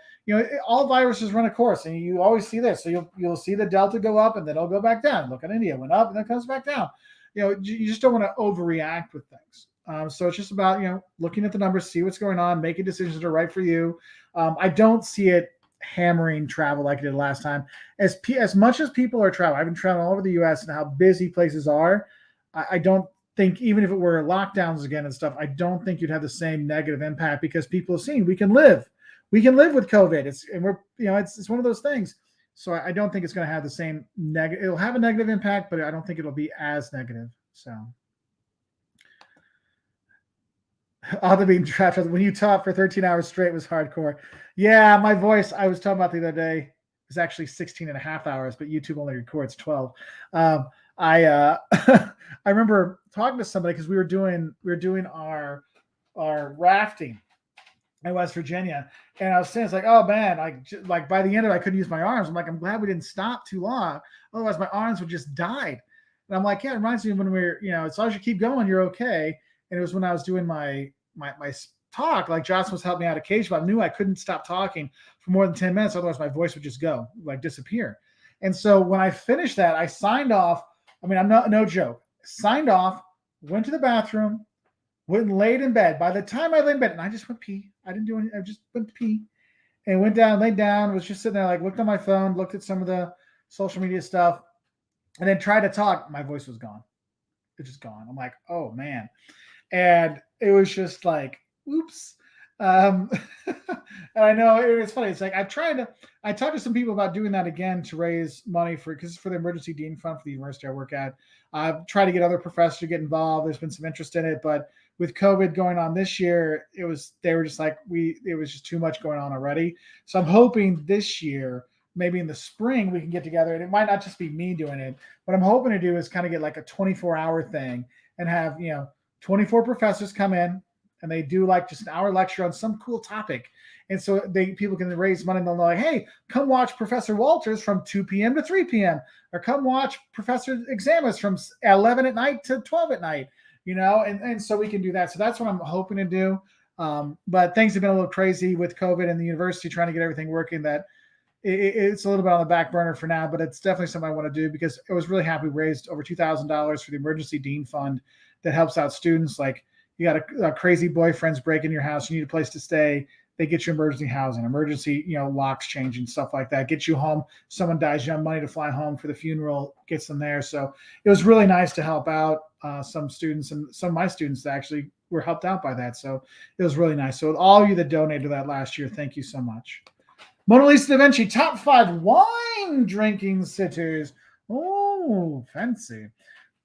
all viruses run a course, and you always see this. So you'll see the Delta go up, and then it'll go back down. Look at India, went up and then comes back down. You just don't want to overreact with things. So it's just about looking at the numbers, see what's going on, making decisions that are right for you. I don't see it hammering travel like it did last time. As much as people are traveling, I've been traveling all over the U.S. and how busy places are. I don't think, even if it were lockdowns again and stuff, I don't think you'd have the same negative impact, because people have seen we can live with COVID. It's one of those things. So I don't think it's going to have the same negative. It'll have a negative impact, but I don't think it'll be as negative. So. Other being trapped when you taught for 13 hours straight was hardcore. Yeah, my voice, I was talking about the other day, was actually 16 and a half hours, but YouTube only records 12. I remember talking to somebody, because we were doing our rafting in West Virginia, and I was saying, it's like, oh man, like by the end of it, I couldn't use my arms. I'm like, I'm glad we didn't stop too long, otherwise my arms would just die. And I'm like, yeah, it reminds me of when we were, as long as you keep going, you're okay. And it was when I was doing my talk, like Jocelyn was helping me out occasionally, but I knew I couldn't stop talking for more than 10 minutes. Otherwise my voice would just go, like disappear. And so when I finished that, I signed off. I mean, I'm no joke. Signed off, went to the bathroom, went and laid in bed. By the time I laid in bed, and I just went pee. I didn't do anything. I just went to pee and went down, laid down, was just sitting there, like looked on my phone, looked at some of the social media stuff, and then tried to talk. My voice was gone. It's just gone. I'm like, oh man. And it was just like, oops. And I know it's funny. It's like I talked to some people about doing that again to raise money for the emergency dean fund for the university I work at. I've tried to get other professors to get involved. There's been some interest in it, but with COVID going on this year, they were just like, it was just too much going on already. So I'm hoping this year, maybe in the spring, we can get together, and it might not just be me doing it. What I'm hoping to do is kind of get like a 24-hour thing and have, 24 professors come in, and they do like just an hour lecture on some cool topic. And so people can raise money, and they'll like, hey, come watch Professor Walters from 2 p.m. to 3 p.m. or come watch Professor Examus from 11 at night to 12 at night, and so we can do that. So that's what I'm hoping to do. But things have been a little crazy with COVID and the university trying to get everything working, that it's a little bit on the back burner for now, but it's definitely something I want to do, because I was really happy we raised over $2,000 for the emergency dean fund that helps out students. Like, you got a crazy boyfriend's breaking your house, you need a place to stay. they get you emergency housing, emergency, locks changing, stuff like that. Get you home. Someone dies, you have money to fly home for the funeral, gets them there. So it was really nice to help out some students, and some of my students that actually were helped out by that. So it was really nice. So with all of you that donated to that last year, thank you so much. Mona Lisa Da Vinci, top 5 wine drinking cities. Oh, fancy.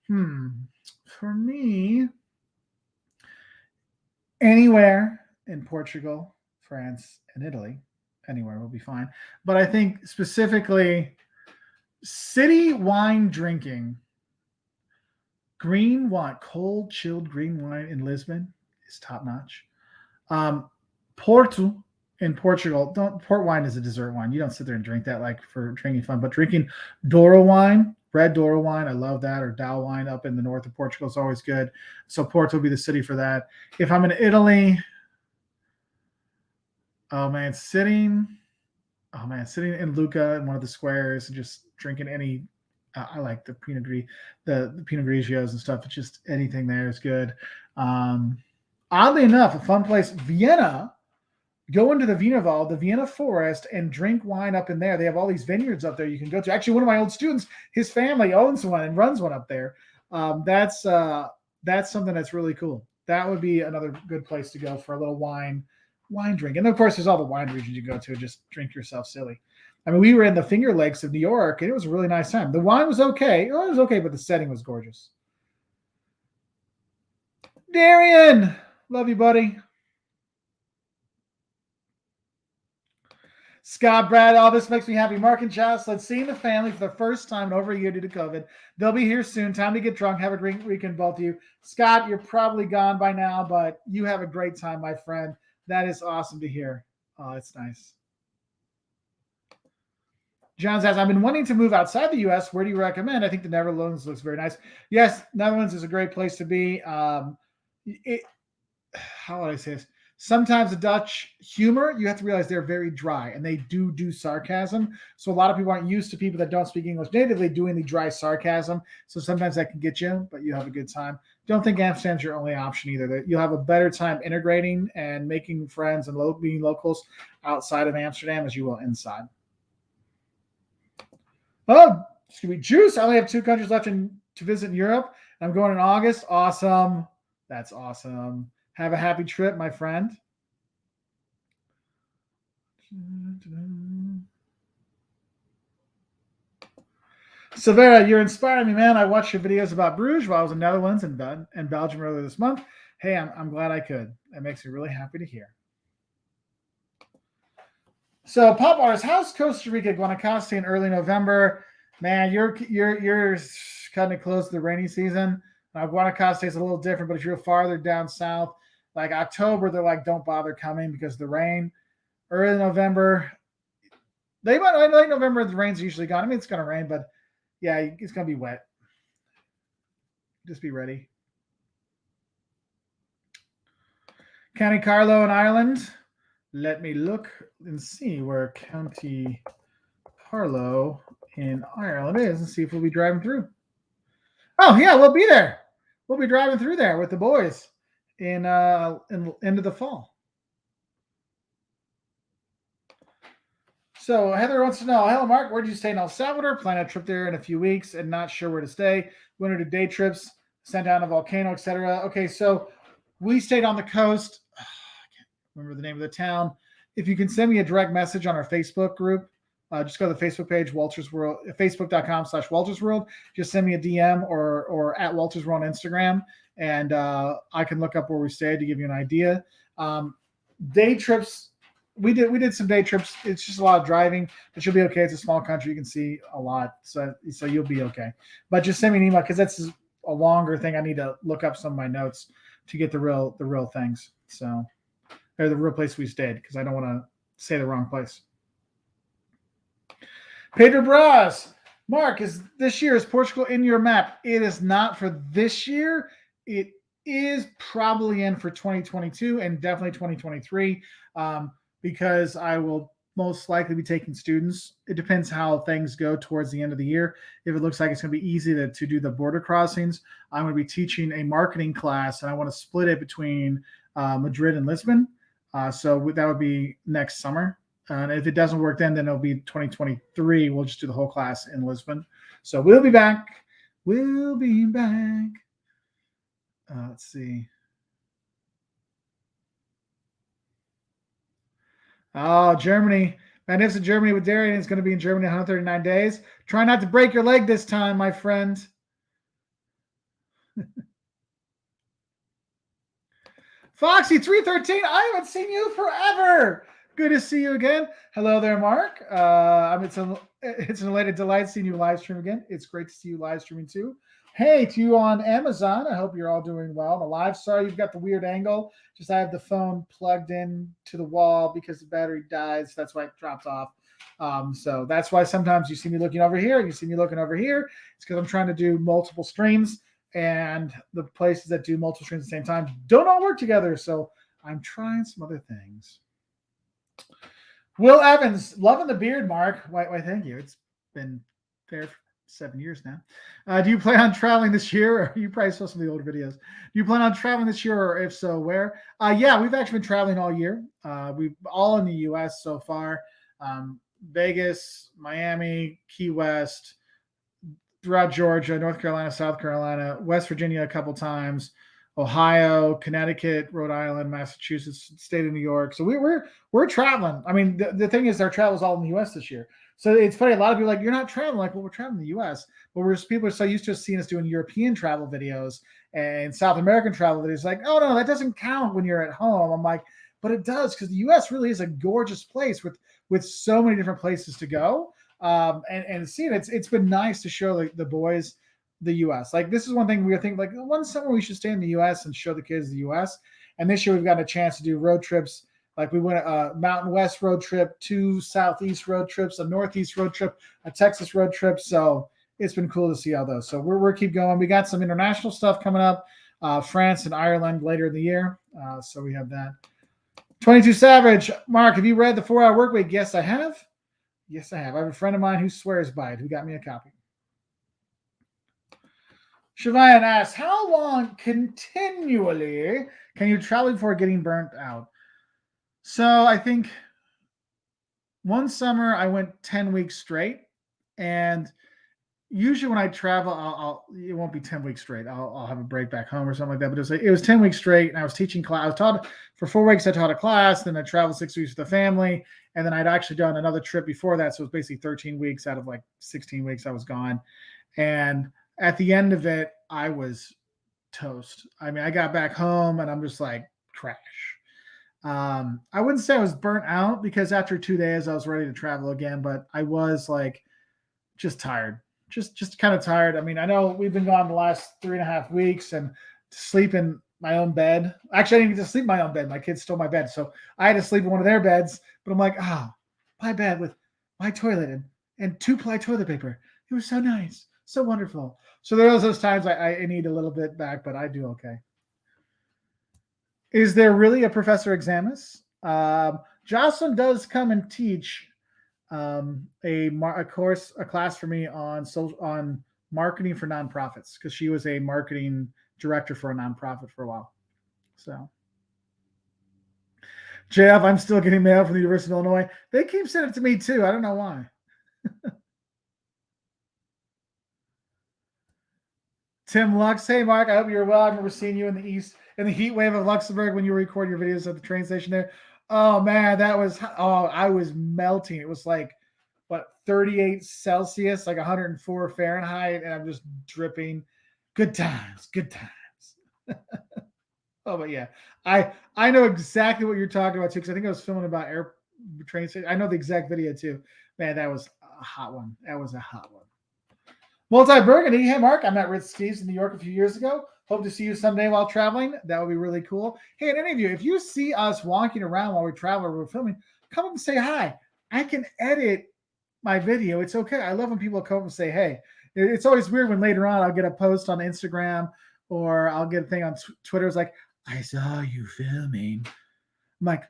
For me, anywhere in Portugal, France, and Italy, anywhere will be fine. But I think specifically city wine drinking, green wine, cold, chilled green wine in Lisbon is top notch. Porto in Portugal, port wine is a dessert wine. You don't sit there and drink that like for drinking fun, but drinking Douro wine, red Douro wine, I love that, or Dow wine up in the north of Portugal is always good. So Porto will be the city for that. If I'm in Italy, sitting in Lucca in one of the squares and just drinking any. I like the Pinot Gris, the Pinot Grigios and stuff. It's just anything there is good. Oddly enough, a fun place, Vienna. Go into the Wienerwald, the Vienna forest, and drink wine up in there. They have all these vineyards up there you can go to. Actually, one of my old students, his family owns one and runs one up there. That's something that's really cool. That would be another good place to go for a little wine drink. And of course, there's all the wine regions you go to. Just drink yourself silly. I mean, we were in the Finger Lakes of New York, and it was a really nice time. The wine was okay. It was okay, but the setting was gorgeous. Darian, love you, buddy. Scott, Brad, all this makes me happy. Mark and Jocelyn seeing the family for the first time in over a year due to COVID. They'll be here soon. Time to get drunk. Have a great weekend, both of you. Scott, you're probably gone by now, but you have a great time, my friend. That is awesome to hear. Oh, it's nice. John says, I've been wanting to move outside the U.S. Where do you recommend? I think the Netherlands looks very nice. Yes, Netherlands is a great place to be. How would I say this? Sometimes the Dutch humor, you have to realize they're very dry, and they do sarcasm. So a lot of people aren't used to people that don't speak English natively doing the dry sarcasm. So sometimes that can get you, but you have a good time. Don't think Amsterdam's your only option either. You'll have a better time integrating and making friends and meeting locals outside of Amsterdam as you will inside. Oh, excuse me, Juice. I only have 2 countries left to visit in Europe. I'm going in August. Awesome. That's awesome. Have a happy trip, my friend. Severa, you're inspiring me, man. I watched your videos about Bruges while I was in Netherlands and Belgium earlier this month. Hey, I'm glad I could. That makes me really happy to hear. So, Pop Artist, how's Costa Rica, Guanacaste in early November? Man, you're kind of close to the rainy season. Guanacaste is a little different, but if you're farther down south, like October, they're like, don't bother coming because of the rain. Early November, late November, the rain's usually gone. I mean, it's going to rain, but yeah, it's going to be wet. Just be ready. County Carlow in Ireland. Let me look and see where County Carlow in Ireland is and see if we'll be driving through. Oh, yeah, we'll be there. We'll be driving through there with the boys in into the fall. So Heather wants to know, hello, Mark, where did you stay in El Salvador? Plan a trip there in a few weeks and not sure where to stay. Winter to day trips, sent down a volcano, etc. Okay, so we stayed on the coast. I can't remember the name of the town. If you can send me a direct message on our Facebook group, just go to the Facebook page, Walters World, facebook.com/Walters World. Just send me a DM or at Walters World on Instagram, and I can look up where we stayed to give you an idea. Day trips, we did some day trips. It's just a lot of driving, but you'll be okay. It's a small country. You can see a lot, so you'll be okay. But just send me an email because that's a longer thing. I need to look up some of my notes to get the real things. So, or the real place we stayed because I don't want to say the wrong place. Pedro Braz, Mark, is Portugal in your map? It is not for this year. It is probably in for 2022 and definitely 2023 because I will most likely be taking students. It depends how things go towards the end of the year. If it looks like it's going to be easy to do the border crossings, I'm going to be teaching a marketing class, and I want to split it between Madrid and Lisbon. So that would be next summer. And if it doesn't work then it'll be 2023. We'll just do the whole class in Lisbon. So we'll be back. We'll be back. Let's see. Oh, Germany. Magnificent Germany with Darian is going to be in Germany 139 days. Try not to break your leg this time, my friend. Foxy313, I haven't seen you forever. Good to see you again. Hello there, Mark. It's an elated delight seeing you live stream again. It's great to see you live streaming too. Hey, to you on Amazon. I hope you're all doing well. The live, sorry you've got the weird angle. Just I have the phone plugged in to the wall because the battery dies. That's why it drops off. So that's why sometimes you see me looking over here, you see me looking over here. It's because I'm trying to do multiple streams, and the places that do multiple streams at the same time don't all work together. So I'm trying some other things. Will Evans, loving the beard, Mark. Why thank you. It's been there for 7 years now. Do you plan on traveling this year? Or you probably saw some of the older videos. Do you plan on traveling this year, or if so, where? Yeah, we've actually been traveling all year. We've all in the U.S. so far. Vegas, Miami, Key West, throughout Georgia, North Carolina, South Carolina, West Virginia a couple times, Ohio, Connecticut, Rhode Island, Massachusetts, state of New York. So we're traveling. I mean, the thing is, our travel is all in the U.S. this year. So it's funny. A lot of people are like, you're not traveling. Like, well, we're traveling in the U.S. But people are so used to seeing us doing European travel videos and South American travel videos. Like, oh no, that doesn't count when you're at home. I'm like, but it does, because the U.S. really is a gorgeous place with so many different places to go. And seeing it's been nice to show the boys the U.S. Like, this is one thing we were thinking, like, one summer we should stay in the U.S. and show the kids the U.S. And this year we've got a chance to do road trips. Like, we went a Mountain West road trip, 2 Southeast road trips, a Northeast road trip, a Texas road trip. So it's been cool to see all those. So we're keep going. We got some international stuff coming up, France and Ireland later in the year. So we have that. 22 Savage, Mark, have you read The 4 Hour Workweek? Yes, I have. Yes, I have. I have a friend of mine who swears by it, who got me a copy. Shavayan asks, how long continually can you travel before getting burnt out? So I think one summer I went 10 weeks straight, and usually when I travel, it won't be 10 weeks straight. I'll have a break back home or something like that. But it was 10 weeks straight, and I was teaching class. I was taught for 4 weeks. I taught a class, then I traveled 6 weeks with the family, and then I'd actually done another trip before that. So it was basically 13 weeks out of like 16 weeks I was gone. And at the end of it, I was toast. I mean, I got back home and I'm just like crash. I wouldn't say I was burnt out, because after 2 days I was ready to travel again, but I was like just tired, just kind of tired. I mean, I know we've been gone the last 3.5 weeks, and to sleep in my own bed. Actually, I didn't get to sleep in my own bed. My kids stole my bed, so I had to sleep in one of their beds. But I'm like, my bed with my toilet and 2-ply toilet paper. It was so nice, so wonderful. So there was those times I need a little bit back, but I do okay. Is there really a Professor Examus? Jocelyn does come and teach a class for me on marketing for nonprofits, because she was a marketing director for a nonprofit for a while. So, Jeff, I'm still getting mail from the University of Illinois. They keep sending it to me too. I don't know why. Tim Lux, hey Mark, I hope you're well. I remember seeing you in the heat wave of Luxembourg when you were recording your videos at the train station there. Oh man, I was melting. It was like 38 Celsius, like 104 Fahrenheit, and I'm just dripping. Good times. Oh, but yeah, I know exactly what you're talking about too, because I think I was filming about train station. I know the exact video too. Man, that was a hot one. Multi-Burgundy. Hey, Mark, I met Rich Steves in New York a few years ago. Hope to see you someday while traveling. That would be really cool. Hey, and any of you, if you see us walking around while we travel or we're filming, come up and say hi. I can edit my video. It's okay. I love when people come up and say, hey. It's always weird when later on I'll get a post on Instagram, or I'll get a thing on Twitter. It's like, I saw you filming. I'm like,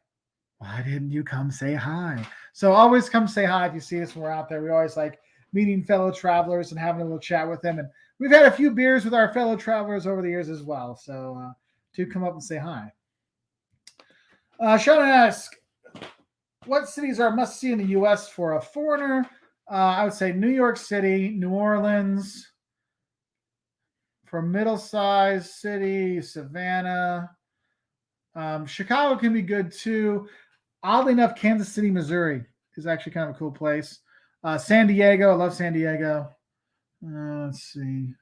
why didn't you come say hi? So always come say hi if you see us when we're out there. We always like meeting fellow travelers and having a little chat with them. And we've had a few beers with our fellow travelers over the years as well. So do come up and say hi. Sean asks, what cities are a must see in the U.S. for a foreigner? I would say New York City, New Orleans. For middle-sized city, Savannah. Chicago can be good too. Oddly enough, Kansas City, Missouri is actually kind of a cool place. San Diego, I love San Diego. Let's see.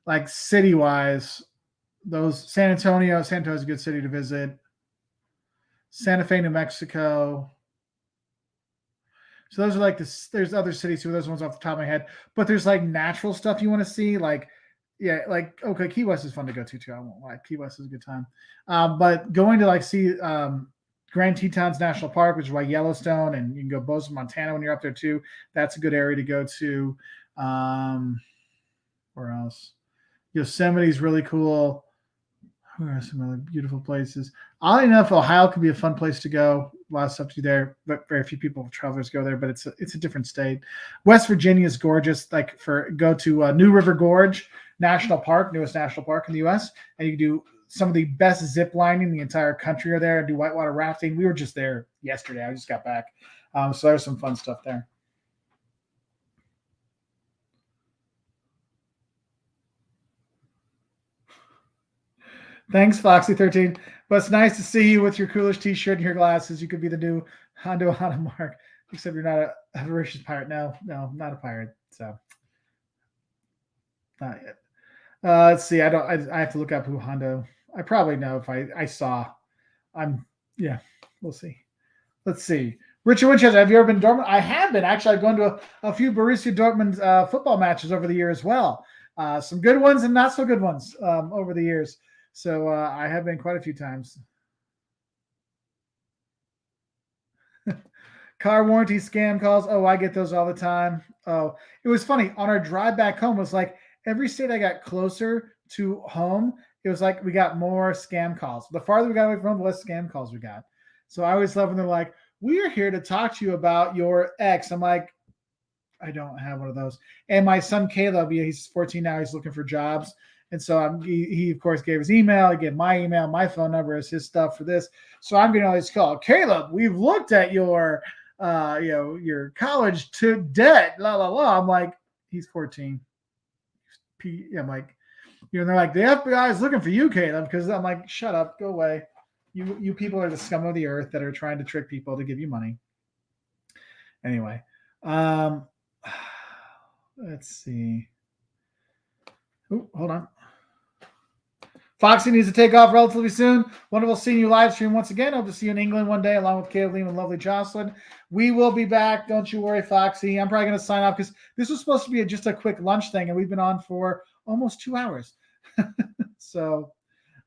Like city-wise, those San Antonio is a good city to visit. Santa Fe, New Mexico. So those are like this. There's other cities too. Those ones off the top of my head. But there's like natural stuff you want to see. Like, yeah, like okay, Key West is fun to go to too. I won't lie. Key West is a good time. But going to like see Grand Tetons National Park, which is like Yellowstone, and you can go Bozeman, Montana when you're up there too. That's a good area to go to. Where else? Yosemite's really cool. Where are some other beautiful places? Oddly enough, Ohio could be a fun place to go. A lot of stuff to do there, but very few people, travelers, go there. But it's a different state. West Virginia is gorgeous. Like go to New River Gorge National Park, newest national park in the U.S., and you can do some of the best zip lining in the entire country are there, and do whitewater rafting. We were just there yesterday. I just got back, so there's some fun stuff there. Thanks, Foxy13. But it's nice to see you with your coolish t-shirt and your glasses. You could be the new Hondo Hana Mark, except you're not a avaricious pirate. No, not a pirate. So, not yet. Let's see. I have to look up who Hondo. I probably know if I saw. Yeah. We'll see. Let's see. Richard Winchester, have you ever been to Dortmund? I have been. Actually, I've gone to a few Borussia Dortmund football matches over the year as well. Some good ones and not so good ones over the years. So I have been quite a few times. Car warranty scam calls. Oh, I get those all the time. Oh, it was funny. On our drive back home, it was like every state I got closer to home, it was like we got more scam calls. The farther we got away from home, the less scam calls we got. So I always love when they're like, we are here to talk to you about your ex. I'm like, I don't have one of those. And my son Caleb, he's 14 now. He's looking for jobs. And so he of course gave his email. I gave my email, my phone number as his stuff for this. So I'm getting all these calls. Caleb, we've looked at your college to debt. La la la. I'm like, he's 14. I'm like, they're like, the FBI is looking for you, Caleb, because I'm like, shut up, go away. You people are the scum of the earth that are trying to trick people to give you money. Anyway, let's see. Oh, hold on. Foxy needs to take off relatively soon. Wonderful seeing you live stream once again. Hope to see you in England one day, along with Caleb, Liam, and lovely Jocelyn. We will be back. Don't you worry, Foxy. I'm probably going to sign off because this was supposed to be just a quick lunch thing, and we've been on for almost 2 hours. So,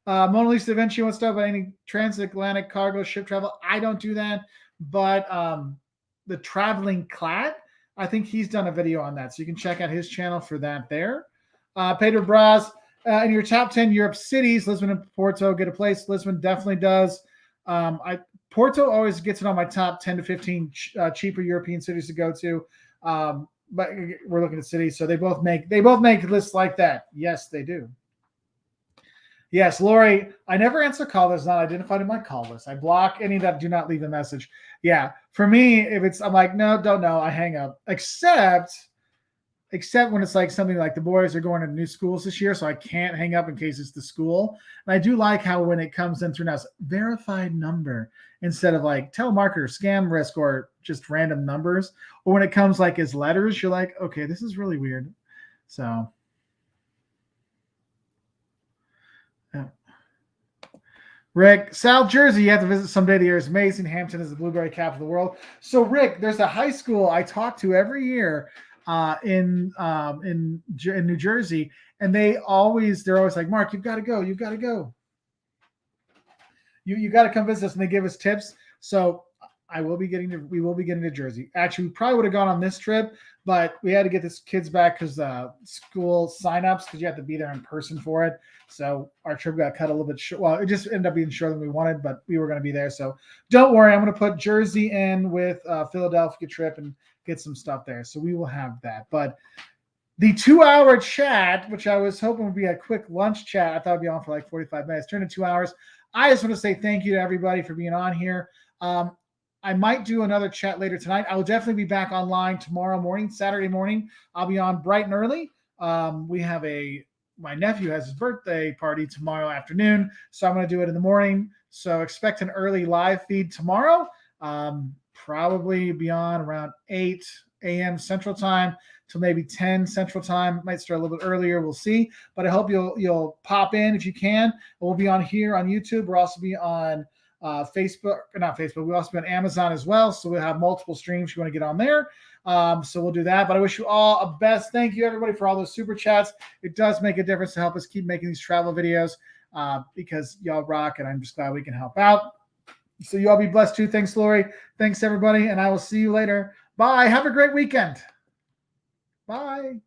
Mona Lisa Da Vinci wants to know about any transatlantic cargo ship travel. I don't do that, but the Traveling Clat, I think he's done a video on that, so you can check out his channel for that there. Pedro Braz, in your top 10 Europe cities, Lisbon and Porto get a place. Lisbon definitely does. Porto always gets it on my top 10 to 15 cheaper European cities to go to. But we're looking at cities, so they both make lists like that. Yes, they do. Yes, Lori, I never answer call that's not identified in my call list. I block any that do not leave a message. Yeah, for me, if I'm like, no, don't know, I hang up. Except when it's like something like the boys are going to new schools this year, so I can't hang up in case it's the school. And I do like how when it comes in through now, it's verified number instead of like telemarketer, scam risk, or just random numbers. Or when it comes like as letters, you're like, okay, this is really weird. So, yeah. Rick, South Jersey, you have to visit someday. The air is amazing. Hampton is the blueberry capital of the world. So, Rick, there's a high school I talk to every year in New Jersey, and they're always like, Mark, you've got to go. You got to come visit us, and they give us tips. So we will be getting to Jersey. Actually, we probably would have gone on this trip, but we had to get the kids back because school signups, because you have to be there in person for it. So our trip got cut a little bit short. Well, it just ended up being shorter than we wanted, but we were going to be there. So don't worry, I'm going to put Jersey in with Philadelphia trip and get some stuff there. So we will have that. But the 2-hour chat, which I was hoping would be a quick lunch chat, I thought it'd be on for like 45 minutes, turned into 2 hours. I just want to say thank you to everybody for being on here. I might do another chat later tonight. I will definitely be back online tomorrow morning, Saturday morning. I'll be on bright and early. We have my nephew has his birthday party tomorrow afternoon, so I'm going to do it in the morning. So expect an early live feed tomorrow. Probably be on around 8 a.m. Central Time till maybe 10 Central Time. Might start a little bit earlier. We'll see. But I hope you'll pop in if you can. We'll be on here on YouTube. We'll also be on Facebook, not Facebook. We'll also be on Amazon as well. So we'll have multiple streams if you want to get on there. So we'll do that. But I wish you all a best. Thank you, everybody, for all those super chats. It does make a difference to help us keep making these travel videos because y'all rock, and I'm just glad we can help out. So you all be blessed too. Thanks, Lori. Thanks, everybody. And I will see you later. Bye. Have a great weekend. Bye.